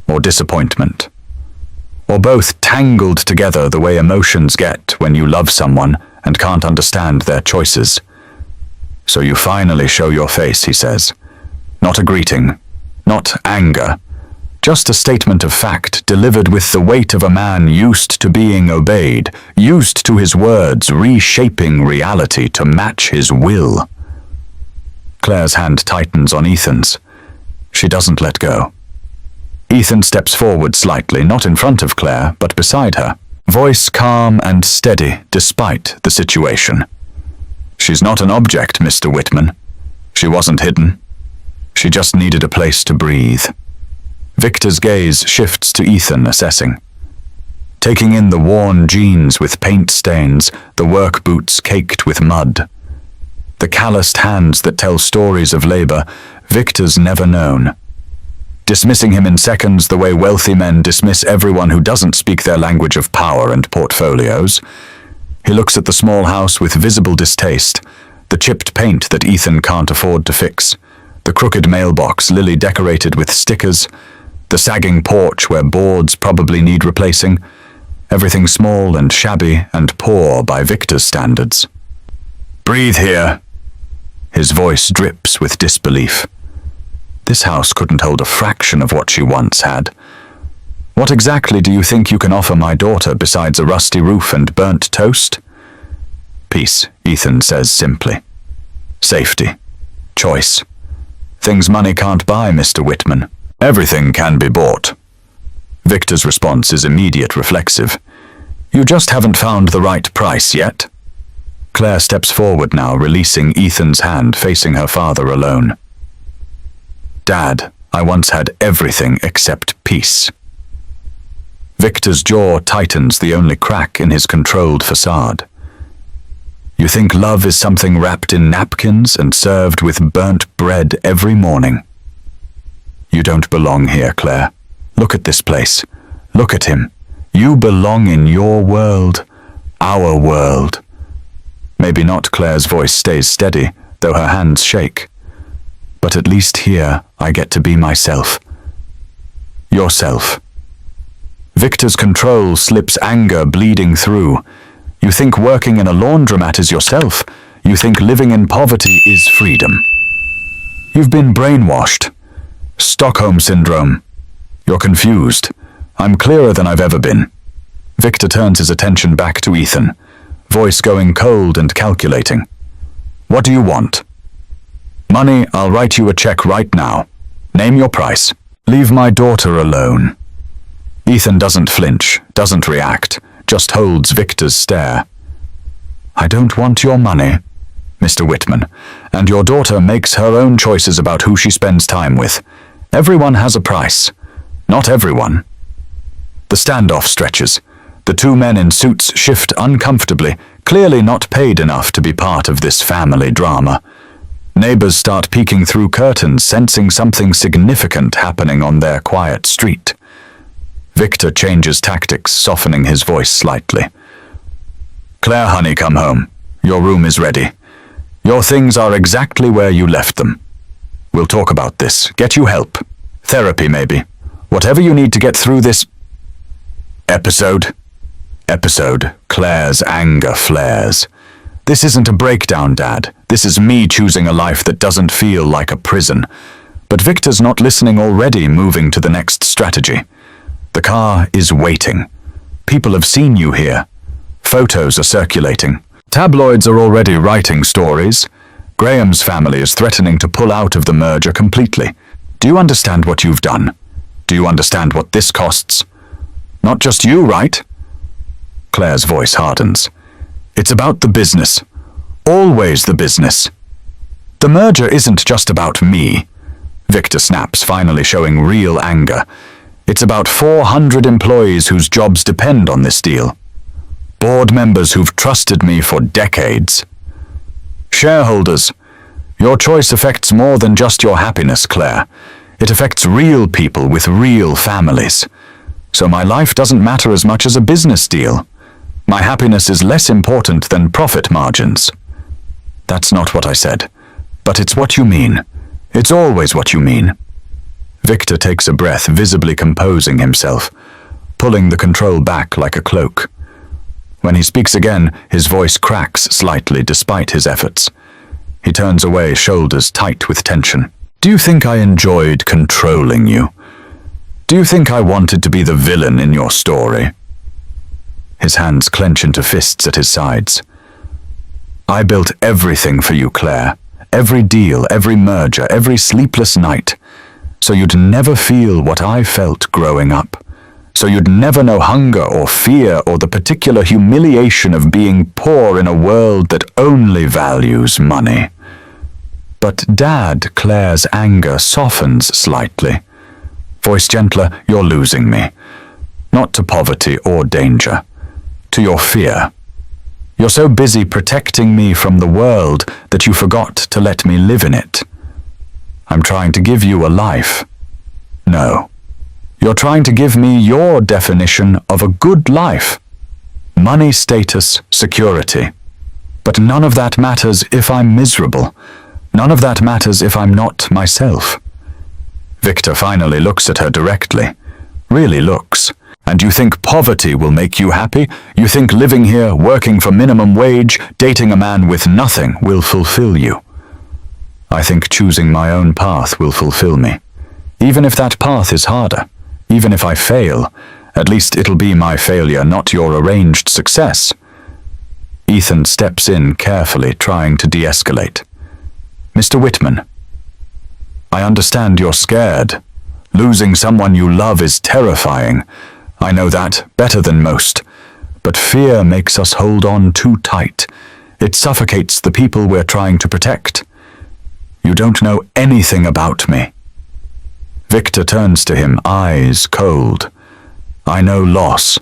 Or disappointment. Or both tangled together the way emotions get when you love someone and can't understand their choices. "So you finally show your face," he says. Not a greeting, not anger, just a statement of fact delivered with the weight of a man used to being obeyed, used to his words reshaping reality to match his will. Claire's hand tightens on Ethan's. She doesn't let go. Ethan steps forward slightly, not in front of Claire, but beside her, voice calm and steady despite the situation. "She's not an object, Mr. Whitman. She wasn't hidden. She just needed a place to breathe." Victor's gaze shifts to Ethan, assessing. Taking in the worn jeans with paint stains, the work boots caked with mud. The calloused hands that tell stories of labor Victor's never known. Dismissing him in seconds the way wealthy men dismiss everyone who doesn't speak their language of power and portfolios. He looks at the small house with visible distaste, the chipped paint that Ethan can't afford to fix, the crooked mailbox Lily decorated with stickers, the sagging porch where boards probably need replacing, everything small and shabby and poor by Victor's standards. "Breathe here." His voice drips with disbelief. This house couldn't hold a fraction of what she once had. "What exactly do you think you can offer my daughter besides a rusty roof and burnt toast?" "Peace," Ethan says simply. "Safety. Choice. Things money can't buy, Mr. Whitman." Everything can be bought. Victor's response is immediate, reflexive. You just haven't found the right price yet. Claire steps forward now, releasing Ethan's hand, facing her father alone. Dad, I once had everything except peace. Victor's jaw tightens, the only crack in his controlled facade. You think love is something wrapped in napkins and served with burnt bread every morning. You don't belong here, Claire. Look at this place. Look at him. You belong in your world, our world. Maybe not. Claire's voice stays steady, though her hands shake. But at least here I get to be myself. Yourself. Victor's control slips, anger bleeding through. You think working in a laundromat is yourself. You think living in poverty is freedom. You've been brainwashed. Stockholm Syndrome. You're confused. I'm clearer than I've ever been. Victor turns his attention back to Ethan, voice going cold and calculating. What do you want? Money. I'll write you a check right now. Name your price. Leave my daughter alone. Ethan doesn't flinch, doesn't react, just holds Victor's stare. I don't want your money, Mr. Whitman, and your daughter makes her own choices about who she spends time with. Everyone has a price. Not everyone. The standoff stretches. The two men in suits shift uncomfortably, clearly not paid enough to be part of this family drama. Neighbors start peeking through curtains, sensing something significant happening on their quiet street. Victor changes tactics, softening his voice slightly. Claire, honey, come home. Your room is ready. Your things are exactly where you left them. We'll talk about this. Get you help. Therapy, maybe. Whatever you need to get through this episode. Claire's anger flares. This isn't a breakdown, Dad. This is me choosing a life that doesn't feel like a prison. But Victor's not listening already, moving to the next strategy. The car is waiting. People have seen you here. Photos are circulating. Tabloids are already writing stories. Graham's family is threatening to pull out of the merger completely. Do you understand what you've done? Do you understand what this costs? Not just you, right? Claire's voice hardens. It's about the business. Always the business. The merger isn't just about me. Victor snaps, finally showing real anger. It's about 400 employees whose jobs depend on this deal. Board members who've trusted me for decades. Shareholders. Your choice affects more than just your happiness, Claire. It affects real people with real families. So my life doesn't matter as much as a business deal. My happiness is less important than profit margins. That's not what I said. But it's what you mean. It's always what you mean. Victor takes a breath, visibly composing himself, pulling the control back like a cloak. When he speaks again, his voice cracks slightly despite his efforts. He turns away, shoulders tight with tension. Do you think I enjoyed controlling you? Do you think I wanted to be the villain in your story? His hands clench into fists at his sides. I built everything for you, Claire. Every deal, every merger, every sleepless night. So you'd never feel what I felt growing up. So you'd never know hunger or fear or the particular humiliation of being poor in a world that only values money. But Dad, Claire's anger softens slightly. Voice gentler, you're losing me. Not to poverty or danger. To your fear. You're so busy protecting me from the world that you forgot to let me live in it. I'm trying to give you a life. No. You're trying to give me your definition of a good life. Money, status, security. But none of that matters if I'm miserable. None of that matters if I'm not myself. Victor finally looks at her directly. Really looks. And you think poverty will make you happy? You think living here, working for minimum wage, dating a man with nothing will fulfill you? I think choosing my own path will fulfill me. Even if that path is harder, even if I fail, at least it'll be my failure, not your arranged success. Ethan steps in carefully, trying to de-escalate. Mr. Whitman, I understand you're scared. Losing someone you love is terrifying. I know that better than most. But fear makes us hold on too tight. It suffocates the people we're trying to protect. You don't know anything about me. Victor turns to him, eyes cold. I know loss.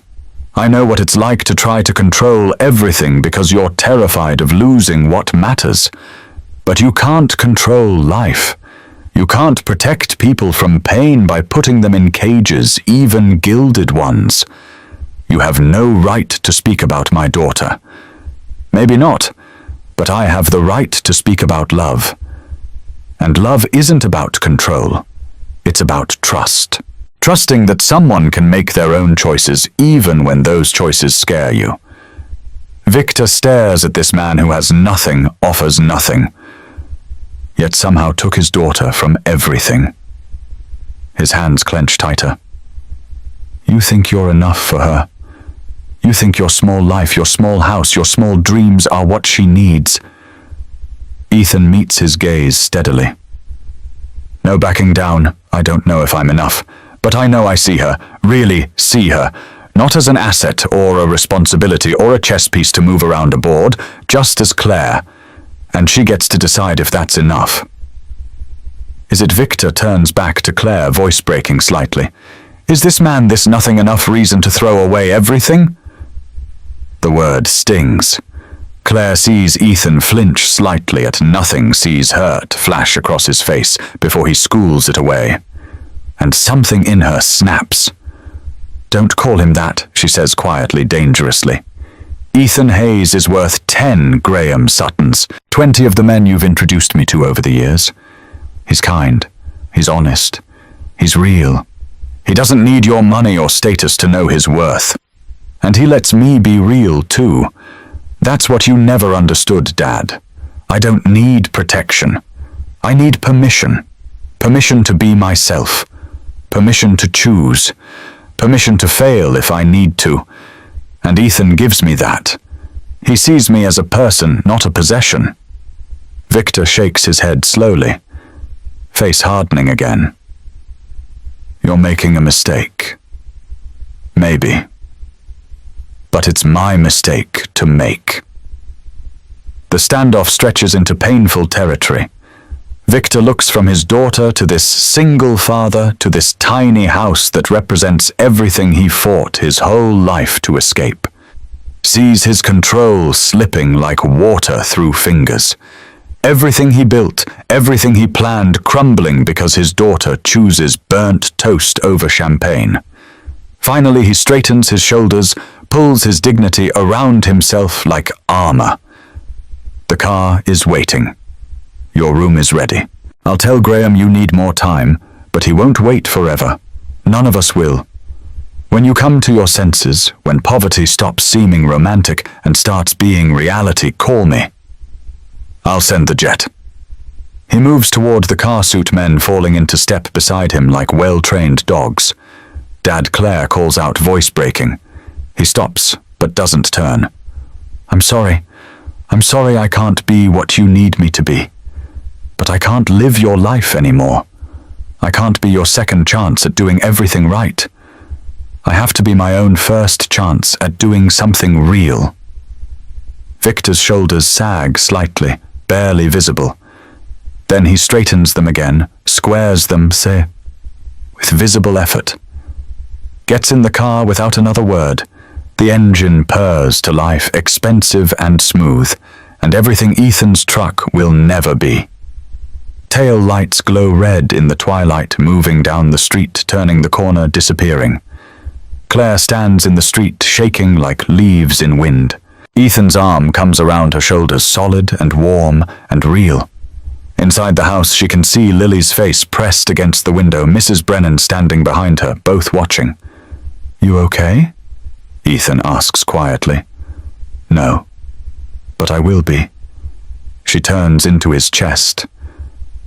I know what it's like to try to control everything because you're terrified of losing what matters. But you can't control life. You can't protect people from pain by putting them in cages, even gilded ones. You have no right to speak about my daughter. Maybe not, but I have the right to speak about love. And love isn't about control. It's about trust. Trusting that someone can make their own choices even when those choices scare you. Victor stares at this man who has nothing, offers nothing, yet somehow took his daughter from everything. His hands clench tighter. You think you're enough for her. You think your small life, your small house, your small dreams are what she needs. Ethan meets his gaze steadily. No backing down. I don't know if I'm enough, but I know I see her, really see her, not as an asset or a responsibility or a chess piece to move around a board, just as Claire, and she gets to decide if that's enough. Is it Victor turns back to Claire, voice breaking slightly? Is this man this nothing enough reason to throw away everything? The word stings. Claire sees Ethan flinch slightly at nothing, sees hurt flash across his face before he schools it away. And something in her snaps. Don't call him that, she says quietly, dangerously. Ethan Hayes is worth 10 Graham Suttons, 20 of the men you've introduced me to over the years. He's kind, he's honest, he's real. He doesn't need your money or status to know his worth. And he lets me be real too. That's what you never understood, Dad. I don't need protection. I need permission. Permission to be myself. Permission to choose. Permission to fail if I need to. And Ethan gives me that. He sees me as a person, not a possession. Victor shakes his head slowly, face hardening again. You're making a mistake. Maybe. But it's my mistake to make. The standoff stretches into painful territory. Victor looks from his daughter to this single father to this tiny house that represents everything he fought his whole life to escape. Sees his control slipping like water through fingers. Everything he built, everything he planned crumbling because his daughter chooses burnt toast over champagne. Finally he straightens his shoulders, pulls his dignity around himself like armor. The car is waiting. Your room is ready. I'll tell Graham you need more time, but he won't wait forever. None of us will. When you come to your senses, when poverty stops seeming romantic and starts being reality, call me. I'll send the jet. He moves toward the car suit men falling into step beside him like well-trained dogs. Dad Claire calls out, voice breaking. He stops, but doesn't turn. I'm sorry. I'm sorry I can't be what you need me to be. But I can't live your life anymore. I can't be your second chance at doing everything right. I have to be my own first chance at doing something real. Victor's shoulders sag slightly, barely visible. Then he straightens them again, squares them, with visible effort. Gets in the car without another word. The engine purrs to life, expensive and smooth, and everything Ethan's truck will never be. Tail lights glow red in the twilight, moving down the street, turning the corner, disappearing. Claire stands in the street, shaking like leaves in wind. Ethan's arm comes around her shoulders, solid and warm and real. Inside the house, she can see Lily's face pressed against the window, Mrs. Brennan standing behind her, both watching. You okay? Ethan asks quietly. No, but I will be. She turns into his chest.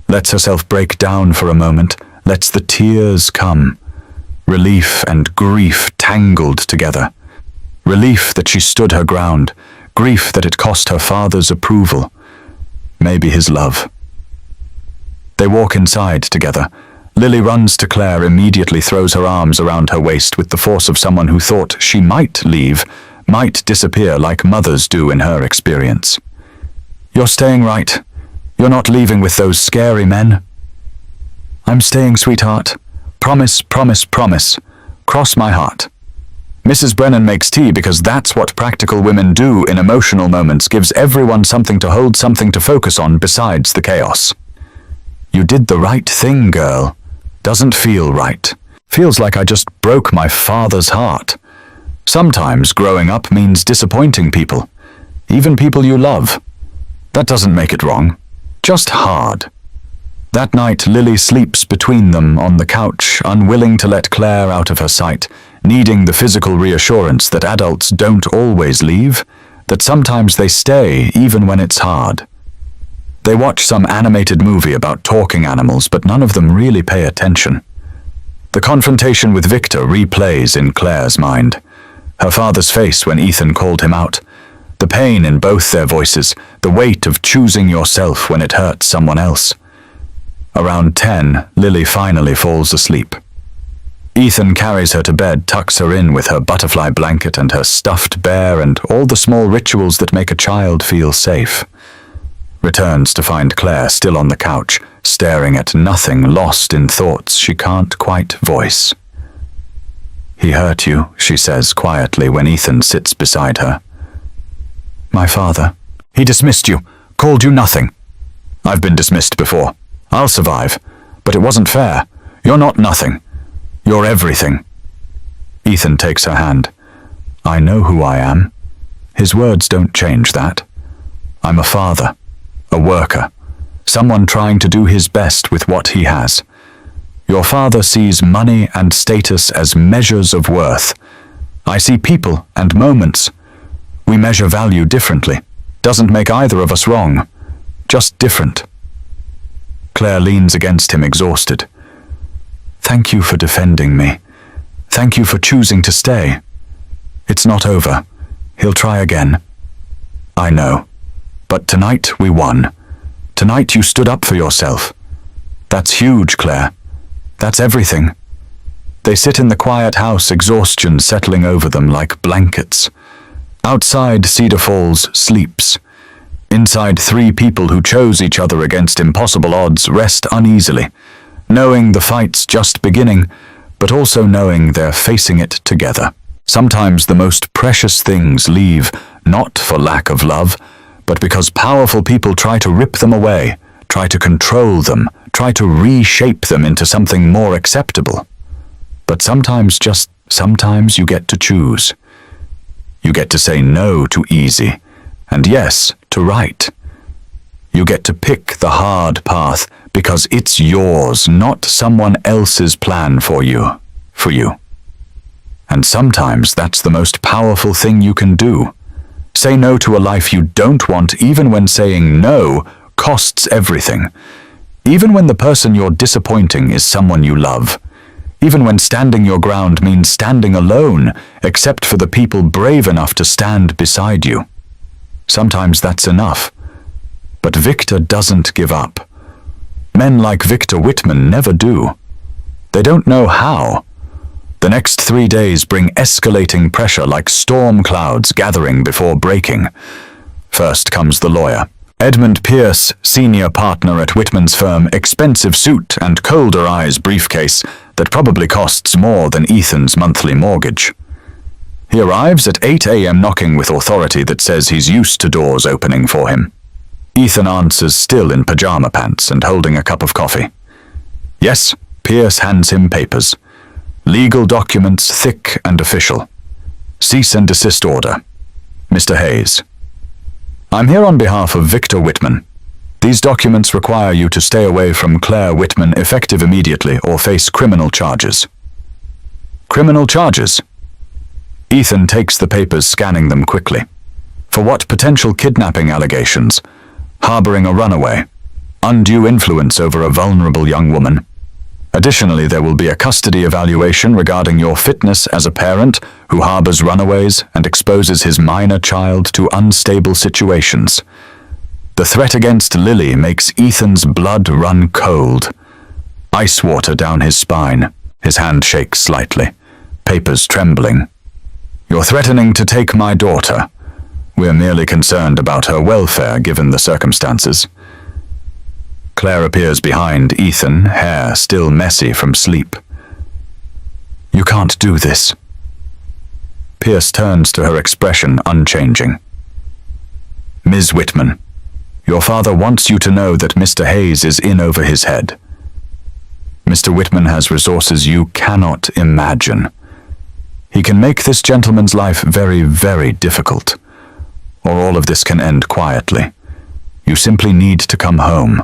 Lets herself break down for a moment, lets the tears come. Relief and grief tangled together. Relief that she stood her ground, grief that it cost her father's approval, maybe his love. They walk inside together, Lily runs to Claire, immediately throws her arms around her waist with the force of someone who thought she might leave, might disappear like mothers do in her experience. "You're staying, right? You're not leaving with those scary men?" "I'm staying, sweetheart. Promise, promise, promise. Cross my heart." Mrs. Brennan makes tea because that's what practical women do in emotional moments, gives everyone something to hold, something to focus on besides the chaos. "You did the right thing, girl. Doesn't feel right. Feels like I just broke my father's heart." Sometimes growing up means disappointing people, even people you love. That doesn't make it wrong, just hard. That night, Lily sleeps between them on the couch, unwilling to let Claire out of her sight, needing the physical reassurance that adults don't always leave, that sometimes they stay even when it's hard. They watch some animated movie about talking animals, but none of them really pay attention. The confrontation with Victor replays in Claire's mind. Her father's face when Ethan called him out. The pain in both their voices, the weight of choosing yourself when it hurts someone else. Around 10, Lily finally falls asleep. Ethan carries her to bed, tucks her in with her butterfly blanket and her stuffed bear and all the small rituals that make a child feel safe. Returns to find Claire still on the couch, staring at nothing, lost in thoughts she can't quite voice. "He hurt you," she says quietly when Ethan sits beside her. "My father. He dismissed you, called you nothing." "I've been dismissed before. I'll survive. But it wasn't fair. You're not nothing. You're everything." Ethan takes her hand. "I know who I am." His words don't change that. "I'm a father, a worker, someone trying to do his best with what he has. Your father sees money and status as measures of worth. I see people and moments. We measure value differently. Doesn't make either of us wrong, just different." Claire leans against him, exhausted. "Thank you for defending me. Thank you for choosing to stay. It's not over. He'll try again." "I know. But tonight we won. Tonight you stood up for yourself. That's huge, Claire. That's everything." They sit in the quiet house, exhaustion settling over them like blankets. Outside, Cedar Falls sleeps. Inside, 3 people who chose each other against impossible odds rest uneasily, knowing the fight's just beginning, but also knowing they're facing it together. Sometimes the most precious things leave, not for lack of love, but because powerful people try to rip them away, try to control them, try to reshape them into something more acceptable. But sometimes, just sometimes, you get to choose. You get to say no to easy, and yes to right. You get to pick the hard path because it's yours, not someone else's plan for you. And sometimes that's the most powerful thing you can do. Say no to a life you don't want, even when saying no costs everything. Even when the person you're disappointing is someone you love. Even when standing your ground means standing alone, except for the people brave enough to stand beside you. Sometimes that's enough. But Victor doesn't give up. Men like Victor Whitman never do. They don't know how. The next 3 days bring escalating pressure like storm clouds gathering before breaking. First comes the lawyer. Edmund Pierce, senior partner at Whitman's firm, expensive suit and colder eyes briefcase that probably costs more than Ethan's monthly mortgage. He arrives at 8 a.m. knocking with authority that says he's used to doors opening for him. Ethan answers, still in pajama pants and holding a cup of coffee. Yes, Pierce hands him papers. Legal documents, thick and official. Cease and desist order. Mr. Hayes. I'm here on behalf of Victor Whitman. These documents require you to stay away from Claire Whitman effective immediately or face criminal charges. Criminal charges? Ethan takes the papers, scanning them quickly. For what potential kidnapping allegations? Harboring a runaway. Undue influence over a vulnerable young woman. Additionally, there will be a custody evaluation regarding your fitness as a parent who harbors runaways and exposes his minor child to unstable situations. The threat against Lily makes Ethan's blood run cold. ice water down his spine. His hand shakes slightly, papers trembling. "You're threatening to take my daughter. We're merely concerned about her welfare given the circumstances." Claire appears behind Ethan, hair still messy from sleep. "You can't do this." Pierce turns to her, expression unchanging. "Ms. Whitman, your father wants you to know that Mr. Hayes is in over his head. Mr. Whitman has resources you cannot imagine. He can make this gentleman's life very, very difficult, or all of this can end quietly. You simply need to come home.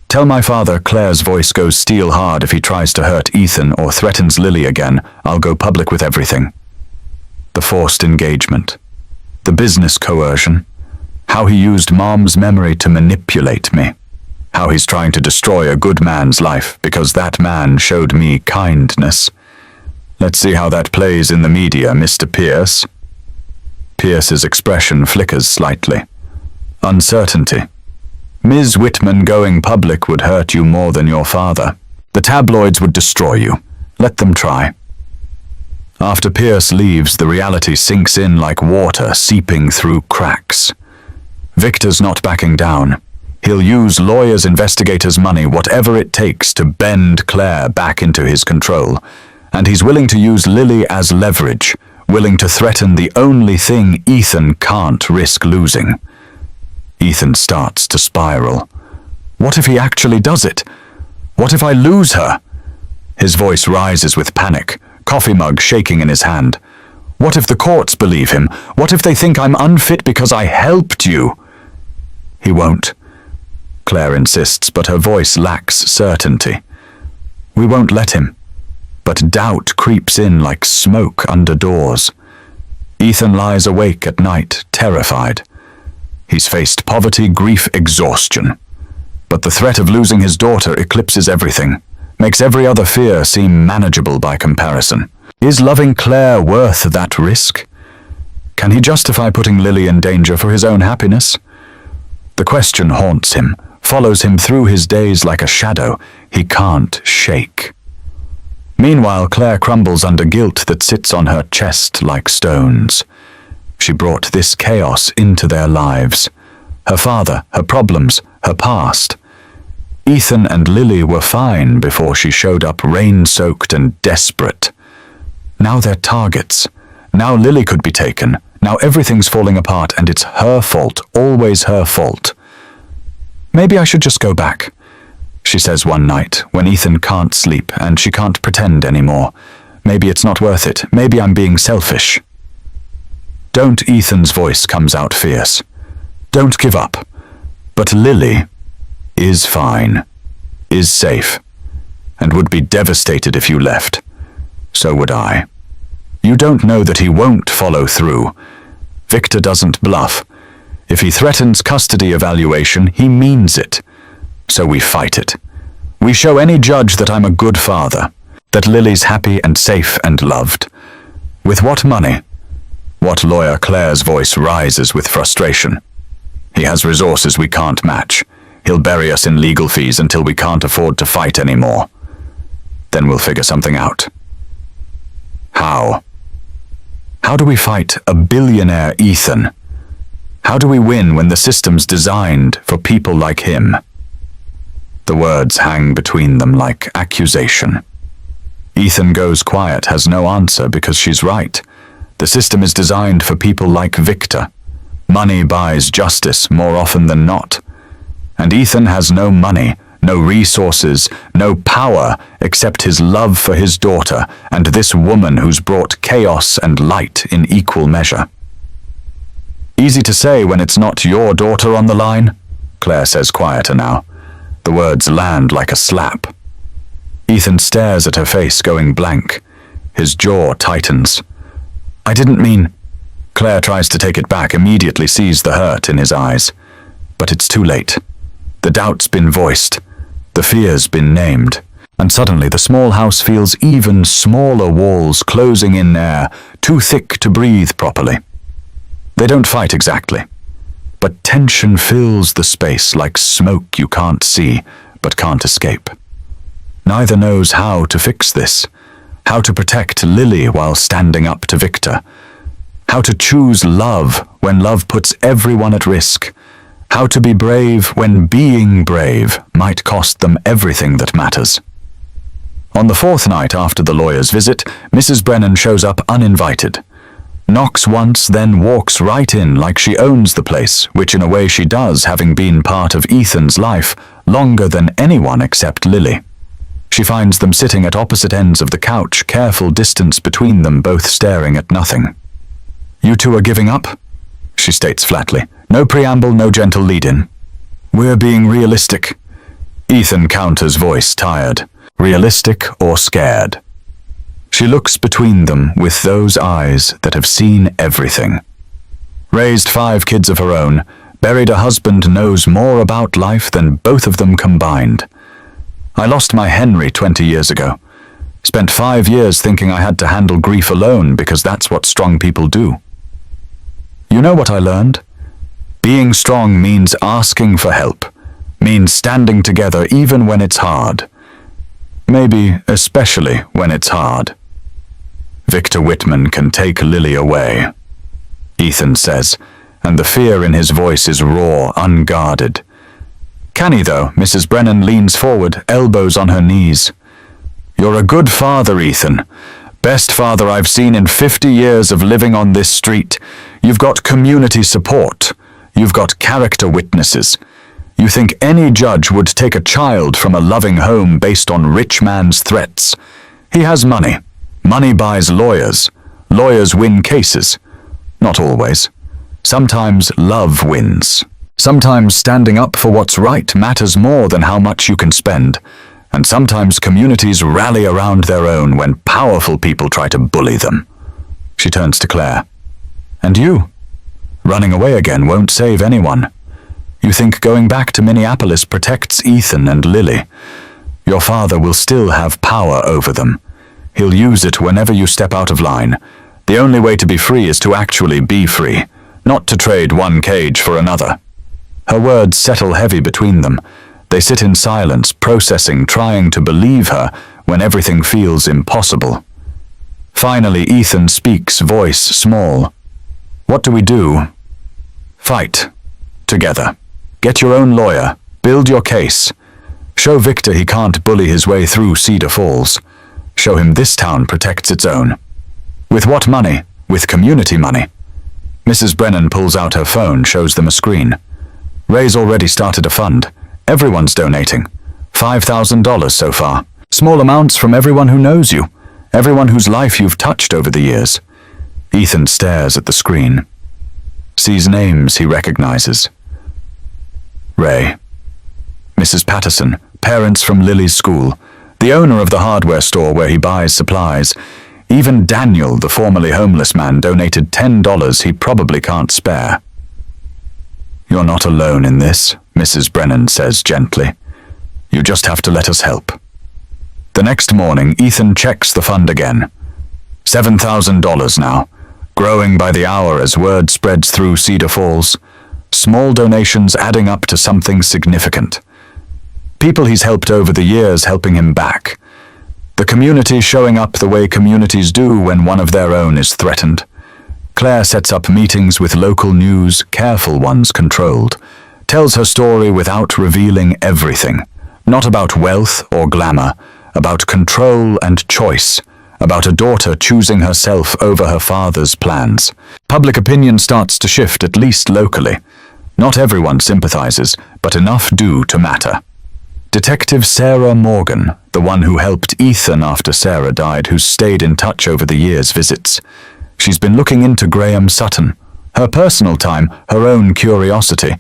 Tell my father Claire's voice goes steel hard if he tries to hurt Ethan or threatens Lily again. I'll go public with everything. The forced engagement, the business coercion, how he used Mom's memory to manipulate me, how he's trying to destroy a good man's life because that man showed me kindness. Let's see how that plays in the media, Mr. Pierce." Pierce's expression flickers slightly. Uncertainty. "Ms. Whitman, going public would hurt you more than your father. The tabloids would destroy you. Let them try." After Pierce leaves, the reality sinks in like water seeping through cracks. Victor's not backing down. He'll use lawyers, investigators' money, whatever it takes to bend Claire back into his control. And he's willing to use Lily as leverage, willing to threaten the only thing Ethan can't risk losing. Ethan starts to spiral. What if he actually does it? What if I lose her? His voice rises with panic, coffee mug shaking in his hand. What if the courts believe him? What if they think I'm unfit because I helped you? He won't. Claire insists, but her voice lacks certainty. We won't let him. But doubt creeps in like smoke under doors. Ethan lies awake at night, terrified. He's faced poverty, grief, exhaustion. But the threat of losing his daughter eclipses everything, makes every other fear seem manageable by comparison. Is loving Claire worth that risk? Can he justify putting Lily in danger for his own happiness? The question haunts him, follows him through his days like a shadow he can't shake. Meanwhile, Claire crumbles under guilt that sits on her chest like stones. She brought this chaos into their lives. Her father, her problems, her past. Ethan and Lily were fine before she showed up rain-soaked and desperate. Now they're targets. Now Lily could be taken. Now everything's falling apart and it's her fault, always her fault. Maybe I should just go back, she says one night when Ethan can't sleep and she can't pretend anymore. Maybe it's not worth it. Maybe I'm being selfish. Don't, Ethan's voice comes out fierce. Don't give up. But Lily is fine, is safe, and would be devastated if you left. So would I. You don't know that he won't follow through. Victor doesn't bluff. If he threatens custody evaluation, he means it. So we fight it. We show any judge that I'm a good father, that Lily's happy and safe and loved. With what money? What lawyer? Claire's voice rises with frustration. He has resources we can't match. He'll bury us in legal fees until we can't afford to fight anymore. Then we'll figure something out. How? How do we fight a billionaire Ethan? How do we win when the system's designed for people like him? The words hang between them like accusation. Ethan goes quiet, has no answer because she's right. The system is designed for people like Victor. Money buys justice more often than not. And Ethan has no money, no resources, no power except his love for his daughter and this woman who's brought chaos and light in equal measure. Easy to say when it's not your daughter on the line, Claire says quieter now. The words land like a slap. Ethan stares at her face, going blank. His jaw tightens. I didn't mean... Claire tries to take it back, immediately sees the hurt in his eyes. But it's too late. The doubt's been voiced. The fear's been named. And suddenly the small house feels even smaller walls closing in air, too thick to breathe properly. They don't fight exactly, but tension fills the space like smoke you can't see, but can't escape. Neither knows how to fix this, how to protect Lily while standing up to Victor, how to choose love when love puts everyone at risk, how to be brave when being brave might cost them everything that matters. On the fourth night after the lawyer's visit, Mrs. Brennan shows up uninvited. Knocks once, then walks right in like she owns the place, which in a way she does, having been part of Ethan's life longer than anyone except Lily. She finds them sitting at opposite ends of the couch, careful distance between them, both staring at nothing. "You two are giving up?" she states flatly. No preamble, no gentle lead-in. "We're being realistic." Ethan counters, voice tired. Realistic or scared? She looks between them with those eyes that have seen everything. Raised 5 kids of her own, buried a husband, knows more about life than both of them combined. I lost my Henry 20 years ago. Spent 5 years thinking I had to handle grief alone because that's what strong people do. You know what I learned? Being strong means asking for help, means standing together even when it's hard. Maybe especially when it's hard. Victor Whitman can take Lily away, Ethan says, and the fear in his voice is raw, unguarded. Can he, though? Mrs. Brennan leans forward, elbows on her knees. "You're a good father, Ethan. Best father I've seen in 50 years of living on this street. You've got community support. You've got character witnesses. You think any judge would take a child from a loving home based on rich man's threats. He has money. Money buys lawyers. Lawyers win cases. Not always. Sometimes love wins. Sometimes standing up for what's right matters more than how much you can spend. And sometimes communities rally around their own when powerful people try to bully them." She turns to Claire. "And you? Running away again won't save anyone. You think going back to Minneapolis protects Ethan and Lily. Your father will still have power over them. He'll use it whenever you step out of line. The only way to be free is to actually be free, not to trade one cage for another." Her words settle heavy between them. They sit in silence, processing, trying to believe her when everything feels impossible. Finally, Ethan speaks, voice small. "What do we do?" "Fight. Together. Get your own lawyer. Build your case. Show Victor he can't bully his way through Cedar Falls. Show him this town protects its own." "With what money?" "With community money." Mrs. Brennan pulls out her phone, shows them a screen. "Ray's already started a fund. Everyone's donating. $5,000 so far. Small amounts from everyone who knows you, everyone whose life you've touched over the years." Ethan stares at the screen. Sees names he recognizes. Ray. Mrs. Patterson, parents from Lily's school, the owner of the hardware store where he buys supplies. Even Daniel, the formerly homeless man, donated $10 he probably can't spare. "You're not alone in this," Mrs. Brennan says gently. "You just have to let us help." The next morning, Ethan checks the fund again. $7,000 now, growing by the hour as word spreads through Cedar Falls. Small donations adding up to something significant. People he's helped over the years helping him back. The community showing up the way communities do when one of their own is threatened. Claire sets up meetings with local news, careful ones controlled. Tells her story without revealing everything. Not about wealth or glamour, about control and choice. About a daughter choosing herself over her father's plans. Public opinion starts to shift, at least locally. Not everyone sympathizes, but enough do to matter. Detective Sarah Morgan, the one who helped Ethan after Sarah died, who's stayed in touch over the years, visits. She's been looking into Graham Sutton, her personal time, her own curiosity,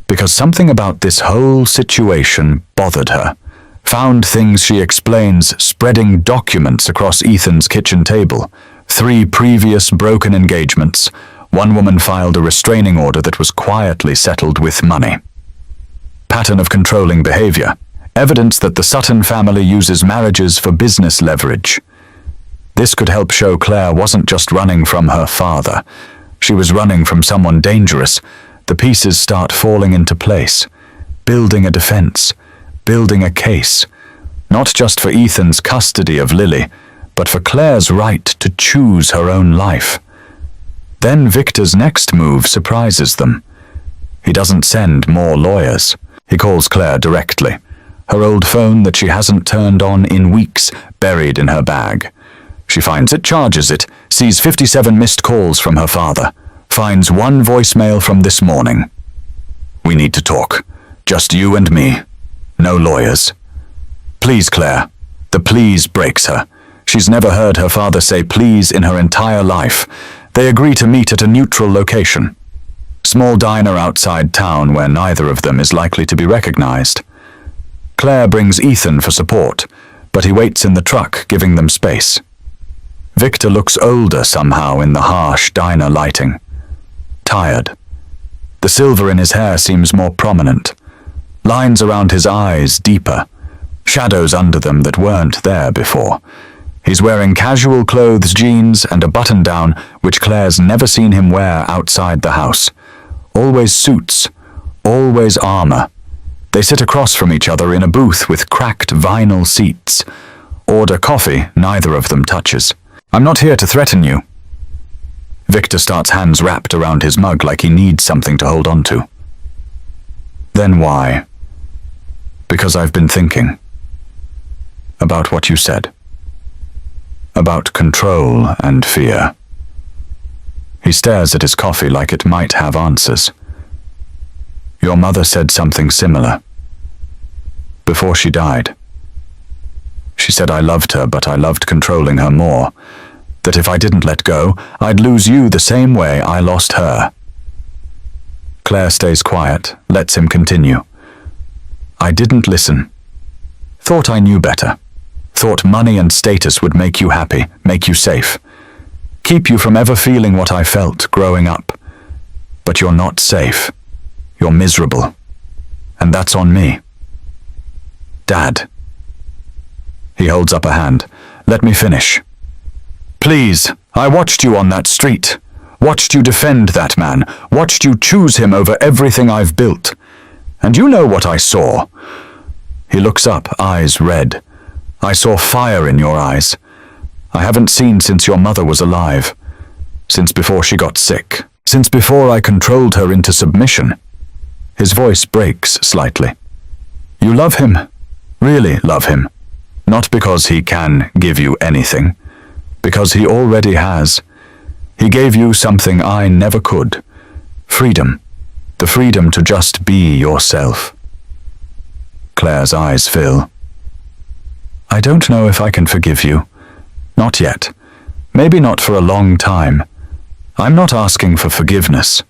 because something about this whole situation bothered her. Found things, she explains, spreading documents across Ethan's kitchen table. 3 previous broken engagements. One woman filed a restraining order that was quietly settled with money. Pattern of controlling behavior. Evidence that the Sutton family uses marriages for business leverage. This could help show Claire wasn't just running from her father. She was running from someone dangerous. The pieces start falling into place. Building a defense. Building a case. Not just for Ethan's custody of Lily, but for Claire's right to choose her own life. Then Victor's next move surprises them. He doesn't send more lawyers. He calls Claire directly. Her old phone that she hasn't turned on in weeks, buried in her bag. She finds it, charges it, sees 57 missed calls from her father, finds one voicemail from this morning. "We need to talk. Just you and me. No lawyers." "Please, Claire." The please breaks her. She's never heard her father say please in her entire life. They agree to meet at a neutral location. Small diner outside town where neither of them is likely to be recognized. Claire brings Ethan for support, but he waits in the truck, giving them space. Victor looks older somehow in the harsh diner lighting. Tired. The silver in his hair seems more prominent. Lines around his eyes deeper. Shadows under them that weren't there before. He's wearing casual clothes, jeans, and a button-down which Claire's never seen him wear outside the house. Always suits, always armor. They sit across from each other in a booth with cracked vinyl seats. Order coffee, neither of them touches. "I'm not here to threaten you." Victor starts hands wrapped around his mug like he needs something to hold on to. "Then why?" "Because I've been thinking. About what you said. About control and fear." He stares at his coffee like it might have answers. "Your mother said something similar. Before she died. She said I loved her, but I loved controlling her more. That if I didn't let go, I'd lose you the same way I lost her." Claire stays quiet, lets him continue. "I didn't listen. Thought I knew better. Thought money and status would make you happy, make you safe. Keep you from ever feeling what I felt growing up. But you're not safe. You're miserable. And that's on me. Dad." He holds up a hand. "Let me finish. Please, I watched you on that street. Watched you defend that man. Watched you choose him over everything I've built. And you know what I saw." He looks up, eyes red. "I saw fire in your eyes. I haven't seen since your mother was alive. Since before she got sick. Since before I controlled her into submission." His voice breaks slightly. "You love him. Really love him. Not because he can give you anything. Because he already has. He gave you something I never could. Freedom. The freedom to just be yourself." Claire's eyes fill. "I don't know if I can forgive you. Not yet. Maybe not for a long time. I'm not asking for forgiveness."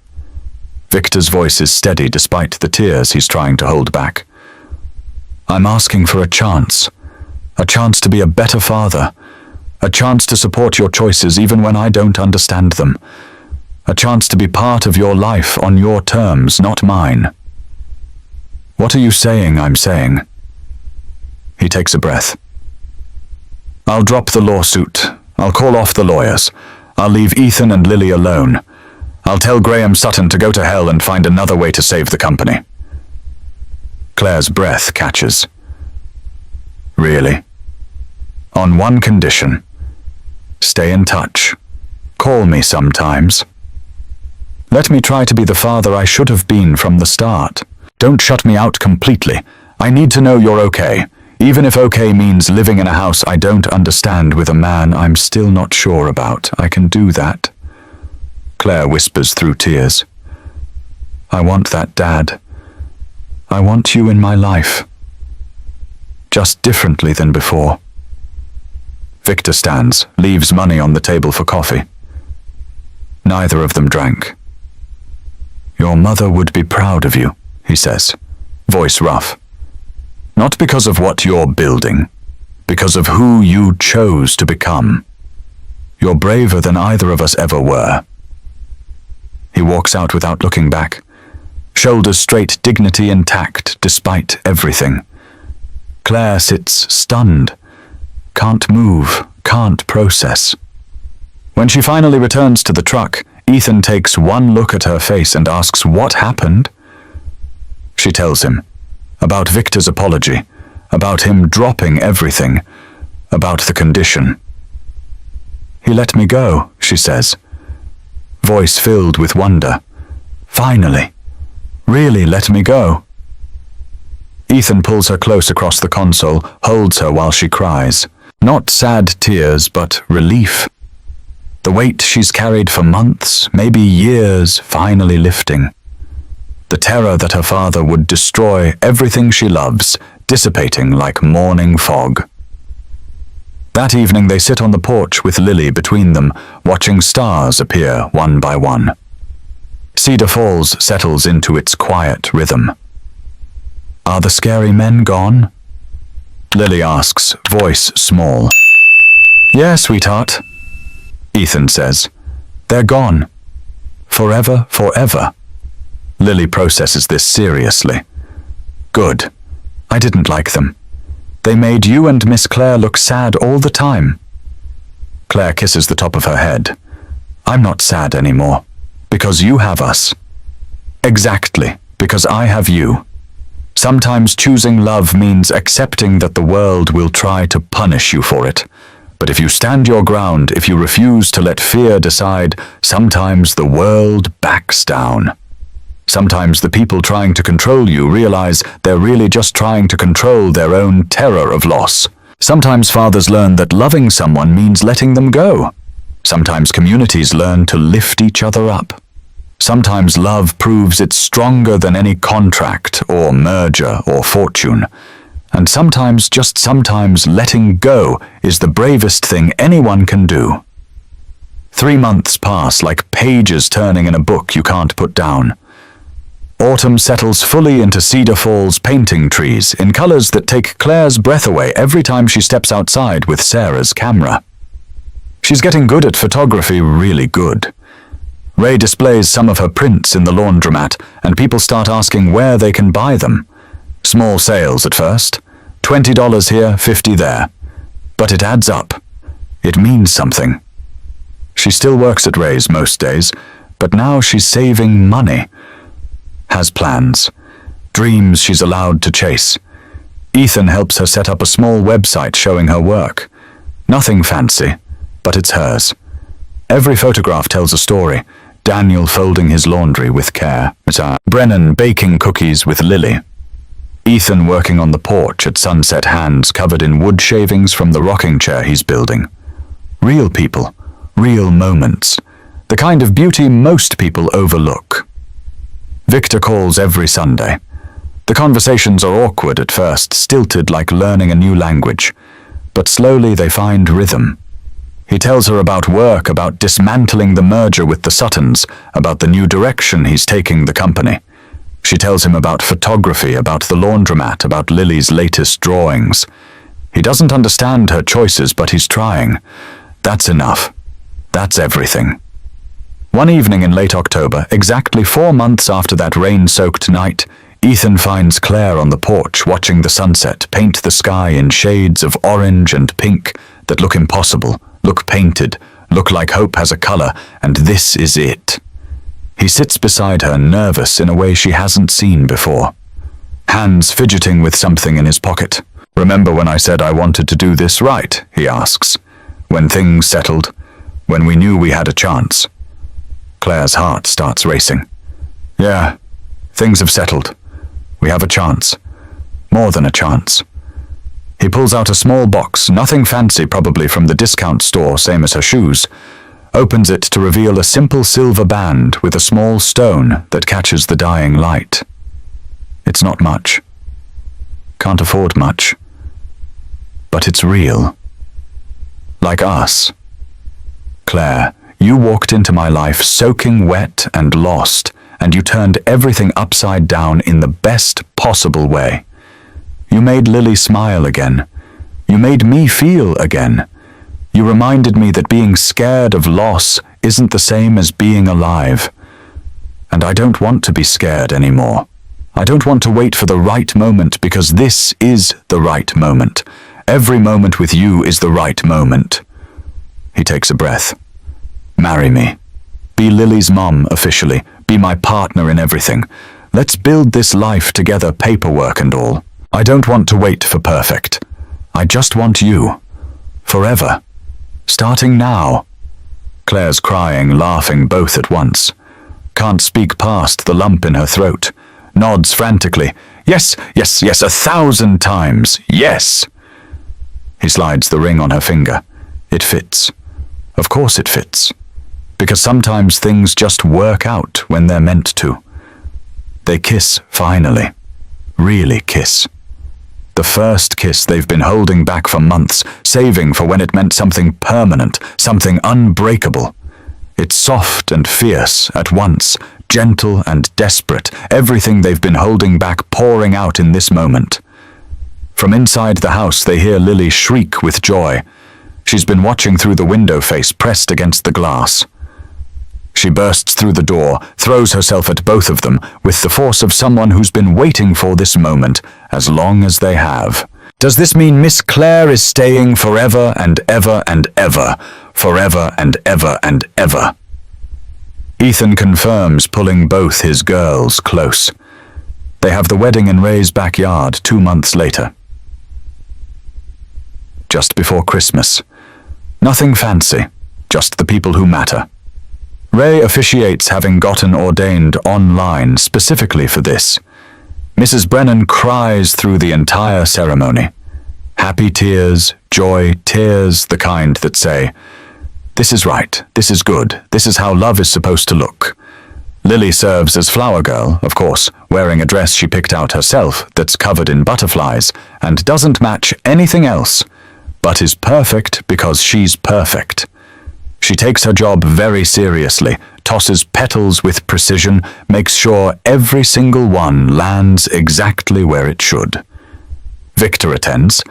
Victor's voice is steady despite the tears he's trying to hold back. "I'm asking for a chance to be a better father, a chance to support your choices even when I don't understand them, a chance to be part of your life on your terms, not mine." "What are you saying I'm saying?" He takes a breath. "I'll drop the lawsuit. I'll call off the lawyers. I'll leave Ethan and Lily alone. I'll tell Graham Sutton to go to hell and find another way to save the company." Claire's breath catches. "Really?" "On one condition. Stay in touch. Call me sometimes. Let me try to be the father I should have been from the start. Don't shut me out completely. I need to know you're okay. Even if okay means living in a house I don't understand with a man I'm still not sure about, I can do that." Claire whispers through tears. "I want that, Dad. I want you in my life. Just differently than before." Victor stands, leaves money on the table for coffee. Neither of them drank. "Your mother would be proud of you," he says, voice rough. "Not because of what you're building, because of who you chose to become. You're braver than either of us ever were." He walks out without looking back, shoulders straight, dignity intact despite everything. Claire sits stunned, can't move, can't process. When she finally returns to the truck, Ethan takes one look at her face and asks what happened. She tells him about Victor's apology, about him dropping everything, about the condition. "He let me go," she says, voice filled with wonder. "Finally. Really let me go." Ethan pulls her close across the console, holds her while she cries. Not sad tears, but relief. The weight she's carried for months, maybe years, finally lifting. The terror that her father would destroy everything she loves, dissipating like morning fog. That evening they sit on the porch with Lily between them, watching stars appear one by one. Cedar Falls settles into its quiet rhythm. "Are the scary men gone?" Lily asks, voice small. "Yeah, sweetheart," Ethan says. "They're gone. Forever, forever." Lily processes this seriously. "Good. I didn't like them. They made you and Miss Claire look sad all the time." Claire kisses the top of her head. "I'm not sad anymore. Because you have us." "Exactly, because I have you. Sometimes choosing love means accepting that the world will try to punish you for it. But if you stand your ground, if you refuse to let fear decide, sometimes the world backs down. Sometimes the people trying to control you realize they're really just trying to control their own terror of loss. Sometimes fathers learn that loving someone means letting them go. Sometimes communities learn to lift each other up. Sometimes love proves it's stronger than any contract or merger or fortune. And sometimes, just sometimes, letting go is the bravest thing anyone can do. 3 months pass like pages turning in a book you can't put down. Autumn settles fully into Cedar Falls painting trees in colors that take Claire's breath away every time she steps outside with Sarah's camera. She's getting good at photography, really good. Ray displays some of her prints in the laundromat, and people start asking where they can buy them. Small sales at first. $20 here, $50 there. But it adds up. It means something. She still works at Ray's most days, but now she's saving money. Has plans. Dreams she's allowed to chase. Ethan helps her set up a small website showing her work. Nothing fancy, but it's hers. Every photograph tells a story. Daniel folding his laundry with care. Brennan baking cookies with Lily. Ethan working on the porch at sunset, hands covered in wood shavings from the rocking chair he's building. Real people, real moments. The kind of beauty most people overlook. Victor calls every Sunday. The conversations are awkward at first, stilted like learning a new language. But slowly they find rhythm. He tells her about work, about dismantling the merger with the Suttons, about the new direction he's taking the company. She tells him about photography, about the laundromat, about Lily's latest drawings. He doesn't understand her choices, but he's trying. That's enough. That's everything. One evening in late October, exactly 4 months after that rain-soaked night, Ethan finds Claire on the porch watching the sunset paint the sky in shades of orange and pink that look impossible, look painted, look like hope has a color, and this is it. He sits beside her, nervous in a way she hasn't seen before. Hands fidgeting with something in his pocket. "Remember when I said I wanted to do this right?" he asks. "When things settled, when we knew we had a chance." Claire's heart starts racing. "Yeah, things have settled. We have a chance. More than a chance." He pulls out a small box, nothing fancy, probably from the discount store, same as her shoes. Opens it to reveal a simple silver band with a small stone that catches the dying light. It's not much. Can't afford much. But it's real. Like us. "Claire, you walked into my life soaking wet and lost, and you turned everything upside down in the best possible way. You made Lily smile again. You made me feel again. You reminded me that being scared of loss isn't the same as being alive. And I don't want to be scared anymore. I don't want to wait for the right moment, because this is the right moment. Every moment with you is the right moment." He takes a breath. "Marry me. Be Lily's mom officially. Be my partner in everything. Let's build this life together, paperwork and all." I don't want to wait for perfect. I just want you. Forever. Starting now. Claire's crying, laughing both at once. Can't speak past the lump in her throat. Nods frantically. Yes, yes, yes, 1,000 times. Yes. He slides the ring on her finger. It fits. Of course it fits. Because sometimes things just work out when they're meant to. They kiss, finally. Really kiss. The first kiss they've been holding back for months, saving for when it meant something permanent, something unbreakable. It's soft and fierce at once, gentle and desperate, everything they've been holding back pouring out in this moment. From inside the house they hear Lily shriek with joy. She's been watching through the window face pressed against the glass. She bursts through the door, throws herself at both of them with the force of someone who's been waiting for this moment as long as they have. Does this mean Miss Claire is staying forever and ever and ever, forever and ever and ever? Ethan confirms, pulling both his girls close. They have the wedding in Ray's backyard 2 months later. Just before Christmas. Nothing fancy, just the people who matter. Ray officiates, having gotten ordained online specifically for this. Mrs. Brennan cries through the entire ceremony. Happy tears, joy tears, the kind that say, "This is right, this is good, this is how love is supposed to look." Lily serves as flower girl, of course, wearing a dress she picked out herself that's covered in butterflies and doesn't match anything else, but is perfect because she's perfect. She takes her job very seriously, tosses petals with precision, makes sure every single one lands exactly where it should. Victor attends,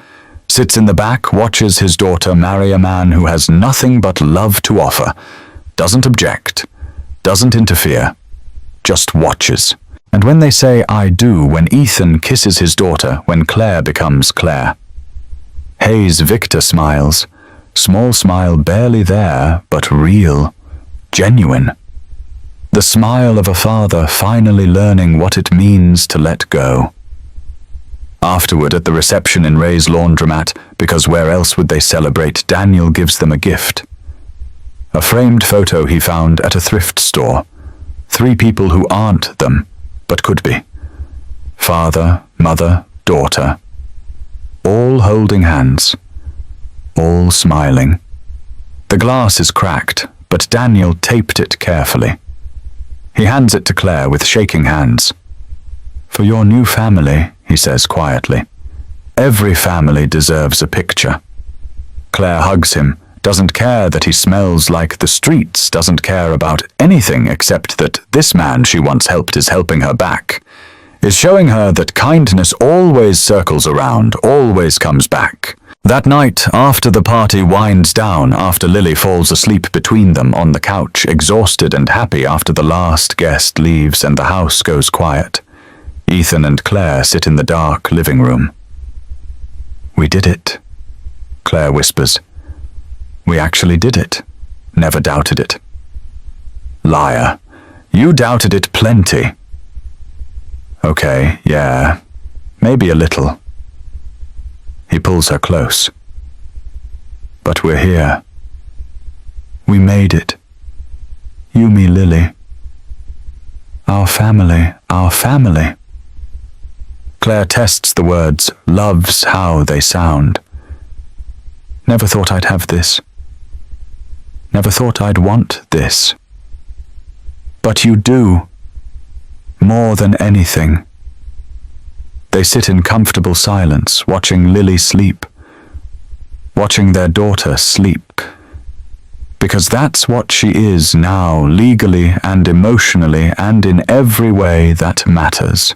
sits in the back, watches his daughter marry a man who has nothing but love to offer, doesn't object, doesn't interfere, just watches. And when they say "I do" when Ethan kisses his daughter, when Claire becomes Claire. Hayes Victor smiles. Small smile barely there, but real, genuine. The smile of a father finally learning what it means to let go. Afterward, at the reception in Ray's laundromat, because where else would they celebrate, Daniel gives them a gift. A framed photo he found at a thrift store. 3 people who aren't them, but could be. Father, mother, daughter. All holding hands. All smiling. The glass is cracked, but Daniel taped it carefully. He hands it to Claire with shaking hands. "For your new family," he says quietly. "Every family deserves a picture." Claire hugs him, doesn't care that he smells like the streets, doesn't care about anything except that this man she once helped is helping her back, is showing her that kindness always circles around, always comes back. That night, after the party winds down, after Lily falls asleep between them on the couch, exhausted and happy after the last guest leaves and the house goes quiet, Ethan and Claire sit in the dark living room. "We did it," Claire whispers. "We actually did it. Never doubted it." "Liar. You doubted it plenty." "Okay, yeah, maybe a little." He pulls her close. "But we're here. We made it. You, me, Lily. Our family, our family." Claire tests the words, loves how they sound. "Never thought I'd have this. Never thought I'd want this. But you do. More than anything." They sit in comfortable silence, watching Lily sleep, watching their daughter sleep. Because that's what she is now, legally and emotionally and in every way that matters.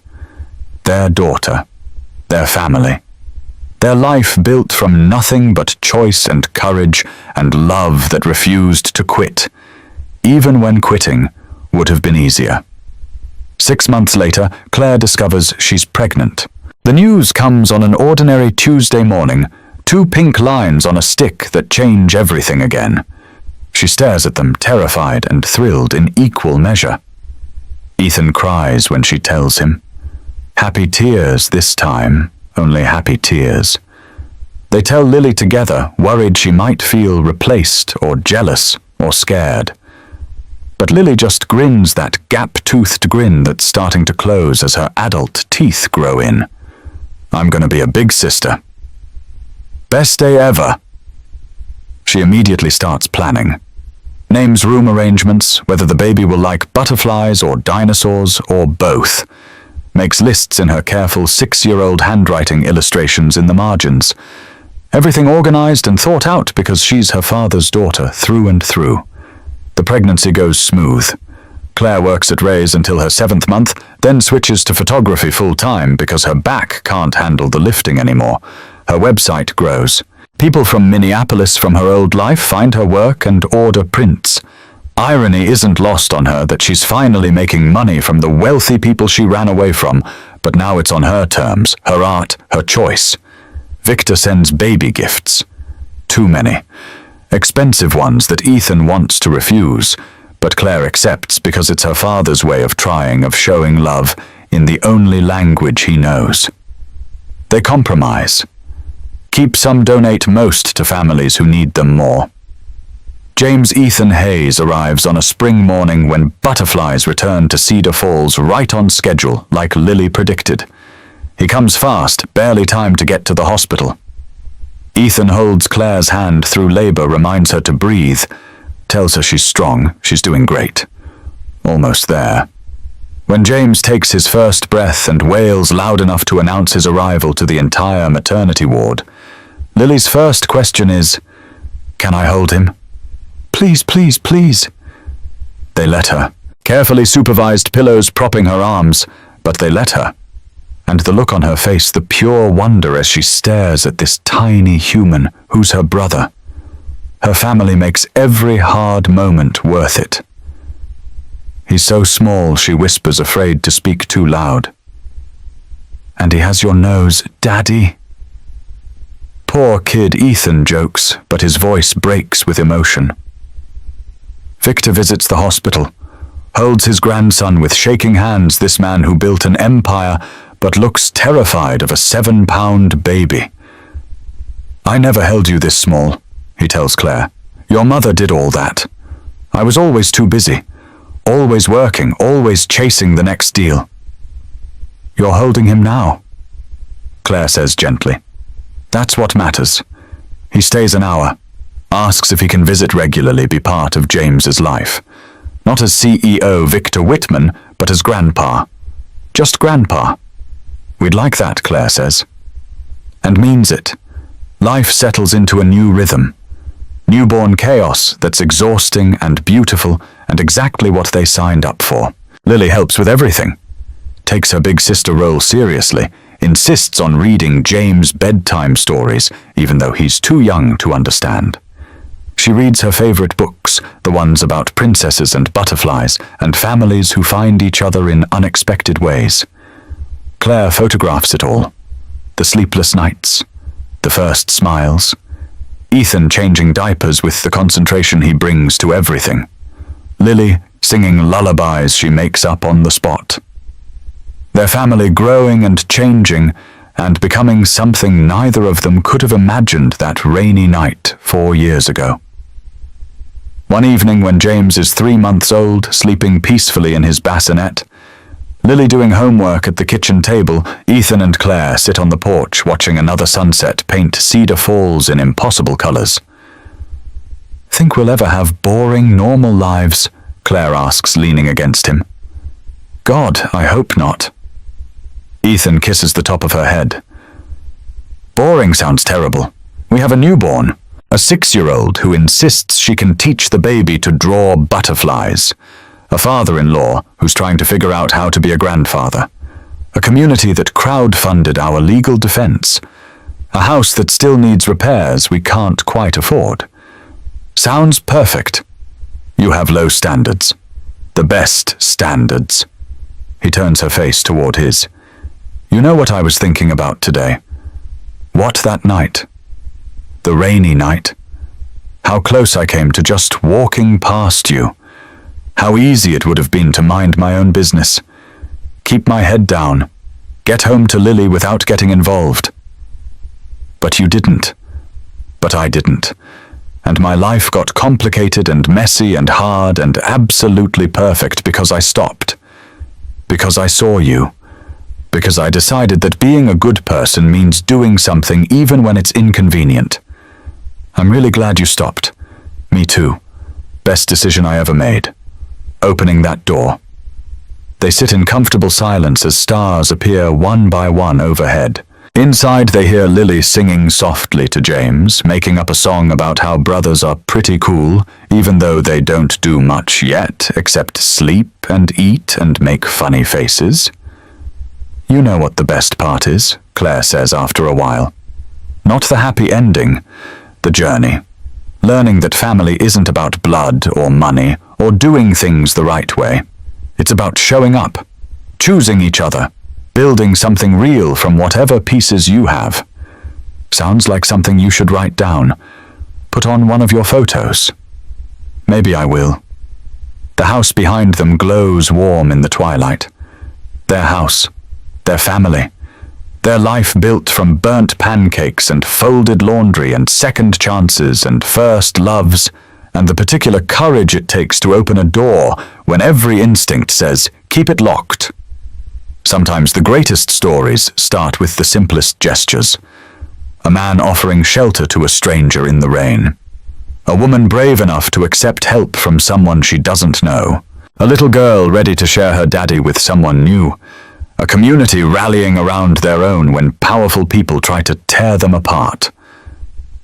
Their daughter, their family, their life built from nothing but choice and courage and love that refused to quit, even when quitting would have been easier. 6 months later, Claire discovers she's pregnant. The news comes on an ordinary Tuesday morning, 2 pink lines on a stick that change everything again. She stares at them, terrified and thrilled in equal measure. Ethan cries when she tells him. Happy tears this time, only happy tears. They tell Lily together, worried she might feel replaced or jealous or scared. But Lily just grins that gap-toothed grin that's starting to close as her adult teeth grow in. I'm going to be a big sister. Best day ever. She immediately starts planning. Names room arrangements, whether the baby will like butterflies or dinosaurs or both. Makes lists in her careful 6-year-old handwriting illustrations in the margins. Everything organized and thought out because she's her father's daughter through and through. The pregnancy goes smooth. Claire works at Ray's until her 7th month, then switches to photography full-time because her back can't handle the lifting anymore. Her website grows. People from Minneapolis from her old life find her work and order prints. Irony isn't lost on her that she's finally making money from the wealthy people she ran away from, but now it's on her terms, her art, her choice. Victor sends baby gifts. Too many. Expensive ones that Ethan wants to refuse, but Claire accepts because it's her father's way of showing love in the only language he knows. They compromise. Keep some, donate most to families who need them more. James Ethan Hayes arrives on a spring morning when butterflies return to Cedar Falls right on schedule, like Lily predicted. He comes fast, barely time to get to the hospital. Ethan holds Claire's hand through labor, reminds her to breathe, tells her she's strong, she's doing great. Almost there. When James takes his first breath and wails loud enough to announce his arrival to the entire maternity ward, Lily's first question is, "Can I hold him?" "Please, please, please." They let her. Carefully supervised pillows propping her arms, but they let her. And the look on her face, the pure wonder as she stares at this tiny human who's her brother. Her family makes every hard moment worth it. He's so small, she whispers, afraid to speak too loud. "And he has your nose, Daddy." Poor kid, Ethan jokes, but his voice breaks with emotion. Victor visits the hospital, holds his grandson with shaking hands, this man who built an empire but looks terrified of a 7-pound baby. "I never held you this small," he tells Claire. "Your mother did all that. I was always too busy, always working, always chasing the next deal." "You're holding him now," Claire says gently. "That's what matters." He stays an hour, asks if he can visit regularly, be part of James's life. Not as CEO Victor Whitman, but as grandpa. Just grandpa. "We'd like that," Claire says. And means it. Life settles into a new rhythm. Newborn chaos that's exhausting and beautiful and exactly what they signed up for. Lily helps with everything. Takes her big sister role seriously. Insists on reading James bedtime stories, even though he's too young to understand. She reads her favorite books, the ones about princesses and butterflies and families who find each other in unexpected ways. Claire photographs it all. The sleepless nights, the first smiles, Ethan changing diapers with the concentration he brings to everything, Lily singing lullabies she makes up on the spot. Their family growing and changing and becoming something neither of them could have imagined that rainy night 4 years ago. One evening when James is 3 months old, sleeping peacefully in his bassinet, Lily doing homework at the kitchen table, Ethan and Claire sit on the porch watching another sunset paint Cedar Falls in impossible colors. "Think we'll ever have boring, normal lives?" Claire asks, leaning against him. "God, I hope not." Ethan kisses the top of her head. "Boring sounds terrible. We have a newborn, a 6-year-old who insists she can teach the baby to draw butterflies, a father-in-law who's trying to figure out how to be a grandfather, a community that crowdfunded our legal defense, a house that still needs repairs we can't quite afford. Sounds perfect. You have low standards. The best standards." He turns her face toward his. "You know what I was thinking about today? What that night? The rainy night. How close I came to just walking past you. How easy it would have been to mind my own business. Keep my head down. Get home to Lily without getting involved. But you didn't. But I didn't. And my life got complicated and messy and hard and absolutely perfect because I stopped. Because I saw you. Because I decided that being a good person means doing something even when it's inconvenient. I'm really glad you stopped. Me too. Best decision I ever made. Opening that door. They sit in comfortable silence as stars appear one by one overhead. Inside they hear Lily singing softly to James, making up a song about how brothers are pretty cool, even though they don't do much yet, except sleep and eat and make funny faces. You know what the best part is, Claire says after a while. Not the happy ending, the journey. Learning that family isn't about blood or money or doing things the right way. It's about showing up, choosing each other, building something real from whatever pieces you have. Sounds like something you should write down. Put on one of your photos. Maybe I will. The house behind them glows warm in the twilight. Their house, their family, their life built from burnt pancakes and folded laundry and second chances and first loves, and the particular courage it takes to open a door when every instinct says, keep it locked. Sometimes the greatest stories start with the simplest gestures. A man offering shelter to a stranger in the rain. A woman brave enough to accept help from someone she doesn't know. A little girl ready to share her daddy with someone new. A community rallying around their own when powerful people try to tear them apart.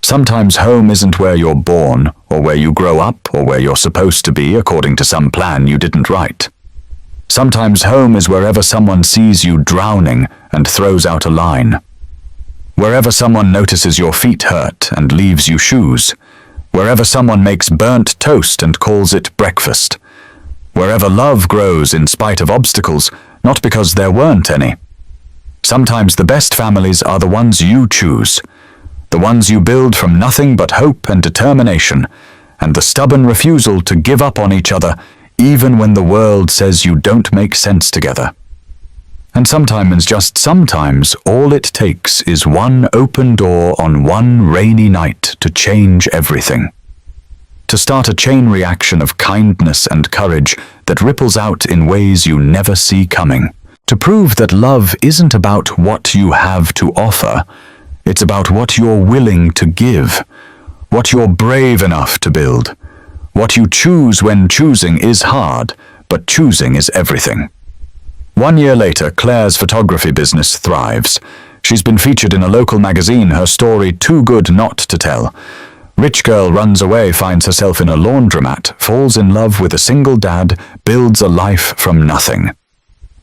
Sometimes home isn't where you're born, or where you grow up, or where you're supposed to be according to some plan you didn't write. Sometimes home is wherever someone sees you drowning and throws out a line. Wherever someone notices your feet hurt and leaves you shoes. Wherever someone makes burnt toast and calls it breakfast. Wherever love grows in spite of obstacles, not because there weren't any. Sometimes the best families are the ones you choose. The ones you build from nothing but hope and determination, and the stubborn refusal to give up on each other even when the world says you don't make sense together. And sometimes, just sometimes, all it takes is one open door on one rainy night to change everything. To start a chain reaction of kindness and courage that ripples out in ways you never see coming. To prove that love isn't about what you have to offer. It's about what you're willing to give, what you're brave enough to build, what you choose when choosing is hard, but choosing is everything. 1 year later, Claire's photography business thrives. She's been featured in a local magazine, her story too good not to tell. Rich girl runs away, finds herself in a laundromat, falls in love with a single dad, builds a life from nothing.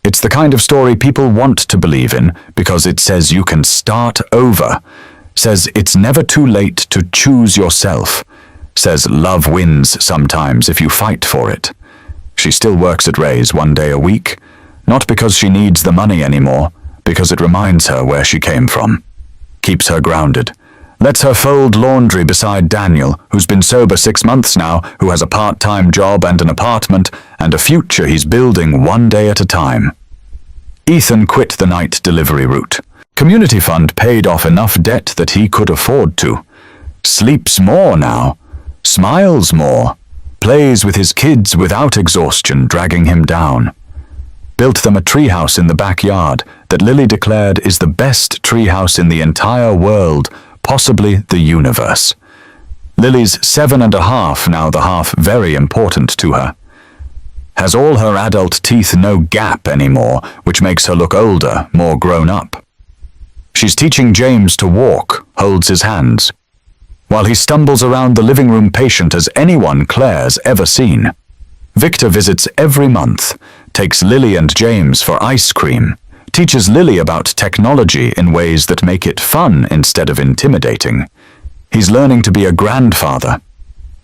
It's the kind of story people want to believe in because it says you can start over, says it's never too late to choose yourself, says love wins sometimes if you fight for it. She still works at Ray's 1 day a week, not because she needs the money anymore, because it reminds her where she came from. Keeps her grounded. Lets her fold laundry beside Daniel, who's been sober 6 months now, who has a part-time job and an apartment, and a future he's building 1 day at a time. Ethan quit the night delivery route. Community fund paid off enough debt that he could afford to. Sleeps more now. Smiles more. Plays with his kids without exhaustion dragging him down. Built them a treehouse in the backyard that Lily declared is the best treehouse in the entire world, possibly the universe. Lily's 7.5, now the half very important to her. Has all her adult teeth no gap anymore, which makes her look older, more grown up. She's teaching James to walk, holds his hands, while he stumbles around the living room patient as anyone Claire's ever seen. Victor visits every month, takes Lily and James for ice cream, teaches Lily about technology in ways that make it fun instead of intimidating. He's learning to be a grandfather,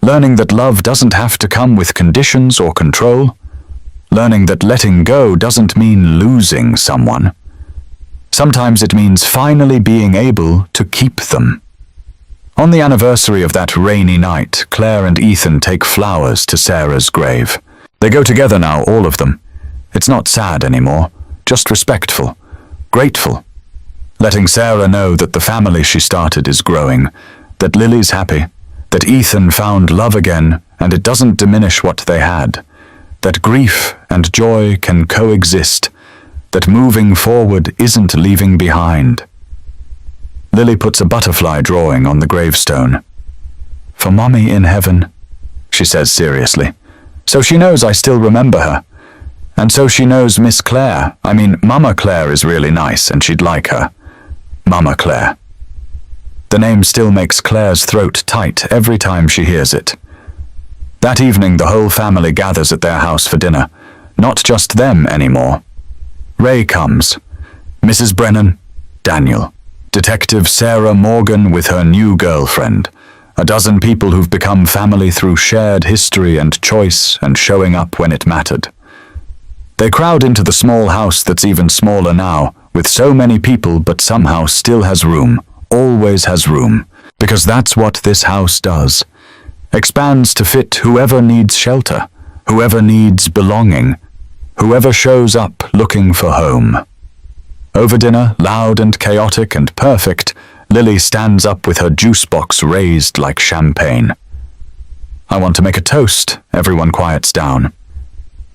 learning that love doesn't have to come with conditions or control, learning that letting go doesn't mean losing someone. Sometimes it means finally being able to keep them. On the anniversary of that rainy night, Claire and Ethan take flowers to Sarah's grave. They go together now, all of them. It's not sad anymore, just respectful. grateful, letting Sarah know that the family she started is growing, that Lily's happy, that Ethan found love again and it doesn't diminish what they had, that grief and joy can coexist, that moving forward isn't leaving behind. Lily puts a butterfly drawing on the gravestone. "For Mommy in heaven," she says seriously. So she knows I still remember her. And so she knows Miss Claire, Mama Claire is really nice and she'd like her. Mama Claire. The name still makes Claire's throat tight every time she hears it. That evening the whole family gathers at their house for dinner. Not just them anymore. Ray comes. Mrs. Brennan, Daniel. Detective Sarah Morgan with her new girlfriend. A dozen people who've become family through shared history and choice and showing up when it mattered. They crowd into the small house that's even smaller now, with so many people but somehow still has room, always has room, because that's what this house does. Expands to fit whoever needs shelter, whoever needs belonging, whoever shows up looking for home. Over dinner, loud and chaotic and perfect, Lily stands up with her juice box raised like champagne. "I want to make a toast." Everyone quiets down.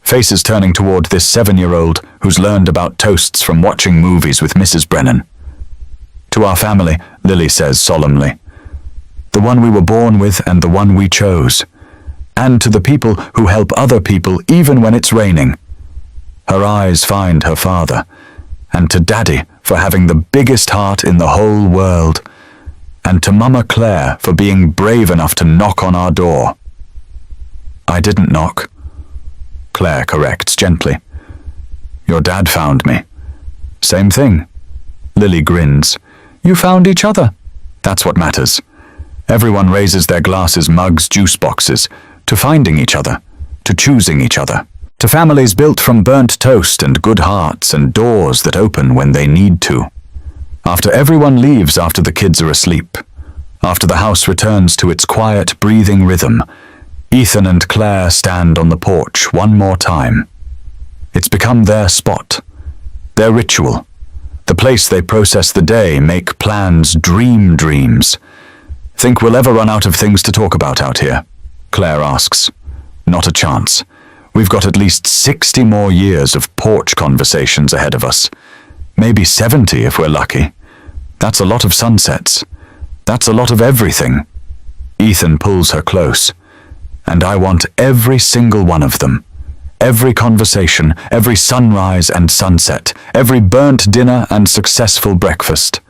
Faces turning toward this 7-year-old who's learned about toasts from watching movies with Mrs. Brennan. "To our family," Lily says solemnly. "The one we were born with and the one we chose. And to the people who help other people even when it's raining." Her eyes find her father. "And to Daddy for having the biggest heart in the whole world. And to Mama Claire for being brave enough to knock on our door." "I didn't knock," Claire corrects gently. "Your dad found me." "Same thing." Lily grins. "You found each other. That's what matters." Everyone raises their glasses, mugs, juice boxes, to finding each other, to choosing each other, to families built from burnt toast and good hearts and doors that open when they need to. After everyone leaves after the kids are asleep, after the house returns to its quiet breathing rhythm, Ethan and Claire stand on the porch one more time. It's become their spot, their ritual, the place they process the day, make plans, dream dreams. "Think we'll ever run out of things to talk about out here?" Claire asks. "Not a chance. We've got at least 60 more years of porch conversations ahead of us. Maybe 70 if we're lucky. That's a lot of sunsets. That's a lot of everything." Ethan pulls her close. "And I want every single one of them. Every conversation, every sunrise and sunset, every burnt dinner and successful breakfast.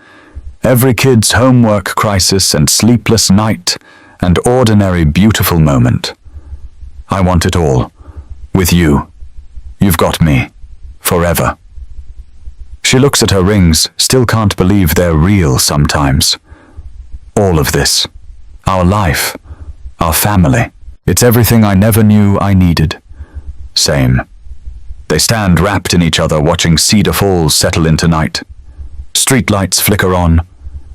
Every kid's homework crisis and sleepless night and ordinary beautiful moment. I want it all. With you. You've got me. Forever." She looks at her rings, still can't believe they're real sometimes. All of this. Our life. Our family. It's everything I never knew I needed. Same. They stand wrapped in each other watching Cedar Falls settle into night. Streetlights flicker on.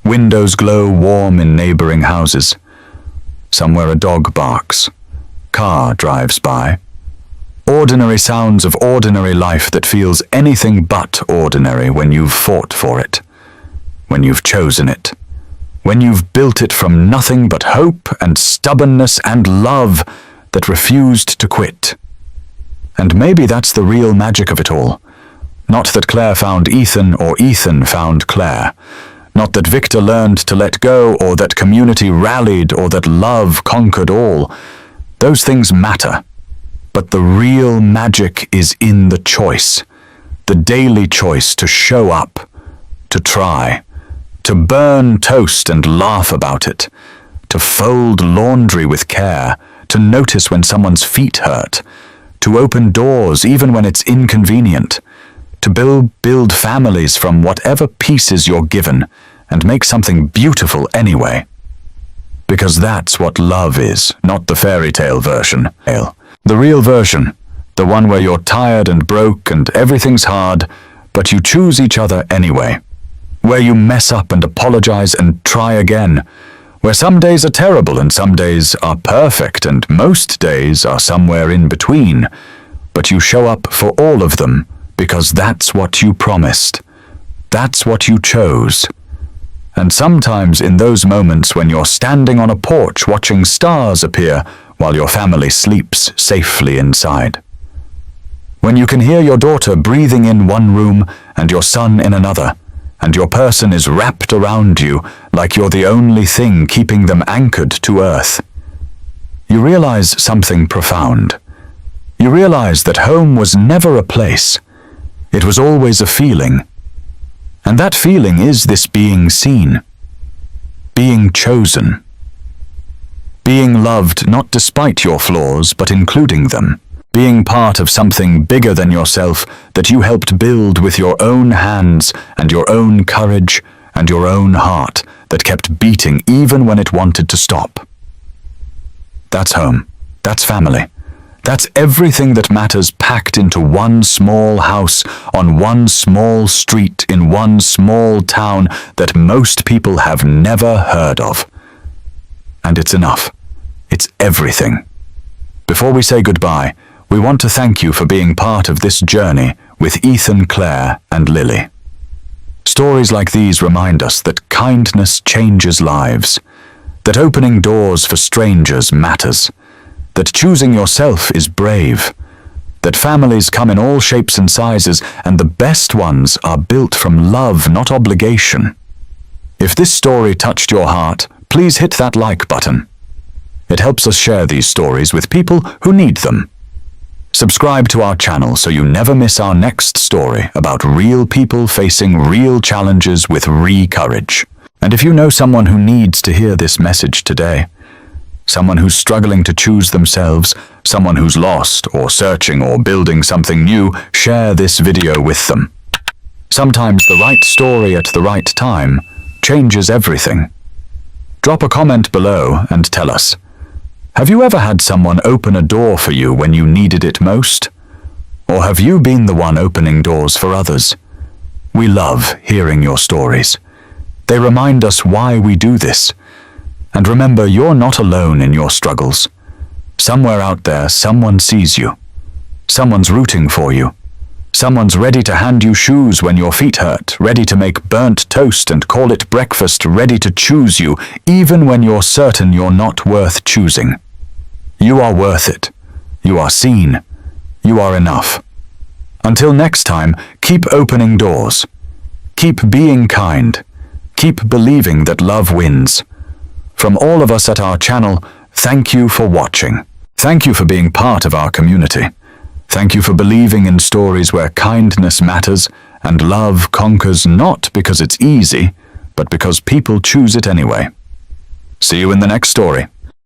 Windows glow warm in neighboring houses. Somewhere a dog barks. Car drives by. Ordinary sounds of ordinary life that feels anything but ordinary when you've fought for it. When you've chosen it. When you've built it from nothing but hope and stubbornness and love that refused to quit. And maybe that's the real magic of it all. Not that Claire found Ethan or Ethan found Claire. Not that Victor learned to let go or that community rallied or that love conquered all. Those things matter. But the real magic is in the choice. The daily choice to show up, to try, to burn toast and laugh about it, to fold laundry with care, to notice when someone's feet hurt, to open doors even when it's inconvenient, to build families from whatever pieces you're given and make something beautiful anyway. Because that's what love is, not the fairy tale version. The real version, the one where you're tired and broke and everything's hard, but you choose each other anyway. Where you mess up and apologize and try again. Where some days are terrible and some days are perfect and most days are somewhere in between. But you show up for all of them because that's what you promised. That's what you chose. And sometimes in those moments when you're standing on a porch watching stars appear while your family sleeps safely inside. When you can hear your daughter breathing in one room and your son in another, and your person is wrapped around you like you're the only thing keeping them anchored to earth. You realize something profound. You realize that home was never a place. It was always a feeling. And that feeling is this being seen, being chosen, being loved not despite your flaws but including them, being part of something bigger than yourself that you helped build with your own hands and your own courage and your own heart that kept beating even when it wanted to stop. That's home. That's family. That's everything that matters packed into one small house on one small street in one small town that most people have never heard of. And it's enough. It's everything. Before we say goodbye, we want to thank you for being part of this journey with Ethan, Claire, and Lily. Stories like these remind us that kindness changes lives, that opening doors for strangers matters, that choosing yourself is brave, that families come in all shapes and sizes, and the best ones are built from love, not obligation. If this story touched your heart, please hit that like button. It helps us share these stories with people who need them. Subscribe to our channel so you never miss our next story about real people facing real challenges with courage. And if you know someone who needs to hear this message today, someone who's struggling to choose themselves, someone who's lost or searching or building something new, share this video with them. Sometimes the right story at the right time changes everything. Drop a comment below and tell us, have you ever had someone open a door for you when you needed it most? Or have you been the one opening doors for others? We love hearing your stories. They remind us why we do this. And remember, you're not alone in your struggles. Somewhere out there, someone sees you. Someone's rooting for you. Someone's ready to hand you shoes when your feet hurt, ready to make burnt toast and call it breakfast, ready to choose you, even when you're certain you're not worth choosing. You are worth it. You are seen. You are enough. Until next time, keep opening doors. Keep being kind. Keep believing that love wins. From all of us at our channel, thank you for watching. Thank you for being part of our community. Thank you for believing in stories where kindness matters and love conquers, not because it's easy, but because people choose it anyway. See you in the next story.